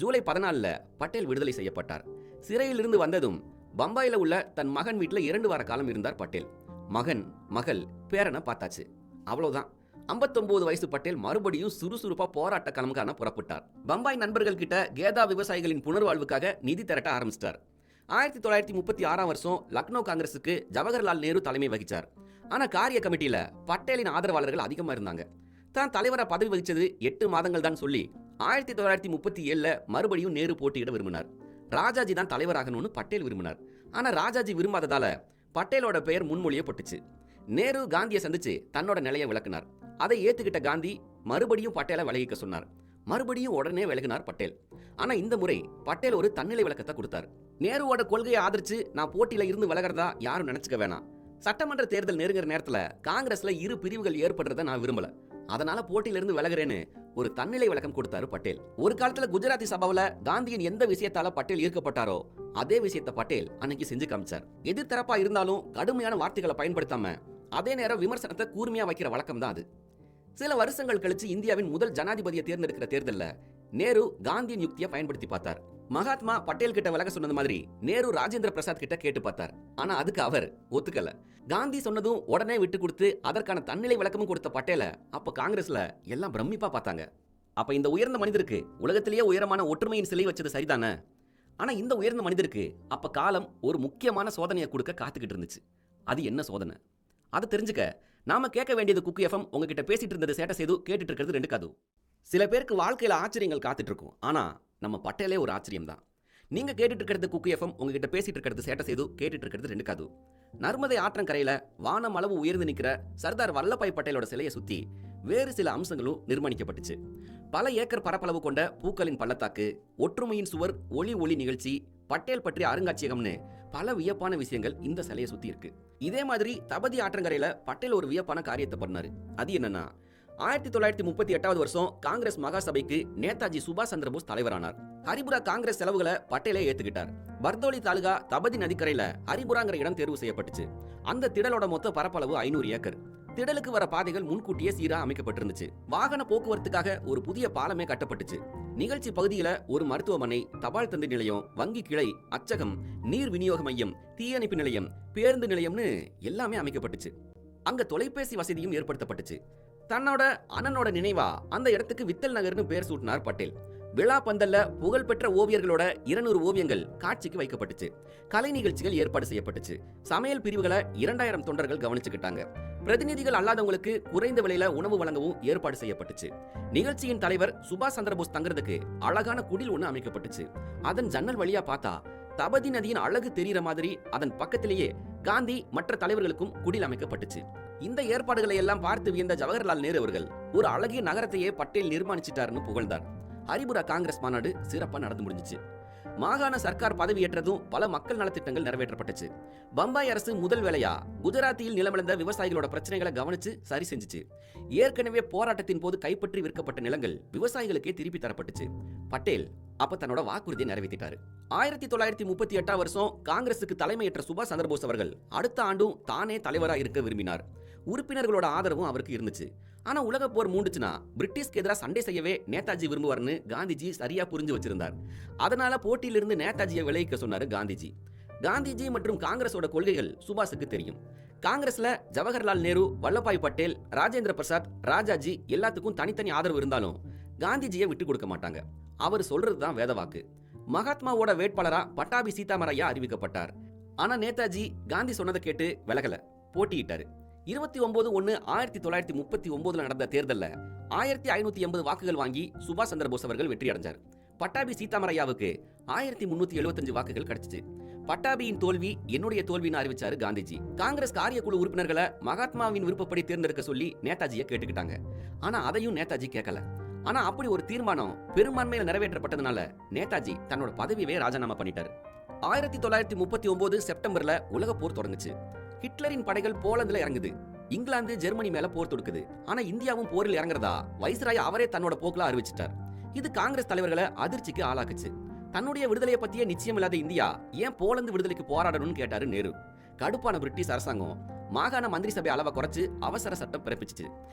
ஜூலை 14 பட்டேல் விடுதலை செய்யப்பட்டார். சிறையில் இருந்து வந்ததும் பம்பாயில உள்ள தன் மகன் வீட்டில் 2 வார காலம் இருந்தார் பட்டேல். மகன், மகள், பேரனை பார்த்தாச்சு. அவ்வளவுதான். 59 வயசு பட்டேல் மறுபடியும் சுறுசுறுப்பா போராட்ட களம்கான புறப்பட்டார். பம்பாய் நண்பர்கள் கிட்ட கேதா விவசாயிகளின் புனர்வாழ்வுக்காக நிதி திரட்ட ஆரம்பிச்சிட்டார். 1936 வருஷம் லக்னோ காங்கிரசுக்கு ஜவஹர்லால் நேரு தலைமை வகிச்சார். ஆனா காரிய கமிட்டியில பட்டேலின் ஆதரவாளர்கள் அதிகமா இருந்தாங்க. தான் தலைவரா பதவி வகிச்சது 8 மாதங்கள் தான் சொல்லி 1937 மறுபடியும் நேரு போட்டியிட விரும்பினார். ராஜாஜி தான் தலைவராகணும்னு பட்டேல் விரும்பினார். ஆனா ராஜாஜி விரும்பாததால பட்டேலோட பெயர் முன்மொழியப்பட்டுச்சு. நேரு காந்தியை சந்திச்சு தன்னோட நிலையை விளக்குனார். அதை ஏத்துக்கிட்ட காந்தி மறுபடியும் பட்டேலை விலகிக்க சொன்னார். மறுபடியும் உடனே விலகினார் பட்டேல். ஆனா இந்த முறை பட்டேல் ஒரு தன்னிலை விளக்கத்தை கொடுத்தார். நேருவோட கொள்கையை ஆதரிச்சு நான் போட்டியில இருந்து விலகிறதா யாரும் நினைச்சுக்க வேணாம். சட்டமன்ற தேர்தல் நெருங்குற நேரத்துல காங்கிரஸ்ல 2 பிரிவுகள் ஏற்படுறத நான் விரும்பல. அதனால போட்டியிலிருந்து விலகிறேன்னு ஒரு தன்னிலை விளக்கம் கொடுத்தாரு பட்டேல். ஒரு காலத்துல குஜராத்தி சபாவில காந்தியின் எந்த விஷயத்தால பட்டேல் ஈர்க்கப்பட்டாரோ அதே விஷயத்தை பட்டேல் அன்னைக்கு செஞ்சு காமிச்சார். எதிர்த்தரப்பா இருந்தாலும் கடுமையான வார்த்தைகளை பயன்படுத்தாம அதே நேரம் விமர்சனத்தை கூர்மையா வைக்கிற வழக்கம் தான் அது. சில வருஷங்கள் கழிச்சு இந்தியாவின் முதல் ஜனாதிபதியை தேர்ந்தெடுக்கிற தேர்தல்ல நேரு காந்தியின் யுக்தியை பயன்படுத்தி பார்த்தார். மகாத்மா பட்டேல் கிட்ட விலக சொன்னது மாதிரி நேரு ராஜேந்திர பிரசாத் கிட்ட கேட்டு பார்த்தார். ஆனா அதுக்கு அவர் ஒத்துக்கல. காந்தி சொன்னதும் உடனே விட்டு கொடுத்து அதற்கான தன்னிலை விளக்கமும் கொடுத்த பட்டேல அப்ப காங்கிரஸ்ல எல்லாம் பிரமிப்பா பார்த்தாங்க. அப்ப இந்த உயர்ந்த மனிதருக்கு உலகத்திலேயே உயரமான ஒற்றுமையின் சிலை வச்சது சரிதானே? ஆனா இந்த உயர்ந்த மனிதருக்கு அப்ப காலம் ஒரு முக்கியமான சோதனையை கொடுக்க காத்துக்கிட்டு இருந்துச்சு. அது என்ன சோதனை? அதை தெரிஞ்சுக்க நாம கேட்க வேண்டியது குக்கு எஃப்எம். உங்ககிட்ட பேசிட்டு இருந்தது சேட்டை செய்து கேட்டுட்டு இருக்கிறது 2 காது. சில பேருக்கு வாழ்க்கையில ஆச்சரியங்கள் காத்துட்டு இருக்கும். ஆனா நம்ம பட்டேலே ஒரு ஆச்சரியம் தான். நீங்க கேட்டுட்டு இருக்கிறது குக்கு எஃப்எம். உங்ககிட்ட பேசிட்டு இருக்கிறது சேட்டை செய்து கேட்டுட்டு இருக்கிறது 2 காது. நர்மதை ஆற்றங்கரையில வானம் அளவு உயர்ந்து நிற்கிற சர்தார் வல்லபாய் பட்டேலோட சிலையை சுத்தி வேறு சில அம்சங்களும் நிர்மாணிக்கப்பட்டுச்சு. பல ஏக்கர் பரப்பளவு கொண்ட பூக்களின் பள்ளத்தாக்கு, ஒற்றுமையின் சுவர், ஒளி நிகழ்ச்சி, பட்டேல் பற்றிய அருங்காட்சியகம்னு பல வியப்பான விஷயங்கள் இந்த சிலையை சுத்தி இருக்கு. இதே மாதிரி தபதி ஆற்றங்கரையில பட்டேல் ஒரு வியப்பான காரியத்தை பண்ணாரு. அது என்னன்னா 1938 வருஷம் காங்கிரஸ் மகாசபைக்கு நேதாஜி சுபாஷ் சந்திர போஸ் தலைவரானார். ஹரிபுரா காங்கிரஸ் செலவுகளை பட்டேலே ஏத்துக்கிட்டார். பர்தோலி தாலுகா தபதி நதிக்கரையில ஹரிபுராங்கிற இடம் தேர்வு செய்யப்பட்டுச்சு. அந்த திடலோட மொத்த பரப்பளவு 500 ஏக்கர். திடலுக்கு வர பாதைகள் முன்கூட்டியே சீரா அமைக்கப்பட்டிருந்துச்சு. வாகன போக்குவரத்துக்காக ஒரு புதிய பாலமே கட்டப்பட்டுச்சு. நிகழ்ச்சி பகுதியில ஒரு மருத்துவமனை, தபால் தந்தி நிலையம், வங்கி கிளை, அச்சகம், நீர் விநியோக மையம், தீயணைப்பு நிலையம், பேருந்து நிலையம்னு எல்லாமே அமைக்கப்பட்டுச்சு. அங்க தொலைபேசி வசதியும் ஏற்படுத்தப்பட்டுச்சு. தன்னோட அண்ணனோட நினைவா அந்த இடத்துக்கு வித்தல் நகர்னு பேர் சூட்டினார் பட்டேல். விழா பந்தல்ல புகழ்பெற்ற ஓவியர்களோட 200 ஓவியங்கள் காட்சிக்கு வைக்கப்பட்டுச்சு. கலை நிகழ்ச்சிகள் ஏற்பாடு செய்யப்பட்டுச்சு. சமையல் பிரிவுகளை 2000 தொண்டர்கள் கவனிச்சுக்கிட்டாங்க. பிரதிநிதிகள் அல்லாதவங்களுக்கு குறைந்த விலையில உணவு வழங்கவும் ஏற்பாடு செய்யப்பட்டுச்சு. நிகழ்ச்சியின் தலைவர் சுபாஷ் சந்திரபோஸ் தங்குறதுக்கு அழகான குடில் ஒன்று அமைக்கப்பட்டுச்சு. அதன் ஜன்னல் வழியா பார்த்தா தபதி நதியின் அழகு தெரிகிற மாதிரி அதன் பக்கத்திலேயே காந்தி மற்ற தலைவர்களுக்கும் குடில் அமைக்கப்பட்டுச்சு. இந்த ஏற்பாடுகளை எல்லாம் பார்த்து வியந்த ஜவஹர்லால் நேரு அவர்கள் ஒரு அழகிய நகரத்தையே பட்டேல் நிர்மாணிச்சிட்டாருன்னு புகழ்ந்தார். ஹரிபுரா காங்கிரஸ் மாநாடு சிறப்பாக நடந்து முடிஞ்சிச்சு. மாகாண சர்க்கார் பதவியேற்றதும் பல மக்கள் நலத்திட்டங்கள் நிறைவேற்றப்பட்டுச்சு. பம்பாய் அரசு முதல் வேலையா குஜராத்தியில் நிலமிழந்த விவசாயிகளோட பிரச்சனைகளை கவனிச்சு சரி செஞ்சுச்சு. ஏற்கனவே போராட்டத்தின் போது கைப்பற்றி விற்கப்பட்ட நிலங்கள் விவசாயிகளுக்கே திருப்பி தரப்பட்டுச்சு. பட்டேல் அப்ப தன்னோட வாக்குறுதியை நிறைவேற்றிட்டாரு. 1938 வருஷம் காங்கிரசுக்கு தலைமையேற்ற சுபாஷ் சந்திரபோஸ் அவர்கள் அடுத்த ஆண்டும் தானே தலைவராக இருக்க விரும்பினார். உறுப்பினர்களோட ஆதரவும் அவருக்கு இருந்துச்சு. ஆனா உலக போர் மூண்டுச்சுன்னா பிரிட்டிஷ்க்கு எதிராக சண்டை செய்யவே நேதாஜி விரும்புவார்னு காந்திஜி சரியா புரிஞ்சு வச்சிருந்தார். அதனால போட்டியிலிருந்து நேதாஜியை விலகிக்க சொன்னாரு காந்திஜி. காந்திஜி மற்றும் காங்கிரஸோட கொள்கைகள் சுபாஷுக்கு தெரியும். காங்கிரஸ்ல ஜவஹர்லால் நேரு, வல்லபாய் பட்டேல், ராஜேந்திர பிரசாத், ராஜாஜி எல்லாத்துக்கும் தனித்தனி ஆதரவு இருந்தாலும் காந்திஜியை விட்டு கொடுக்க மாட்டாங்க. அவர் சொல்றதுதான் வேத வாக்கு. மகாத்மாவோட வேட்பாளரா பட்டாபி சீதாராமையா அறிவிக்கப்பட்டார். ஆனா நேதாஜி காந்தி சொன்னதை கேட்டு விலகல, போட்டியிட்டாரு. 29/1/1939 நடந்த தேர்தல்ல 1580 வாக்குகள் வாங்கி சுபாஷ் சந்திரபோஸ் அவர்கள் வெற்றி அடைஞ்சார். பட்டாபி சீதாராமையாவுக்கு 1375 வாக்குகள் கிடைச்சிச்சு. பட்டாபியின் தோல்வி என்னுடைய தோல்வின்னு அறிவிச்சாரு காந்திஜி. காங்கிரஸ் காரியக்குழு உறுப்பினர்களை மகாத்மாவின் விருப்பப்படி தேர்ந்தெடுக்க சொல்லி நேதாஜியை கேட்டுக்கிட்டாங்க. ஆனா அதையும் நேதாஜி கேட்கல. ஆனா அப்படி ஒரு தீர்மானம் பெரும்பான்மையில நிறைவேற்றப்பட்டதுனால நேதாஜி தன்னோட பதவியவே ராஜினாமா பண்ணிட்டாரு. 1939 செப்டம்பர்ல உலக போர் தொடங்குச்சு. ஹிட்லரின் படைகள் போலந்துல இறங்குது. இங்கிலாந்து ஜெர்மனி மேல போர் தொடுக்குது. ஆனா இந்தியாவும் போரில் இறங்குறதா வைஸ்ராய் அவரே தன்னோட போக்குல அறிவிச்சிட்டார். இது காங்கிரஸ் தலைவர்களை அதிர்ச்சிக்கு ஆளாக்குச்சு. தன்னுடைய விடுதலையை பத்தியே நிச்சயம் இல்லாத இந்தியா ஏன் போலந்து விடுதலைக்கு போராடணும்னு கேட்டாரு நேரு. கடுப்பான பிரிட்டிஷ் அரசாங்கம் மாகாண மந்திரி சபை அளவை குறைச்சு அவசர சட்டம் பிறப்பிச்சிச்சு.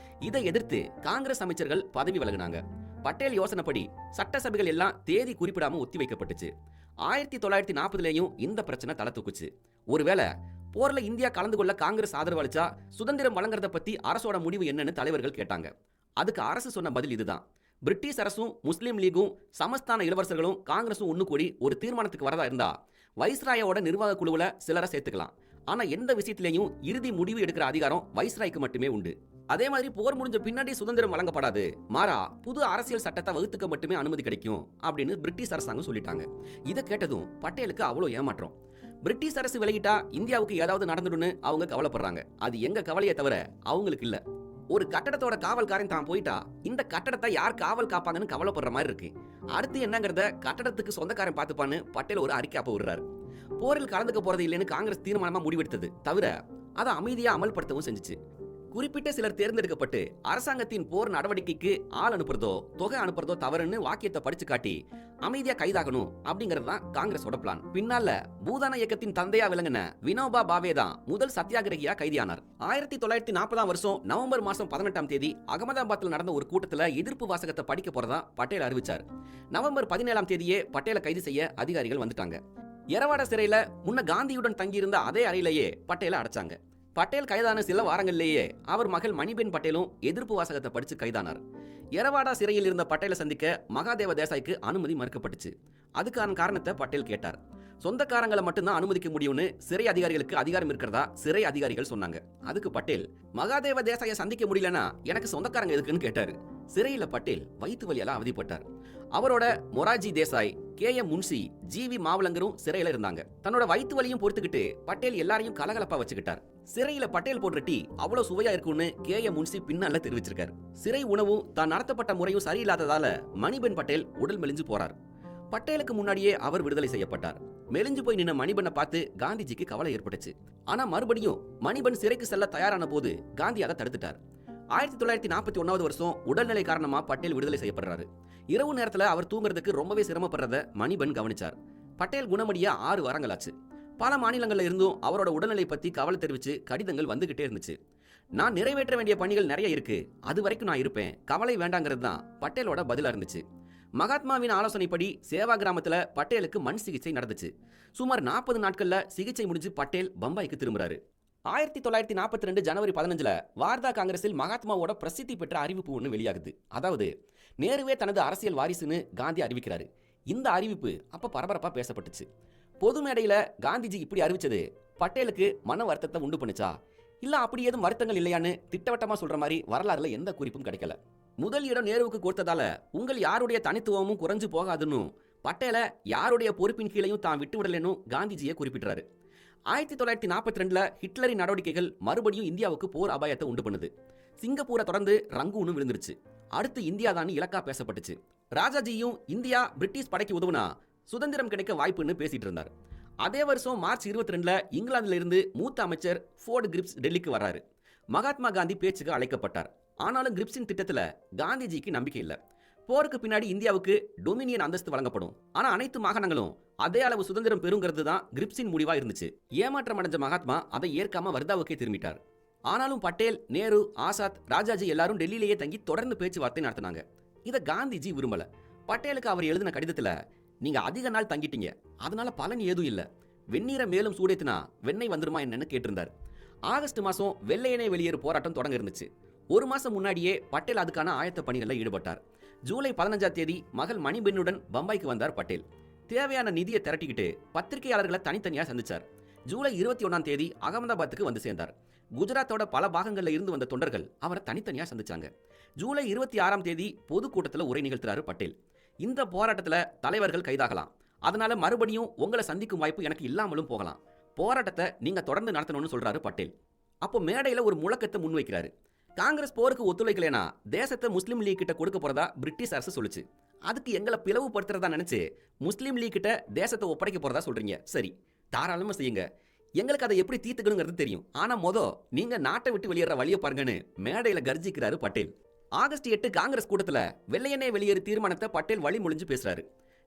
இதை எதிர்த்து காங்கிரஸ் அமைச்சர்கள் பதவி விலகினாங்க. பட்டேல் யோசனைப்படி சட்டசபைகள் எல்லாம் தேதி குறிப்பிடாம ஒத்தி வைக்கப்பட்டுச்சு. 1940 இந்த பிரச்சனை தலை தூக்குச்சு. ஒருவேளை போர்ல இந்தியா கலந்து கொள்ள காங்கிரஸ் ஆதரவு அளிச்சா சுதந்திரம் வழங்குறத பத்தி அரசோட முடிவு என்னன்னு தலைவர்கள் கேட்டாங்க. அதுக்கு அரசு சொன்ன பதில் இதுதான். பிரிட்டிஷ் அரசும் முஸ்லீம் லீகும் சமஸ்தான இளவரசர்களும் காங்கிரஸும் ஒண்ணு கூடி ஒரு தீர்மானத்துக்கு வரதா இருந்தா வைஸ்ராயோட நிர்வாக குழுவுல சிலரை சேர்த்துக்கலாம். ஆனா எந்த விஷயத்திலையும் இறுதி முடிவு எடுக்கிற அதிகாரம் வைஸ்ராய்க்கு மட்டுமே உண்டு. அதே மாதிரி போர் முடிஞ்ச பின்னாடி சுதந்திரம் வழங்கப்படாது, மாறா புது அரசியல் சட்டத்தை வகுத்துக்க மட்டுமே அனுமதி கிடைக்கும் அப்படின்னு பிரிட்டிஷ் அரசாங்கம் சொல்லிட்டாங்க. இதை கேட்டதும் பட்டேலுக்கு அவ்வளோ ஏமாற்றம். பிரிட்டிஷ் அரசு விலகிட்டா இந்தியாவுக்கு ஏதாவது நடந்துடுன்னு அவங்க கவலைப்படுறாங்க. அது எங்க கவலையை தவிர அவங்களுக்கு இல்ல. ஒரு கட்டடத்தோட காவல்காரன் தான் போயிட்டா இந்த கட்டடத்தை யார் காவல் காப்பாங்கன்னு கவலைப்படுற மாதிரி இருக்கு. அடுத்து என்னங்கிறத கட்டடத்துக்கு சொந்தக்காரன் பார்த்துப்பான்னு பட்டேல் ஒரு அறிக்கை அப்ப விடுறாரு. போரில் கலந்துக்க போறது இல்லைன்னு காங்கிரஸ் தீர்மானமா முடிவெடுத்தது தவிர அதை அமைதியா அமல்படுத்தவும் செஞ்சுச்சு. குறிப்பிட்ட சிலர் தேர்ந்தெடுக்கப்பட்டு அரசாங்கத்தின் போர் நடவடிக்கைக்கு ஆள் அனுப்புறதோ தொகை அனுப்புறதோ தவறுன்னு வாக்கியத்தை படிச்சு காட்டி அமைதியா கைதாகணும் அப்படிங்கிறது தான் காங்கிரஸோட பிளான். பின்னால பூதான இயக்கத்தின் தந்தையா விளங்கின வினோபா பாவே தான் முதல் சத்தியாகிரகியா கைதியானார். 1940 வருஷம் நவம்பர் மாசம் 18ஆம் தேதி அகமதாபாத்ல நடந்த ஒரு கூட்டத்துல எதிர்ப்பு வாசகத்தை படிக்க போறதா பட்டேல் அறிவிச்சார். நவம்பர் 17ஆம் தேதியே பட்டேலை கைது செய்ய அதிகாரிகள் வந்துட்டாங்க. எரவாடா சிறையில முன்ன காந்தியுடன் தங்கியிருந்த அதே அறையிலேயே பட்டேலை அடைச்சாங்க. பட்டேல் கைதான சில வாரங்களிலேயே அவர் மகள் மணிபென் பட்டேலும் எதிர்ப்பு வாசகத்தை படிச்சு கைதானார். எரவாடா சிறையில் இருந்த பட்டேலை சந்திக்க மகாதேவ தேசாய்க்கு அனுமதி மறுக்கப்பட்டுச்சு. அதுக்கான காரணத்தை பட்டேல் கேட்டார். சொந்தக்காரங்களை மட்டும்தான் அனுமதிக்க முடியும்னு சிறை அதிகாரிகளுக்கு அதிகாரம் இருக்கிறதா சிறை அதிகாரிகள் சொன்னாங்க. அதுக்கு பட்டேல் மகாதேவ தேசாயை சந்திக்க முடியலனா எனக்கு சொந்தக்காரங்க எதுக்குன்னு கேட்டாரு. சிறையில பட்டேல் வயிற்று வலியால அவதிப்பட்டார். அவரோட மொராஜி தேசாய், KM முன்சி, GV மாவலங்கரும் சிறையில இருந்தாங்க. தன்னோட வயிற்று வலியும் பொறுத்துக்கிட்டு பட்டேல் எல்லாரையும் கலகலப்பா வச்சுக்கிட்டார். சிறையில பட்டேல் போடுற டீ அவ்வளவு சுவையா இருக்கும்னு KM முன்சி பின்னால தெரிவிச்சிருக்காரு. சிறை உணவும் தான் நடத்தப்பட்ட முறையும் சரியில்லாததால மணிபென் பட்டேல் உடல் மெலிஞ்சு போறார். பட்டேலுக்கு முன்னாடியே அவர் விடுதலை செய்யப்பட்டார். மெலிஞ்சு போய் நின்ன மணிபெண்ணை பார்த்து காந்திஜிக்கு கவலை ஏற்பட்டுச்சு. ஆனா மறுபடியும் மணிபென் சிறைக்கு செல்ல தயாரான போது காந்தி அதை தடுத்துட்டார். 1941 வருஷம் உடல்நிலை காரணமா பட்டேல் விடுதலை செய்யப்படுறாரு. இரவு நேரத்துல அவர் தூங்குறதுக்கு ரொம்பவே சிரமப்படுறத மணிபென் கவனிச்சார். பட்டேல் குணமடியா 6 வாரங்கள் ஆச்சு. பல மாநிலங்கள்ல இருந்தும் அவரோட உடல்நிலை பத்தி கவலை தெரிவிச்சு கடிதங்கள் வந்துகிட்டே இருந்துச்சு. நான் நிறைவேற்ற வேண்டிய பணிகள் நிறைய இருக்கு, அது வரைக்கும் நான் இருப்பேன், கவலை வேண்டாங்கிறது தான் பட்டேலோட பதிலா இருந்துச்சு. மகாத்மாவின் ஆலோசனைப்படி சேவா கிராமத்துல பட்டேலுக்கு மண் சிகிச்சை நடந்துச்சு. சுமார் 40 நாட்கள்ல சிகிச்சை முடிஞ்சு பட்டேல் பம்பாய்க்கு திரும்புறாரு. 1942 ஜனவரி 15 வார்தா காங்கிரஸில் மகாத்மாவோட பிரசித்தி பெற்ற அறிவிப்பு ஒன்று வெளியாகுது. அதாவது நேருவே தனது அரசியல் வாரிசுன்னு காந்தி அறிவிக்கிறாரு. இந்த அறிவிப்பு அப்ப பரபரப்பா பேசப்பட்டுச்சு. பொது மேடையில காந்திஜி இப்படி அறிவிச்சது பட்டேலுக்கு மன வருத்தத்தை உண்டு பண்ணுச்சா இல்ல அப்படி ஏதும் வருத்தங்கள் இல்லையான்னு திட்டவட்டமா சொல்ற மாதிரி வரலாறுல எந்த குறிப்பும் கிடைக்கல. முதல் இடம் நேருவுக்கு கொடுத்ததால உங்கள் யாருடைய தனித்துவமும் குறைஞ்சு போகாதுன்னு பட்டேலை யாருடைய பொறுப்பின் கீழையும் தான் விட்டு விடலன்னு காந்திஜியை குறிப்பிட்டாரு. 1942 ஹிட்லரின் நடவடிக்கைகள் மறுபடியும் இந்தியாவுக்கு போர் அபாயத்தை உண்டு பண்ணுது. சிங்கப்பூரை தொடர்ந்து ரங்கூனும் விழுந்துருச்சு. அடுத்து இந்தியா தான் இலக்கா பேசப்பட்டுச்சு. ராஜாஜியும் இந்தியா பிரிட்டிஷ் படைக்கு உதவுனா சுதந்திரம் கிடைக்க வாய்ப்புன்னு பேசிட்டு இருந்தார். அதே வருஷம் மார்ச் 22 இங்கிலாந்துல இருந்து மூத்த அமைச்சர் ஃபோர்ட் கிரிப்ஸ் டெல்லிக்கு வர்றாரு. மகாத்மா காந்தி பேச்சுக்கு அழைக்கப்பட்டார். ஆனாலும் கிரிப்ஸின் திட்டத்துல காந்திஜிக்கு நம்பிக்கை இல்லை. போருக்கு பின்னாடி இந்தியாவுக்கு டொமினியன் அந்தஸ்து வழங்கப்படும், ஆனா அனைத்து மாகாணங்களும் அதே அளவு சுதந்திரம் பெறுங்கிறது தான் கிரிப்ஸின் முடிவா இருந்துச்சு. ஏமாற்றம் அடைஞ்ச மகாத்மா அதை ஏற்காம வர்தாவுக்கே திரும்பிட்டார். ஆனாலும் பட்டேல், நேரு, ஆசாத், ராஜாஜி எல்லாரும் டெல்லியிலேயே தங்கி தொடர்ந்து பேச்சுவார்த்தை நடத்தினாங்க. இதை காந்திஜி விரும்பல. பட்டேலுக்கு அவர் எழுதின கடிதத்துல நீங்க அதிக நாள் தங்கிட்டீங்க, அதனால பலன் ஏதும் இல்ல, வெந்நீரை மேலும் சூடேத்தினா வெண்ணெய் வந்துருமா என்னன்னு கேட்டிருந்தார். ஆகஸ்ட் மாசம் வெள்ளையனே வெளியேறு போராட்டம் தொடங்க இருந்துச்சு. ஒரு மாசம் முன்னாடியே பட்டேல் அதுக்கான ஆயத்த பணிகளில் ஈடுபட்டார். ஜூலை 15ஆம் தேதி மகள் மணிபெண்ணுடன் பம்பாய்க்கு வந்தார் பட்டேல். தேவையான நிதியை திரட்டிக்கிட்டு பத்திரிகையாளர்களை தனித்தனியா சந்திச்சார். ஜூலை 21ஆம் தேதி அகமதாபாத்துக்கு வந்து சேர்ந்தார். குஜராத்தோட பல பாகங்கள்ல இருந்து வந்த தொண்டர்கள் அவரை தனித்தனியா சந்திச்சாங்க. ஜூலை 26ஆம் தேதி பொதுக்கூட்டத்தில் உரை நிகழ்த்துறாரு பட்டேல். இந்த போராட்டத்துல தலைவர்கள் கைதாகலாம், அதனால மறுபடியும் உங்களை சந்திக்கும் வாய்ப்பு எனக்கு இல்லாமலும் போகலாம், போராட்டத்தை நீங்க தொடர்ந்து நடத்தணும்னு சொல்றாரு பட்டேல். அப்போ மேடையில ஒரு முழக்கத்தை முன்வைக்கிறாரு. காங்கிரஸ் போருக்கு ஒத்துழைக்கலைனா தேசத்தை முஸ்லீம் லீக் கிட்ட கொடுக்க போறதா பிரிட்டிஷ் அரசு சொல்லுச்சு. அதுக்கு எங்களை பிளவுபடுத்துறதா நினைச்சு முஸ்லீம் லீக் கிட்ட தேசத்தை ஒப்படைக்க போறதா சொல்றீங்க. சரி, தாராளமா செய்யுங்க, எங்களுக்கு அதை எப்படி தீர்த்துக்கணுங்கிறது தெரியும், ஆனா நீங்க நாட்டை விட்டு வெளியேற வழியை பாருங்கன்னு மேடையில கர்ஜிக்கிறாரு பட்டேல். ஆகஸ்ட் 8 காங்கிரஸ் கூட்டத்துல வெள்ளையனே வெளியேறு தீர்மானத்தை பட்டேல் வழிமொழிஞ்சு பேசுறாரு.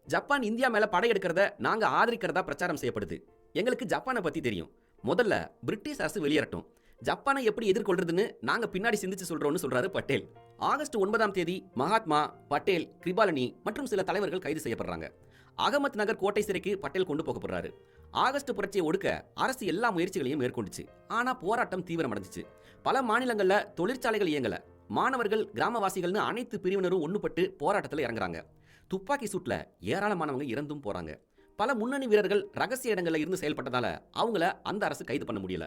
ஜப்பான் இந்தியா மேல படையெடுக்கிறத நாங்க ஆதரிக்கிறதா பிரச்சாரம் செய்யப்படுது. எங்களுக்கு ஜப்பானை பத்தி தெரியும், முதல்ல பிரிட்டிஷ் அரசு வெளியேறட்டும், ஜப்பானை எப்படி எதிர்கொள்றதுன்னு நாங்க பின்னாடி சிந்திச்சு சொல்றோம்னு சொல்றாரு பட்டேல். ஆகஸ்ட் 9ஆம் தேதி மகாத்மா, பட்டேல், கிருபாலனி மற்றும் சில தலைவர்கள் கைது செய்யப்படுறாங்க. அகமத் நகர் கோட்டை சிறைக்கு பட்டேல் கொண்டு போகப்படுறாரு. ஆகஸ்ட் புரட்சியை ஒடுக்க அரசு எல்லா முயற்சிகளையும் மேற்கொண்டுச்சு. ஆனா போராட்டம் தீவிரமடைஞ்சிச்சு. பல மாநிலங்கள்ல தொழிற்சாலைகள் இயங்கல. மாணவர்கள், கிராமவாசிகள்னு அனைத்து பிரிவினரும் ஒண்ணுபட்டு போராட்டத்தில் இறங்குறாங்க. துப்பாக்கி சூட்ல ஏராளமானவங்க இறந்தும் போறாங்க. பல முன்னணி வீரர்கள் ரகசிய இடங்கள்ல இருந்து செயல்பட்டதால அவங்கள அந்த அரசு கைது பண்ண முடியல.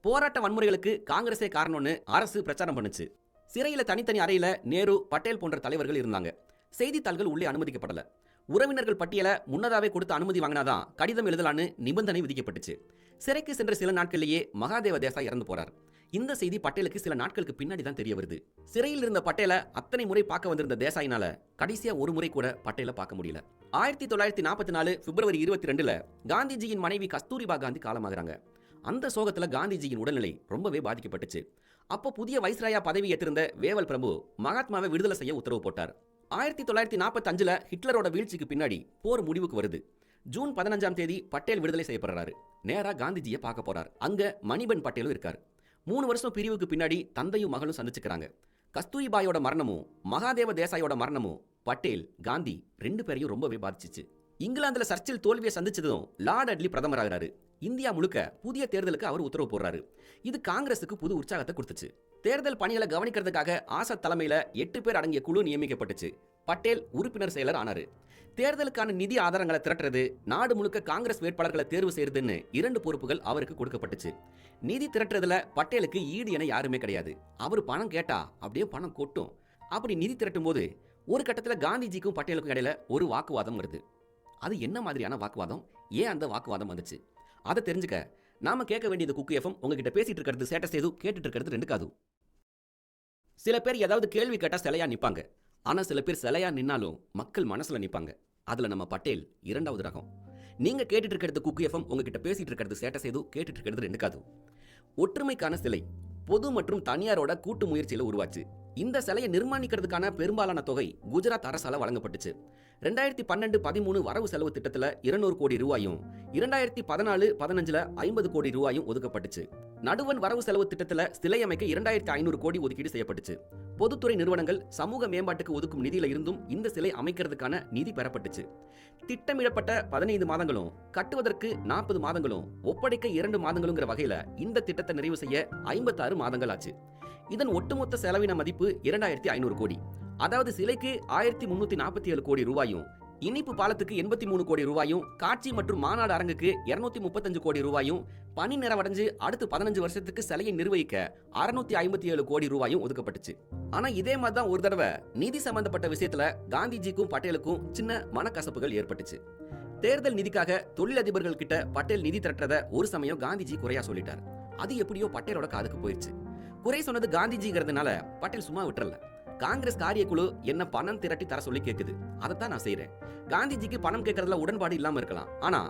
போராட்ட வன்முறைகளுக்கு காங்கிரஸே காரணம்னு அரசு பிரச்சாரம் பண்ணுச்சு. சிறையில தனித்தனி அறையில நேரு, பட்டேல் போன்ற தலைவர்கள் இருந்தாங்க. செய்தித்தாள்கள் உள்ளே அனுமதிக்கப்படல. உறவினர்கள் பட்டியலை முன்னதாவே கொடுத்து அனுமதி வாங்கினாதான் கடிதம் எழுதலான்னு நிபந்தனை விதிக்கப்பட்டுச்சு. சிறைக்கு சென்ற சில நாட்களிலேயே மகாதேவ தேசாய் இறந்து போறார். இந்த செய்தி பட்டேலுக்கு சில நாட்களுக்கு பின்னாடி தான் தெரிய வருது. சிறையில் இருந்த பட்டேலை அத்தனை முறை பார்க்க வந்திருந்த தேசாயினால கடைசியா ஒரு முறை கூட பட்டேலை பார்க்க முடியல. 1944 பிப்ரவரி 22 காந்திஜியின் மனைவி கஸ்தூரிபா காந்தி காலமாகறாங்க. அந்த சோகத்துல காந்திஜியின் உடல்நிலை ரொம்பவே பாதிக்கப்பட்டுச்சு. அப்போ புதிய வைஸ்ராயா பதவி ஏற்றிருந்த வேவல் பிரபு மகாத்மாவை விடுதலை செய்ய உத்தரவு போட்டார். 1945 ஹிட்லரோட வீழ்ச்சிக்கு பின்னாடி போர் முடிவுக்கு வருது. ஜூன் 15 பட்டேல் விடுதலை செய்யப்படுறாரு. நேரா காந்திஜியை பார்க்க போறார். அங்க மணிபன் பட்டேலும் இருக்காரு. 3 வருஷம் பிரிவுக்கு பின்னாடி தந்தையும் மகளும் சந்திச்சுக்கிறாங்க. கஸ்தூரிபாயோட மரணமும் மகாதேவ தேசாயோட மரணமும் பட்டேல், காந்தி 2 பேரையும் ரொம்பவே பாதிச்சிச்சு. இங்கிலாந்துல சர்ச்சில் தோல்வியை சந்திச்சதும் லார்ட் அட்லி பிரதமராகிறாரு. இந்தியா முழுக்க புதிய தேர்தலுக்கு அவர் உத்தரவு போடுறாரு. இது காங்கிரஸுக்கு புது உற்சாகத்தை கொடுத்துச்சு. தேர்தல் பணிகளை கவனிக்கிறதுக்காக ஆசாத் தலைமையில 8 பேர் அடங்கிய குழு நியமிக்கப்பட்டுச்சு. பட்டேல் உறுப்பினர் செயலர் ஆனாரு. தேர்தலுக்கான நிதி ஆதாரங்களை திரட்டுறது, நாடு முழுக்க காங்கிரஸ் வேட்பாளர்களை தேர்வு செய்யறதுன்னு 2 பொறுப்புகள் அவருக்கு கொடுக்கப்பட்டுச்சு. நிதி திரட்டுறதுல பட்டேலுக்கு ஈடு என யாருமே கிடையாது. அவர் பணம் கேட்டா அப்படியே பணம் கொட்டும். அப்படி நிதி திரட்டும் போது ஒரு கட்டத்தில் காந்திஜிக்கும் பட்டேலுக்கும் இடையில ஒரு வாக்குவாதம் வருது. அது என்ன மாதிரியான வாக்குவாதம், ஏன் அந்த வாக்குவாதம் வந்துச்சு, அதை தெரிஞ்சுக்க நாம கேட்க வேண்டியது குக்கு எஃப்எம். உங்ககிட்ட பேசிட்டு இருக்கிறது சேட்ட சேது, கேட்டுட்டு இருக்கிறது 2 காது. சில பேர் ஏதாவது கேள்வி கேட்டா சிலையா நிப்பாங்க. ஆனா சில பேர் சிலையா நின்னாலும் மக்கள் மனசுல நிப்பாங்க. அதுல நம்ம பட்டேல் 2வது ரகம். நீங்க கேட்டுட்டு இருக்கிறது குக்கு எஃப்எம். உங்ககிட்ட பேசிட்டு இருக்கிறது சேட்ட சேது, கேட்டுட்டு இருக்கிறது 2 காது. ஒற்றுமைக்கான சிலை பொது மற்றும் தனியாரோட கூட்டு முயற்சியில உருவாச்சு. இந்த சிலையை நிர்மாணிக்கிறதுக்கான பெரும்பாலான தொகை குஜராத் அரசால வழங்கப்பட்டுச்சு. 2012-13 வரவு செலவு திட்டத்துல 200 கோடி ரூபாயும் 2014-15 50 கோடி ரூபாயும் ஒதுக்கப்பட்டுச்சு. நடுவண் வரவு செலவு திட்டத்துல சிலை அமைக்க 2500 கோடி ஒதுக்கீடு செய்யப்பட்டுச்சு. பொதுத்துறை நிறுவனங்கள் சமூக மேம்பாட்டுக்கு ஒதுக்கும் நிதியில இருந்தும் இந்த சிலை அமைக்கிறதுக்கான நிதி பெறப்பட்டுச்சு. திட்டமிடப்பட்ட 15 மாதங்களும் கட்டுவதற்கு 40 மாதங்களும் ஒப்படைக்க 2 மாதங்களுங்கிற வகையில இந்த திட்டத்தை நிறைவு செய்ய 56 மாதங்கள் ஆச்சு. இதன் ஒட்டுமொத்த செலவின மதிப்பு 2500 கோடி. அதாவது சிலைக்கு 1347 கோடி ரூபாயும், இனிப்பு பாலத்துக்கு 83 கோடி ரூபாயும், காட்சி மற்றும் மாநாடு அரங்குக்கு 235 கோடி ரூபாயும், பணி நிறைவடைஞ்சு அடுத்து 15 வருஷத்துக்கு சிலையை நிர்வகிக்க 657 கோடி ரூபாயும் ஒதுக்கப்பட்டுச்சு. ஆனா இதே மாதிரி தான் ஒரு தடவை நிதி சம்பந்தப்பட்ட விஷயத்துல காந்திஜிக்கும் பட்டேலுக்கும் சின்ன மனக்கசப்புகள் ஏற்பட்டுச்சு. தேர்தல் நிதிக்காக தொழிலதிபர்கள் கிட்ட பட்டேல் நிதி திரட்டுறத ஒரு சமயம் காந்திஜி குறையா சொல்லிட்டார். அது எப்படியோ பட்டேலோட காதுக்கு போயிடுச்சு. குறை சொன்னது காந்திஜிங்கிறதுனால பட்டேல் சும்மா விட்டுறல. காங்கிரஸ் காரியக்குழு என்ன பணம் திரட்டி தர சொல்லி கேக்குது, அதைத்தான் நான் செய்யறேன். காந்திஜிக்கு பணம் கேட்கறதுல உடன்பாடு இல்லாம இருக்கலாம், ஆனா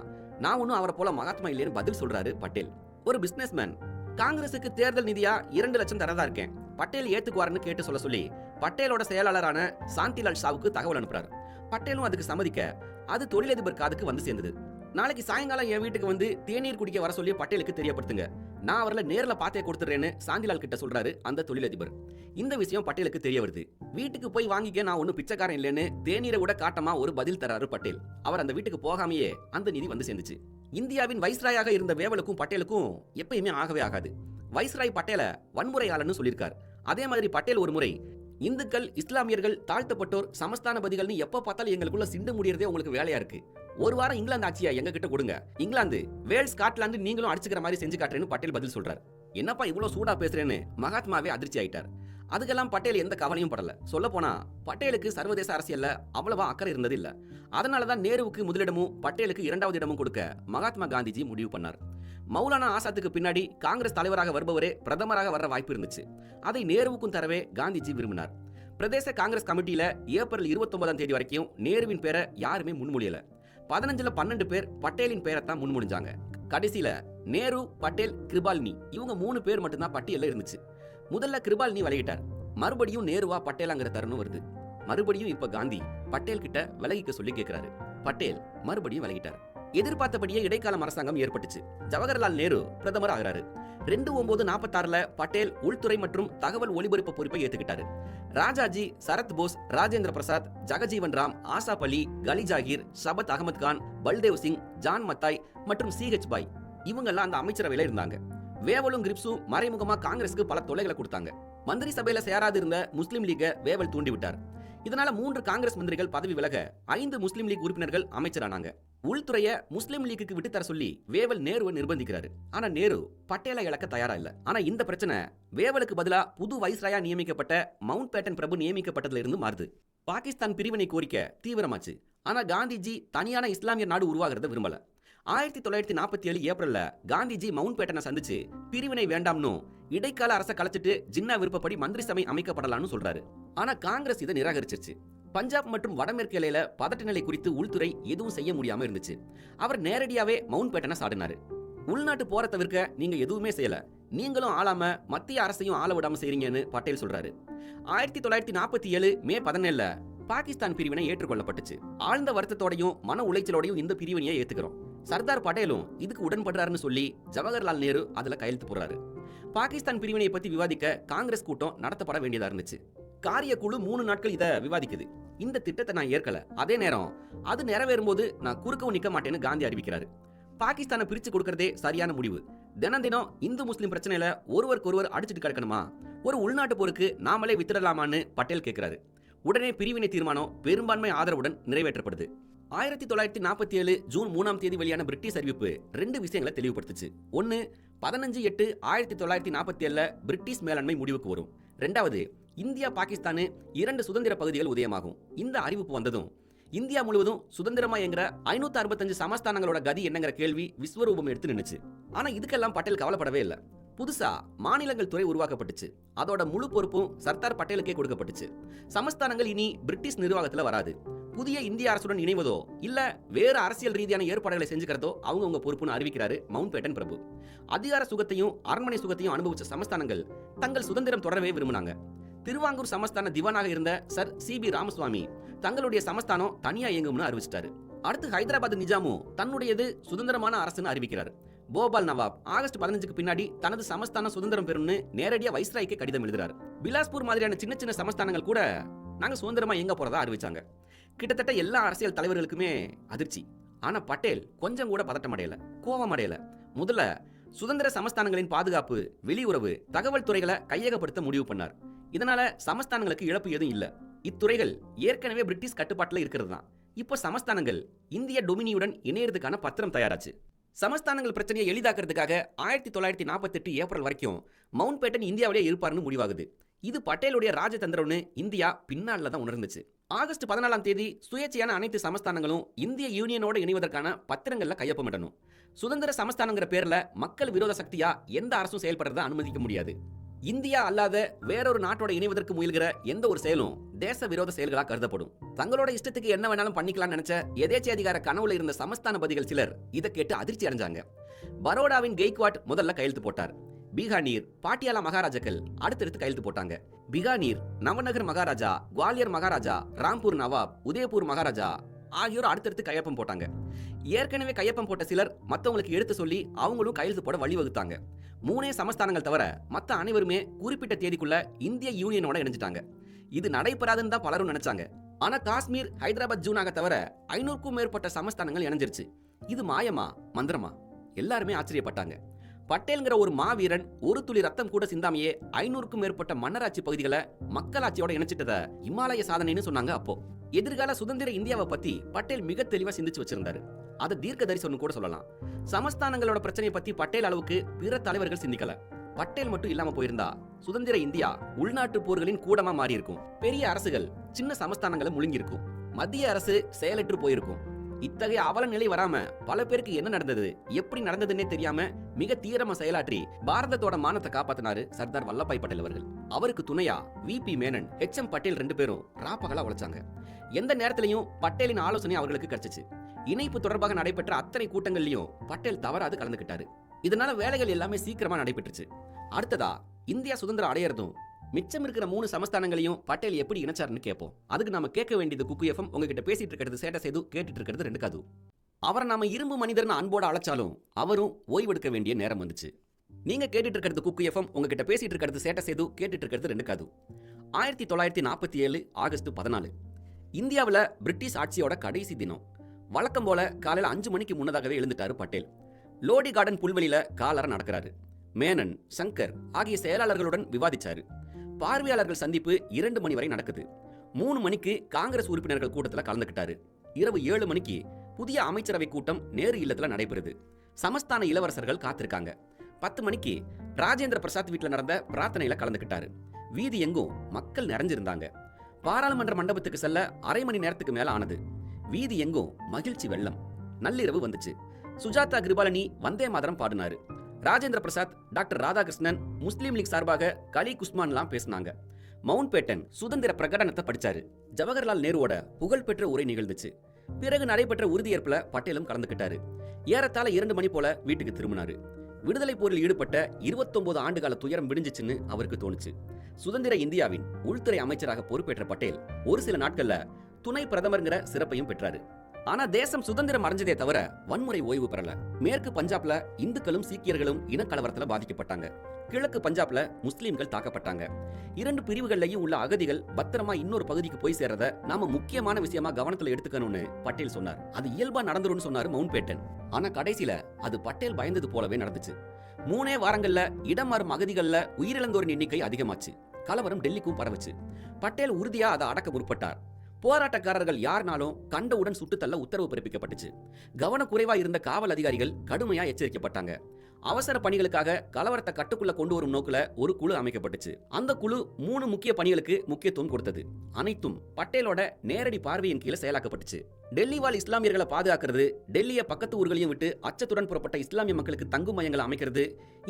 நான் ஒன்னும் அவரை போல மகாத்மா இல்லைன்னு பதில் சொல்றாரு பட்டேல். ஒரு பிசினஸ்மேன் காங்கிரசுக்கு தேர்தல் நிதியா 2 லட்சம் தரதா இருக்கேன், பட்டேல் ஏத்துக்குவாருன்னு கேட்டு சொல்ல பட்டேலோட செயலாளரான சாந்திலால் ஷாவுக்கு தகவல் அனுப்புறாரு. பட்டேலும் அதுக்கு சம்மதிக்க அது தொழிலதிபர் காதுக்கு வந்து சேர்ந்தது. நாளைக்கு சாயங்காலம் என் வீட்டுக்கு வந்து தேநீர் குடிக்க வர சொல்லி பட்டேலுக்கு தெரியப்படுத்துங்க, நான் அவர்ல நேர்ல பார்த்தே கொடுத்துறேன்னு சாந்திலால் கிட்ட சொல்றாரு அந்த தொழிலதிபர். இந்த விஷயம் பட்டேலுக்கு தெரிய வருது. வீட்டுக்கு போய் வாங்கிக்க நான் ஒன்னும் பிச்சைக்காரன் இல்லைன்னு தேநீரை விட காட்டமா ஒரு பதில் தராரு பட்டேல். அவர் அந்த வீட்டுக்கு போகாமையே அந்த நிதி வந்து சேர்ந்துச்சு. இந்தியாவின் வைஸ்ராயாக இருந்த வேவலுக்கும் பட்டேலுக்கும் எப்பயுமே ஆகவே ஆகாது. வைஸ்ராய் பட்டேல வன்முறையாளன்னு சொல்லியிருக்கார். அதே மாதிரி பட்டேல் ஒரு முறை இந்துக்கள், இஸ்லாமியர்கள், தாழ்த்தப்பட்டோர், சமஸ்தானபதிகள்னு எப்ப பார்த்தாலும் எங்களுக்குள்ள சிண்டு முடியறதே உங்களுக்கு வேலையா இருக்கு. ஒரு வாரம் இங்கிலாந்து ஆட்சியா எங்க கிட்ட கொடுங்க, இங்கிலாந்து, வேல்ஸ், ஸ்காட்லாந்து நீங்களும் அடிச்சுக்கிற மாதிரி செஞ்சு காட்டுறேன்னு பட்டேல் பதில் சொல்றாரு. என்னப்பா இவ்வளவு சூடா பேசுறேன்னு மகாத்மாவே அதிர்ச்சி ஆயிட்டார். அதுக்கெல்லாம் பட்டேல் எந்த கவலையும் படல. சொல்ல போனா பட்டேலுக்கு சர்வதேச அரசியல்ல அவ்வளவா அக்கறை இருந்தது இல்ல. அதனாலதான் நேருவுக்கு முதலிடமும் பட்டேலுக்கு 2வது இடமும் கொடுக்க மகாத்மா காந்திஜி முடிவு பண்ணார். மௌலானா ஆசாத்துக்கு பின்னாடி காங்கிரஸ் தலைவராக வருபவரே பிரதமராக வர்ற வாய்ப்பு இருந்துச்சு. அதை நேருவுக்கும் தரவே காந்திஜி விரும்பினார். பிரதேச காங்கிரஸ் கமிட்டியில ஏப்ரல் 29 வரைக்கும் நேருவின் பேரை யாருமே முன்மொழியல. 15ல் 12 பேர் பட்டேலின் பேரைத்தான் முன்மொழிஞ்சாங்க. கடைசியில நேரு, பட்டேல், கிருபால்னி இவங்க 3 பேர் மட்டும்தான் பட்டியல்ல இருந்துச்சு. முதல்ல கிருபால்னி விலகிட்டார். மறுபடியும் நேருவா பட்டேலாங்கிற தருணம் வருது. மறுபடியும் இப்ப காந்தி பட்டேல் கிட்ட விலகிக்க சொல்லி கேட்கிறாரு. பட்டேல் மறுபடியும் விலகிட்டார். எதிர்பார்த்தபடியே இடைக்கால அரசாங்கம் ஏற்பட்டுச்சு. ஜவஹர்லால் நேரு பிரதமர் ஆகிறாரு. 2946 பட்டேல் உள்துறை மற்றும் தகவல் ஒலிபரப்பு பொறுப்பை ஏத்துக்கிட்டாரு. ராஜாஜி, சரத் போஸ், ராஜேந்திர பிரசாத், ஜகஜீவன் ராம், ஆசாப் அலி, கலி ஜாகிர், ஷபத் அகமது கான், பல்தேவ் சிங், ஜான் மத்தாய் மற்றும் CH பாய் இவங்கெல்லாம் அந்த அமைச்சரவையில இருந்தாங்க. வேவலும் கிரிப்ஸும் மறைமுகமா காங்கிரஸ்க்கு பல தொல்லைகளை கொடுத்தாங்க. மந்திரி சபையில சேராது இருந்த முஸ்லிம் லீக வேவல் தூண்டிவிட்டார். இதனால 3 காங்கிரஸ் மந்திரிகள் பதவி விலக 5 முஸ்லிம் லீக் உறுப்பினர்கள் அமைச்சரானாங்க. உள்துறையை முஸ்லிம் லீக்குக்கு விட்டுத்தர சொல்லி வேவல் நேருவை நிர்பந்திக்கிறாரு. ஆனா நேரு பட்டேலை இழக்க தயாரா இல்ல. ஆனா இந்த பிரச்சனை வேவலுக்கு பதிலா புது வைஸ்ராயா நியமிக்கப்பட்ட மவுண்ட் பேட்டன் பிரபு நியமிக்கப்பட்டதுல இருந்து மாறுது. பாகிஸ்தான் பிரிவினை கோரிக்கை தீவிரமாச்சு. ஆனா காந்திஜி தனியான இஸ்லாமிய நாடு உருவாகிறத விரும்பல. 1947 ஏப்ரல்ல காந்திஜி மவுண்ட் பேட்டனை சந்திச்சு பிரிவினை வேண்டாம்னு இடைக்கால அரசை கலைச்சிட்டு ஜின்னா விருப்பப்படி மந்திரி சபை அமைக்கப்படலாம்னு சொல்றாரு. ஆனா காங்கிரஸ் இதை நிராகரிச்சிருச்சு. பஞ்சாப் மற்றும் வடமேற்கு எல்லையில பதட்ட நிலை குறித்து உள்துறை எதுவும் செய்ய முடியாம இருந்துச்சு. அவர் நேரடியாவே மவுண்ட் பேட்டனை சாடினாரு. உள்நாட்டு போரை தவிர்க்க நீங்க எதுவுமே செய்யல, நீங்களும் ஆளாம மத்திய அரசையும் ஆள விடாம செய்றீங்கன்னு பட்டேல் சொல்றாரு. 1947 மே 17 பாகிஸ்தான் பிரிவினை ஏற்றுக்கொள்ளப்பட்டுச்சு. ஆழ்ந்த வருத்தத்தோடையும் மன உளைச்சலோடையும் இந்த பிரிவினையை ஏத்துக்கிறோம். சர்தார் பட்டேலும் இதுக்கு உடன்படுறாருன்னு சொல்லி ஜவஹர்லால் நேரு அதுல கையெழுத்து போடுறாரு. பாகிஸ்தான் பிரிவினையை பத்தி விவாதிக்க காங்கிரஸ் கூட்டம் நடத்தப்பட வேண்டியதா இருந்துச்சு. காரிய குழு 3 நாட்கள் இதை விவாதிக்குது. இந்த திட்டத்தை நான் ஏற்கல. அதே நேரம் அது நிறைவேறும் போது நான் குறுக்கவும் நிக்க மாட்டேன்னு காந்தி அறிவிக்கிறாரு. பாகிஸ்தானை பிரிச்சு கொடுக்கறதே சரியான முடிவு. தினம் தினம் இந்து முஸ்லிம் பிரச்சனையில ஒருவருக்கொருவர் அடிச்சுட்டு கிடக்கணுமா? ஒரு உள்நாட்டு போருக்கு நாமளே வித்துடலாமான்னு பட்டேல் கேட்கிறாரு. உடனே பிரிவினை தீர்மானம் பெரும்பான்மை ஆதரவுடன் நிறைவேற்றப்படுது. 1947 ஜூன் 3ஆம் தேதி வெளியான பிரிட்டிஷ் அறிவிப்பு 2 விஷயங்களை தெளிவுபடுத்துச்சு. 1, 15/8/1947 பிரிட்டிஷ் மேலாண்மை முடிவுக்கு வரும். 2வது, இந்தியா பாகிஸ்தான் 2 சுதந்திர பகுதிகள் உதயமாகும். இந்த அறிவிப்பு வந்ததும் இந்தியா முழுவதும் சுதந்திரமா என்கிற 565 சமஸ்தானங்களோட கதி என்னங்கிற கேள்வி விஸ்வரூபம் எடுத்து நின்னுச்சு. ஆனா இதுக்கெல்லாம் பட்டேல் கவலைப்படவே இல்லை. புதுசா மாநிலங்கள் துறை உருவாக்கப்பட்டுச்சு. அதோட முழு பொறுப்பும் சர்தார் பட்டேலுக்கே கொடுக்கப்பட்டுச்சு. சமஸ்தானங்கள் இனி பிரிட்டிஷ் நிர்வாகத்துல வராது. புதிய இந்திய அரசுடன் இணைவதோ இல்ல வேறு அரசியல் ரீதியான ஏற்பாடுகளை செஞ்சுக்கிறதோ அவங்கவுங்க பொறுப்புன்னு அறிவிக்கிறாரு மவுண்ட் பேட்டன் பிரபு. அதிகார சுகத்தையும் அரண்மனை சுகத்தையும் அனுபவிச்ச சமஸ்தானங்கள் தங்கள் சுதந்திரம் தொடரவே விரும்பினாங்க. திருவாங்கூர் சமஸ்தான திவானாக இருந்த சர் CB ராமசுவாமி தங்களுடைய சமஸ்தானம் தனியா இயங்கும்னு அறிவிச்சிட்டாரு. அடுத்து ஹைதராபாத் நிஜாமும் தன்னுடையது சுதந்திரமான அரசுன்னு அறிவிக்கிறார். போபால் நவாப் ஆகஸ்ட் 15க்கு பின்னாடி தனது சமஸ்தானம் சுதந்திரம் பெறும்னு நேரடியா வைஸ்ராய்க்கு கடிதம் எழுதுறாரு. பிலாஸ்பூர் மாதிரியான சின்ன சின்ன சமஸ்தானங்கள் கூட நாங்க சுதந்திரமா எங்க போறதா அறிவிச்சாங்க. கிட்டத்தட்ட எல்லா அரசியல் தலைவர்களுக்குமே அதிர்ச்சி. ஆனா பட்டேல் கொஞ்சம் கூட பதட்டம் அடையல, கோபம் அடையல. முதல்ல சுதந்திர சமஸ்தானங்களின் பாதுகாப்பு, வெளியுறவு, தகவல் துறைகளை கையகப்படுத்த முடிவு பண்ணார். இதனால சமஸ்தானங்களுக்கு இழப்பு எதுவும் இல்ல. இத்துறைகள் ஏற்கனவே பிரிட்டிஷ் கட்டுப்பாட்டுல இருக்கிறது தான். இப்போ சமஸ்தானங்கள் இந்திய டொமினியுடன் இணையறதுக்கான பத்திரம் தயாராச்சு. சமஸ்தானங்கள் பிரச்சனையை எளிதாக்குறதுக்காக 1948 ஏப்ரல் வரைக்கும் மவுண்ட் பேட்டன் இந்தியாவிலே இருப்பார்னு முடிவாகுது. இது பட்டேலுடைய ராஜதந்திரம்னு இந்தியா பின்னால தான் உணர்ந்துச்சு. ஆகஸ்ட் 14ஆம் தேதி சுயேட்சையான அனைத்து சமஸ்தானங்களும் இந்திய யூனியனோட இணைவதற்கான பத்திரங்கள்ல கையொப்பமிடணும். சுதந்திர சமஸ்தானங்கிற பேர்ல மக்கள் விரோத சக்தியா எந்த அரசும் செயல்படுறத அனுமதிக்க முடியாது. இந்தியா அல்லாத வேறொரு நாட்டோட இணைவதற்கு முயல்கிற எந்த ஒரு செயலும் தேச விரோத செயல்களா கருதப்படும். தங்களோட இஷ்டத்துக்கு என்ன வேணாலும் பண்ணிக்கலாம்னு நினைச்ச எதேச்சை அதிகார கனவுல இருந்த சமஸ்தானபதிகள் சிலர் இதை கேட்டு அதிர்ச்சி அடைஞ்சாங்க. பரோடாவின் கெய்க்வாட் முதல்ல கையெழுத்து போட்டார். பீகானீர், பாட்டியாலா மகாராஜாக்கள் அடுத்தடுத்து கையெழுத்து போட்டாங்க. பிகானீர், நவநகர் மகாராஜா, குவாலியர் மகாராஜா, ராம்பூர் நவாப், உதயபூர் மகாராஜா ஆகியோர் அடுத்தடுத்து கையொப்பம் போட்டாங்க. ஏற்கனவே கையொப்பம் போட்ட சிலர் மற்றவங்களுக்கு எடுத்து சொல்லி அவங்களும் கையெழுத்து போட வழிவகுத்தாங்க. 3 சமஸ்தானங்கள் தவிர மற்ற அனைவருமே குறிப்பிட்ட தேதிக்குள்ள இந்திய யூனியனோட இணைஞ்சிட்டாங்க. இது நடைபெறாதுன்னு தான் பலரும் நினைச்சாங்க. ஆனா காஷ்மீர், ஹைதராபாத் ஜூனாக தவிர 500க்கும் மேற்பட்ட சமஸ்தானங்கள் இணைஞ்சிருச்சு. இது மாயமா மந்திரமா? எல்லாருமே ஆச்சரியப்பட்டாங்க. பட்டேல்ங்கிற ஒரு மாவீரன் ஒரு துளி ரத்தம் கூட சிந்தாமையே 500க்கும் மேற்பட்ட மன்னராட்சி பகுதிகளை மக்களாட்சியோட இணைச்சிட்டத இமாலய சாதனைன்னு சொன்னாங்க. அப்போ எதிர்கால சுதந்திர இந்தியாவை பத்தி பட்டேல் மிக தெளிவா சிந்திச்சு வச்சிருந்தாரு. அதை தீர்க்க தரிசனம் கூட சொல்லலாம். சமஸ்தானங்களோட பிரச்சனையை பத்தி பட்டேல் அளவுக்கு பிற தலைவர்கள் சிந்திக்கல. பட்டேல் மட்டும் இல்லாம போயிருந்தா சுதந்திர இந்தியா உள்நாட்டு போர்களின் கூடமா மாறி இருக்கும். பெரிய அரசுகள் சின்ன சமஸ்தானங்களை முழுங்கி இருக்கும். மத்திய அரசு செயலற்று போயிருக்கும். இத்தகைய அவல நிலை வராம பல பேருக்கு என்ன நடந்தது, எப்படி நடந்ததுன்னே தெரியாம மிக தீவிரமா செயலாற்றி பாரதத்தோட மானத்தை காப்பாத்தினாரு சர்தார் வல்லபாய் பட்டேல் அவர்கள். அவருக்கு துணையா VP மேனன், HM பட்டேல் 2 பேரும் ராப்பகலா உழைச்சாங்க. எந்த நேரத்திலையும் பட்டேலின் ஆலோசனை அவர்களுக்கு கிடைச்சிச்சு. இணைப்பு தொடர்பாக நடைபெற்ற அத்தனை கூட்டங்கள்லயும் பட்டேல் தவறாது கலந்துக்கிட்டாரு. இதனால வேலைகள் எல்லாமே சீக்கிரமா நடைபெற்றுச்சு. அடுத்ததா இந்தியா சுதந்திரம் அடையறதும் மிச்சம் இருக்கிற 3 சமஸ்தானங்களையும் பட்டேல் எப்படி இணைச்சாருன்னு கேட்போம். அதுக்கு நாம கேட்க வேண்டியது குக்கு FM. உங்ககிட்ட பேசிட்டு இருக்கிறது சேட்ட செய்து, கேட்டுட்டு இருக்கிறது 2 காது. அவரை நாம இரும்பு மனிதர்னு அன்போட அழைச்சாலும் அவரும் ஓய்வெடுக்க வேண்டிய நேரம் வந்துச்சு. நீங்க கேட்டுட்டு இருக்கிறது குக்கு எஃப்எம். உங்ககிட்ட பேசிட்டு இருக்கிறது சேட்ட சேது, கேட்டுட்டு இருக்கிறது ரெண்டு காது. 1947 ஆகஸ்ட் 14 இந்தியாவில் பிரிட்டிஷ் ஆட்சியோட கடைசி தினம். வழக்கம் போல காலையில் 5 மணிக்கு முன்னதாகவே எழுந்துட்டாரு பட்டேல். லோடி கார்டன் புல்வெளியில காலர நடக்கிறாரு. மேனன், சங்கர் ஆகிய செயலாளர்களுடன் விவாதிச்சாரு. பார்வையாளர்கள் சந்திப்பு 2 மணி வரை நடக்குது. 3 மணிக்கு காங்கிரஸ் உறுப்பினர்கள் கூட்டத்தில் கலந்துக்கிட்டாரு. இரவு 7 மணிக்கு புதிய அமைச்சரவை கூட்டம் நேரு இல்லத்தில் நடைபெறுது. சமஸ்தான இளவரசர்கள் காத்திருக்காங்க. 10 மணிக்கு ராஜேந்திர பிரசாத் வீட்டில் நடந்த பிரார்த்தனையில கலந்துக்கிட்டாரு. வீதி எங்கும் மக்கள் நிறைஞ்சிருந்தாங்க. பாராளுமன்ற மண்டபத்துக்கு செல்ல அரை மணி நேரத்துக்கு மேல ஆனது. வீதி எங்கும் மகிழ்ச்சி வெள்ளம். நள்ளிரவு வந்துச்சு. சுஜாதா கிருபாலனி வந்தே மாதரம் பாடினாரு. ராஜேந்திர பிரசாத், டாக்டர் ராதாகிருஷ்ணன் முஸ்லீம் லீக் சார்பாக கலி குஸ்மான்லாம் பேசினாங்க. மவுண்ட் பேட்டன் சுதந்திர பிரகடனத்தை படிச்சாரு. ஜவஹர்லால் நேருவோட புகழ்பெற்ற உரை நிகழ்ந்துச்சு. பிறகு நடைபெற்ற உறுதியேற்புல பட்டேலும் கலந்துக்கிட்டாரு. ஏறத்தாழ 2 மணி போல வீட்டுக்கு திரும்பினாரு. விடுதலை போரில் ஈடுபட்ட 29 ஆண்டுகால துயரம் விடிஞ்சிச்சுன்னு அவருக்கு தோணுச்சு. சுதந்திர இந்தியாவின் உள்துறை அமைச்சராக பொறுப்பேற்ற பட்டேல் ஒரு சில நாட்கள்ல துணை பிரதமர்ங்கிற சிறப்பையும் பெற்றாரு. ஆனா தேசம் சுதந்திரம் அடைஞ்சதே தவிர வன்முறை ஓய்வு பெறல. மேற்கு பஞ்சாப்ல இந்துக்களும் சீக்கியர்களும் இனக்கலவரத்துல பாதிக்கப்பட்டாங்க. கிழக்கு பஞ்சாப்ல முஸ்லீம்கள் தாக்கப்பட்டாங்க. 2 பிரிவுகள்லயும் உள்ள அகதிகள் பத்திரமா இன்னொரு பகுதிக்கு போய் சேர்றத நாம முக்கியமான விஷயமா கவனத்துல எடுத்துக்கணும்னு பட்டேல் சொன்னார். அது இயல்பா நடந்துரும்னு சொன்னாரு மவுண்ட் பேட்டன். ஆனா கடைசியில அது பட்டேல் பயந்தது போலவே நடந்துச்சு. 3 வாரங்கள்ல இடம் மாறும் அகதிகள்ல உயிரிழந்தோரின் எண்ணிக்கை அதிகமாச்சு. கலவரம் டெல்லிக்கும் பரவுச்சு. பட்டேல் உறுதியா அதை அடக்க முற்பட்டார். போராட்டக்காரர்கள் யாருனாலும் கண்டவுடன் சுட்டுத்தள்ள உத்தரவு பிறப்பிக்கப்பட்டுச்சு. கவனக்குறைவா இருந்த காவல் அதிகாரிகள் கடுமையா எச்சரிக்கப்பட்டாங்க. அவசர பணிகளுக்காக கலவரத்தை கட்டுக்குள்ள கொண்டு வரும் நோக்குல ஒரு குழு அமைக்கப்பட்டுச்சு. அந்த குழு 3 முக்கிய பணிகளுக்கு முக்கியத்துவம் கொடுத்தது. அனைத்தும் பட்டேலோட நேரடி பார்வையின் கீழே செயலாக்கப்பட்டுச்சு. டெல்லி வாழ் இஸ்லாமியர்களை பாதுகாக்கிறது, டெல்லியை பக்கத்து ஊர்களையும் விட்டு அச்சத்துடன் புறப்பட்ட இஸ்லாமிய மக்களுக்கு தங்கும் மையங்களை அமைக்கிறது,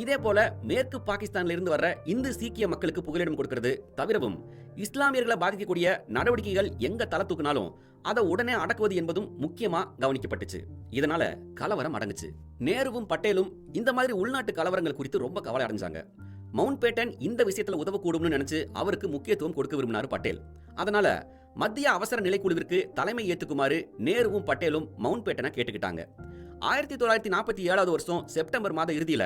இதே போல மேற்கு பாகிஸ்தான்ல இருந்து வர்ற இந்து சீக்கிய மக்களுக்கு புகலிடம் கொடுக்கிறது, தவிரவும் இஸ்லாமியர்களை பாதிக்கக்கூடிய நடவடிக்கைகள் எங்க தலை தூக்கினாலும் அதை உடனே அடக்குவது என்பதும் முக்கியமா கவனிக்கப்பட்டுச்சு. இதனால கலவரம் அடங்குச்சு. நேருவும் பட்டேலும் இந்த மாதிரி உள்நாட்டு கலவரங்கள் குறித்து ரொம்ப கவலை அடைஞ்சாங்க. மவுண்ட் பேட்டன் இந்த விஷயத்துல உதவக்கூடும்னு நினைச்சு அவருக்கு முக்கியத்துவம் கொடுக்க விரும்பினார் பட்டேல். அதனால மத்திய அவசர நிலைக்குழுவிற்கு தலைமை ஏத்துக்குமாறு நேருவும் பட்டேலும் மவுண்ட் பேட்டனை கேட்டுக்கிட்டாங்க. 1947 வருஷம் செப்டம்பர் மாத இறுதியில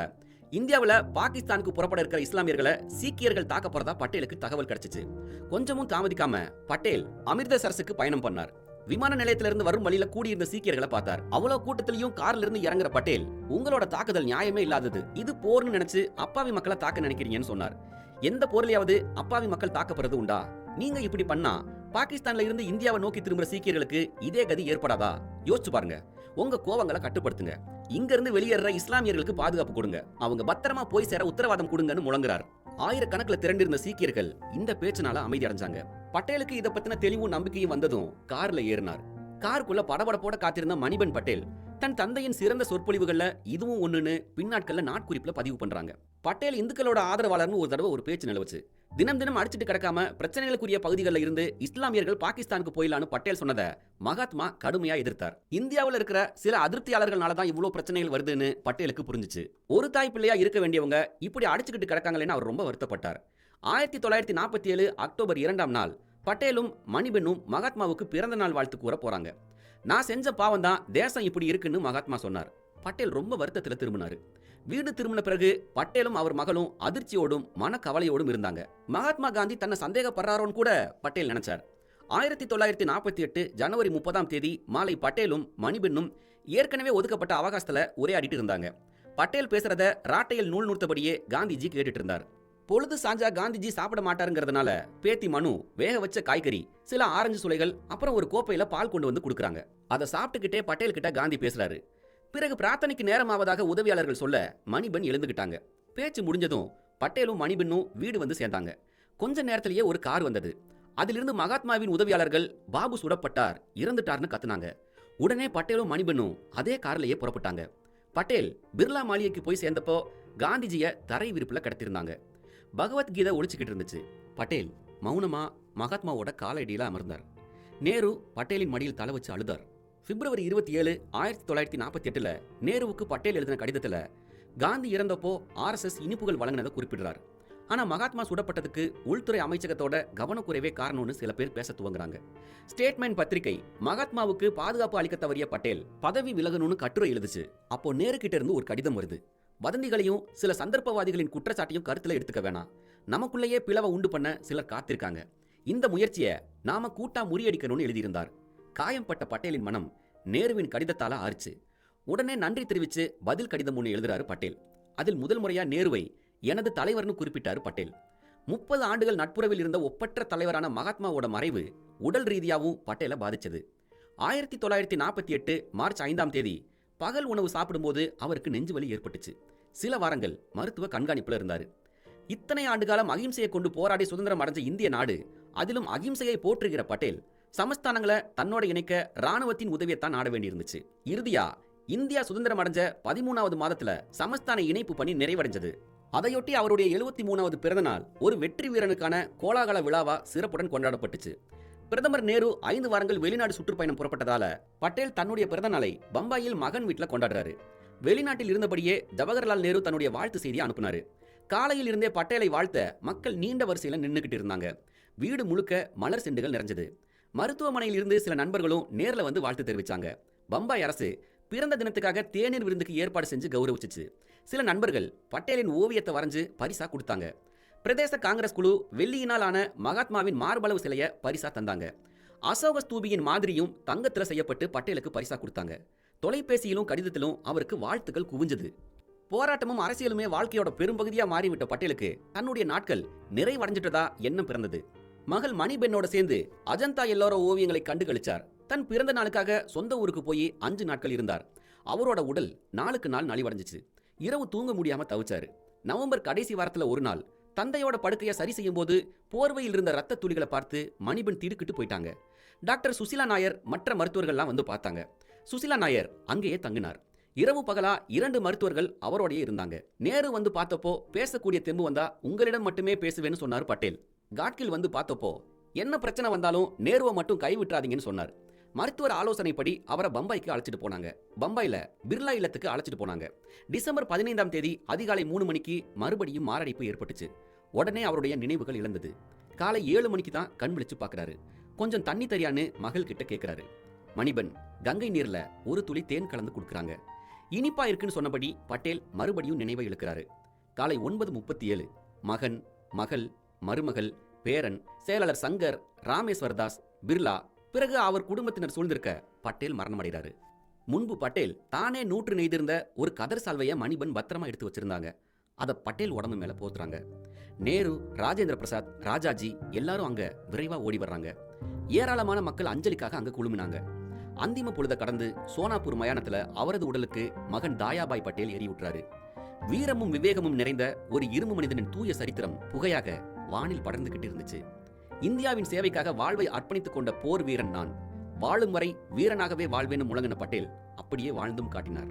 இந்தியாவில் பாகிஸ்தானுக்கு புறப்பட இருக்கிற இஸ்லாமியர்களை சீக்கியர்கள் தாக்க போறதா பட்டேலுக்கு தகவல் கிடைச்சிச்சு. கொஞ்சமும் தாமதிக்காம பட்டேல் அமிர்தசரஸுக்கு பயணம் பண்ணார். விமான நிலையத்திலிருந்து வரும் வழியில கூடியிருந்த சீக்கியர்களை பார்த்தார். அவ்வளவு கூட்டத்திலையும் கார்ல இருந்து இறங்குற பட்டேல், உங்களோட தாக்குதல் நியாயமே இல்லாதது, இது போர்னு நினைச்சு அப்பாவி மக்களை தாக்க நினைக்கிறீங்கன்னு சொன்னார். எந்த போர்லயாவது அப்பாவி மக்கள் தாக்கப்படுறது உண்டா? நீங்க இப்படி பண்ணா பாகிஸ்தான்ல இருந்து இந்தியாவை நோக்கி திரும்புற சீக்கியர்களுக்கு இதே கதி ஏற்படாதா? யோசிச்சு பாருங்க. உங்க கோவங்களை கட்டுப்படுத்துங்க. இங்க இருந்து வெளியேற இஸ்லாமியர்களுக்கு பாதுகாப்பு கொடுங்க. அவங்க பத்திரமா போய் சேர உத்தரவாதம் கொடுங்கன்னு முழங்குறார். ஆயிரக்கணக்கில் திரண்டிருந்த சீக்கியர்கள் இந்த பேச்சினால அமைதி அடைஞ்சாங்க. பட்டேலுக்கு இதை பத்தின தெளிவும் நம்பிக்கையும் வந்ததும் கார்ல ஏறினார். காருக்குள்ள படபடப்போட காத்திருந்த மணிபன் பட்டேல் தன் தந்தையின் சிறந்த சொற்பொழிவுகள்ல இதுவும் ஒண்ணுன்னு பின்னாட்கள்ல நாட்குறிப்புல பதிவு பண்றாங்க. பட்டேல் இந்துக்களோட ஆதரவாளர்னு ஒரு தடவை ஒரு பேச்சு நிலவுச்சு. தினம் தினம் அடிச்சுட்டு கிடக்காம பிரச்சனைகளுக்குரிய பகுதிகளில் இருந்து இஸ்லாமியர்கள் பாகிஸ்தானுக்கு போயிடலான்னு பட்டேல் சொன்னதை மகாத்மா கடுமையா எதிர்த்தார். இந்தியாவில் இருக்கிற சில அதிருப்தியாளர்களால தான் இவ்வளவு பிரச்சனைகள் வருதுன்னு பட்டேலுக்கு புரிஞ்சுச்சு. ஒரு தாய் பிள்ளையா இருக்க வேண்டியவங்க இப்படி அடிச்சுக்கிட்டு கிடக்காங்களேன்னு அவர் ரொம்ப வருத்தப்பட்டார். 1947 அக்டோபர் 2ஆம் நாள் பட்டேலும் மணிபென்னும் மகாத்மாவுக்கு பிறந்த நாள் வாழ்த்து கூற போறாங்க. நான் செஞ்ச பாவம் தான் தேசம் இப்படி இருக்குன்னு மகாத்மா சொன்னார். பட்டேல் ரொம்ப வருத்தத்தில் திரும்பினாரு. வீடு திரும்பின பிறகு பட்டேலும் அவர் மகளும் அதிர்ச்சியோடும் மனக்கவலையோடும் இருந்தாங்க. மகாத்மா காந்தி தன்னை சந்தேகப்படுறாரோன்னு கூட பட்டேல் நினைச்சார். 1948 ஜனவரி 30ஆம் தேதி மாலை பட்டேலும் மணிபென்னும் ஏற்கனவே ஒதுக்கப்பட்ட அவகாசத்துல உரையாடிட்டு இருந்தாங்க. பட்டேல் பேசுறத ராட்டையில் நூல் நூற்றபடியே காந்திஜி கேட்டுட்டு இருந்தார். பொழுது சாஞ்சா காந்திஜி சாப்பிட மாட்டாருங்கிறதுனால பேத்தி மனு வேக வச்ச காய்கறி, சில ஆரஞ்சு சுளைகள், அப்புறம் ஒரு கோப்பையில பால் கொண்டு வந்து கொடுக்குறாங்க. அதை சாப்பிட்டுக்கிட்டே பட்டேல் கிட்ட காந்தி பேசுறாரு. பிறகு பிரார்த்தனைக்கு நேரமாவதாக உதவியாளர்கள் சொல்ல மணிபென் எழுந்துகிட்டாங்க. பேச்சு முடிஞ்சதும் பட்டேலும் மணிபென்னும் வீடு வந்து சேர்ந்தாங்க. கொஞ்ச நேரத்திலேயே ஒரு கார் வந்தது. அதிலிருந்து மகாத்மாவின் உதவியாளர்கள் பாபு சுடப்பட்டார், இறந்துட்டார்னு கத்துனாங்க. உடனே பட்டேலும் மணிபென்னும் அதே கார்லயே புறப்பட்டாங்க. பட்டேல் பிர்லா மாளிகைக்கு போய் சேர்ந்தப்போ காந்திஜியை தரை விரிப்புல கடத்திருந்தாங்க. பகவத்கீதை ஒழிச்சுக்கிட்டு இருந்துச்சு. பட்டேல் மௌனமா மகாத்மாவோட காலடியில அமர்ந்தார். நேரு பட்டேலின் மடியில் தலை வச்சு அழுதார். பிப்ரவரி 27, 1948 நேருவுக்கு பட்டேல் எழுதின கடிதத்துல காந்தி இறந்தப்போ RSS இனிப்புகள் வழங்கினதை குறிப்பிடுறார். ஆனா மகாத்மா சுடப்பட்டதுக்கு உள்துறை அமைச்சகத்தோட கவனக்குறைவே காரணம்னு சில பேர் பேச துவங்குறாங்க. ஸ்டேட்மெண்ட் பத்திரிகை மகாத்மாவுக்கு பாதுகாப்பு அளிக்க தவறிய பட்டேல் பதவி விலகணும்னு கட்டுரை எழுதுச்சு. அப்போ நேரு கிட்ட இருந்து ஒரு கடிதம் வருது. வதந்திகளையும் சில சந்தர்ப்பவாதிகளின் குற்றச்சாட்டையும் கருத்துல எடுத்துக்க வேணாம். நமக்குள்ளேயே பிளவை உண்டு பண்ண சிலர் காத்திருக்காங்க. இந்த முயற்சியை நாம கூட்டா முறியடிக்கணும்னு எழுதியிருந்தார். காயம்பட்ட பட்டேலின் மனம் நேருவின் கடிதத்தால ஆறுச்சு. உடனே நன்றி தெரிவிச்சு பதில் கடிதம் ஒன்று எழுதுறாரு பட்டேல். அதில் முதல் முறையா நேருவை எனது தலைவர்னு குறிப்பிட்டாரு பட்டேல். 30 ஆண்டுகள் நட்புறவில் இருந்த ஒப்பற்ற தலைவரான மகாத்மாவோட மறைவு உடல் ரீதியாகவும் பட்டேலை பாதிச்சது. 1948 மார்ச் 5ஆம் தேதி பகல் உணவு சாப்பிடும்போது அவருக்கு நெஞ்சுவலி ஏற்பட்டுச்சு. சில வாரங்கள் மருத்துவ கண்காணிப்புல இருந்தாரு. இத்தனை ஆண்டுகாலம் அகிம்சையை கொண்டு போராடி சுதந்திரம் அடைஞ்ச இந்திய நாடு, அதிலும் அகிம்சையை போற்றுகிற பட்டேல் சமஸ்தானங்களை தன்னோட இணைக்க ராணுவத்தின் உதவியைத்தான் நாட வேண்டியிருந்துச்சு. இறுதியா இந்தியா சுதந்திரம் அடைஞ்ச 13வது மாதத்துல சமஸ்தான இணைப்பு பணி நிறைவடைஞ்சது. அதையொட்டி அவருடைய 73வது பிறந்த நாள் ஒரு வெற்றி வீரனுக்கான கோலாகல விழாவா சிறப்புடன் கொண்டாடப்பட்டுச்சு. பிரதமர் நேரு 5 வாரங்கள் வெளிநாடு சுற்றுப்பயணம் புறப்பட்டதால பட்டேல் தன்னுடைய பிறந்த நாளை பம்பாயில் மகன் வீட்டில் கொண்டாடுறாரு. வெளிநாட்டில் இருந்தபடியே ஜவஹர்லால் நேரு தன்னுடைய வாழ்த்து செய்தியை அனுப்புனாரு. காலையில் இருந்தே பட்டேலை வாழ்த்த மக்கள் நீண்ட வரிசையில் நின்றுகிட்டு இருந்தாங்க. வீடு முழுக்க மலர் செண்டுகள் நிறைஞ்சது. மருத்துவமனையில் இருந்து சில நண்பர்களும் நேர்ல வந்து வாழ்த்து தெரிவிச்சாங்க. பம்பாய் அரசு பிறந்த தினத்துக்காக தேநீர் விருந்துக்கு ஏற்பாடு செஞ்சு கௌரவிச்சிச்சு. சில நண்பர்கள் பட்டேலின் ஓவியத்தை வரைஞ்சு பரிசா கொடுத்தாங்க. பிரதேச காங்கிரஸ் குழு வெள்ளியினால் ஆன மகாத்மாவின் மார்பளவு சிலையை பரிசா தந்தாங்க. அசோக ஸ்தூபியின் மாதிரியும் தங்கத்தில் செய்யப்பட்டு பட்டேலுக்கு பரிசா கொடுத்தாங்க. தொலைபேசியிலும் கடிதத்திலும் அவருக்கு வாழ்த்துக்கள் குவிஞ்சது. போராட்டமும் அரசியலுமே வாழ்க்கையோட பெரும்பகுதியா மாறிவிட்ட பட்டேலுக்கு தன்னுடைய நாட்கள் நிறைவடைஞ்சிட்டதா எண்ணம் பிறந்தது. மகள் மணிபெண்ணோட சேர்ந்து அஜந்தா எல்லோரோ ஓவியங்களை கண்டு கழிச்சார். தன் பிறந்த நாளுக்காக சொந்த ஊருக்கு போய் 5 நாட்கள் இருந்தார். அவரோட உடல் நாளுக்கு நாள் நலிவடைஞ்சிச்சு. இரவு தூங்க முடியாம தவிச்சாரு. நவம்பர் கடைசி வாரத்துல ஒரு நாள் தந்தையோட படுக்கையை சரி செய்யும் போது போர்வையில் இருந்த ரத்த துளிகளை பார்த்து மணிபெண் திடுக்கிட்டு போயிட்டாங்க. டாக்டர் சுசிலா நாயர் மற்ற மருத்துவர்கள்லாம் வந்து பார்த்தாங்க. சுசிலா நாயர் அங்கேயே தங்கினார். இரவு பகலா 2 மருத்துவர்கள் அவரோடயே இருந்தாங்க. நேரு வந்து பார்த்தப்போ பேசக்கூடிய தெம்பு வந்தா உங்களிடம் மட்டுமே பேசுவேன்னு சொன்னார் பட்டேல். காட்கில் வந்து பார்த்தப்போ என்ன பிரச்சனை வந்தாலும் நேருவை மட்டும் கைவிட்டுறாதீங்கன்னு சொன்னார். மருத்துவர் ஆலோசனைப்படி அவரை பம்பாய்க்கு அழைச்சிட்டு போனாங்க. பம்பாயில பிர்லா இல்லத்துக்கு அழைச்சிட்டு போனாங்க. டிசம்பர் 15ஆம் தேதி அதிகாலை 3 மணிக்கு மறுபடியும் மாரடைப்பு ஏற்பட்டுச்சு. உடனே அவருடைய நினைவுகள் இழந்தது. காலை 7 மணிக்கு தான் கண் விழிச்சு பார்க்கறாரு. கொஞ்சம் தண்ணி தரியான்னு மகள் கிட்ட கேட்கிறாரு. மணிபெண் கங்கை நீர்ல ஒரு துளி தேன் கலந்து கொடுக்குறாங்க. இனிப்பா இருக்குன்னு சொன்னபடி பட்டேல் மறுபடியும் நினைவை இழுக்கிறாரு. காலை 9:37 மகன், மகள், மருமகள், பேரன், செயலாளர் சங்கர், ராமேஸ்வர் தாஸ், பிர்லா, பிறகு அவர் குடும்பத்தினர் சூழ்ந்திருக்க பட்டேல் மரணமடைகிறாரு. முன்பு பட்டேல் தானே 100 நெய்திருந்த ஒரு கதர் சால்வையை மணிபெண் பத்திரமா எடுத்து வச்சிருந்தாங்க. அதை பட்டேல் உடம்பு மேல போத்துறாங்க. நேரு, ராஜேந்திர பிரசாத், ராஜாஜி எல்லாரும் அங்க விரைவா ஓடி வர்றாங்க. ஏராளமான மக்கள் அஞ்சலிக்காக அங்க குழுமினாங்க. அந்திம பொழுத கடந்து சோனாப்பூர் மயானத்துல அவரது உடலுக்கு மகன் தாயாபாய் பட்டேல் எரிவுற்றாரு. வீரமும் விவேகமும் நிறைந்த ஒரு இரும்பு மனிதனின் தூய சரித்திரம் புகையாக வானில் படர்ந்துகிட்டு இருந்துச்சு. இந்தியாவின் சேவைக்காக வாழ்வை அர்ப்பணித்துக் கொண்ட போர் வீரன் நான். வாழும் வரை வீரனாகவே வாழ்வேன்னு முழங்கின பட்டேல் அப்படியே வாழ்ந்தும் காட்டினார்.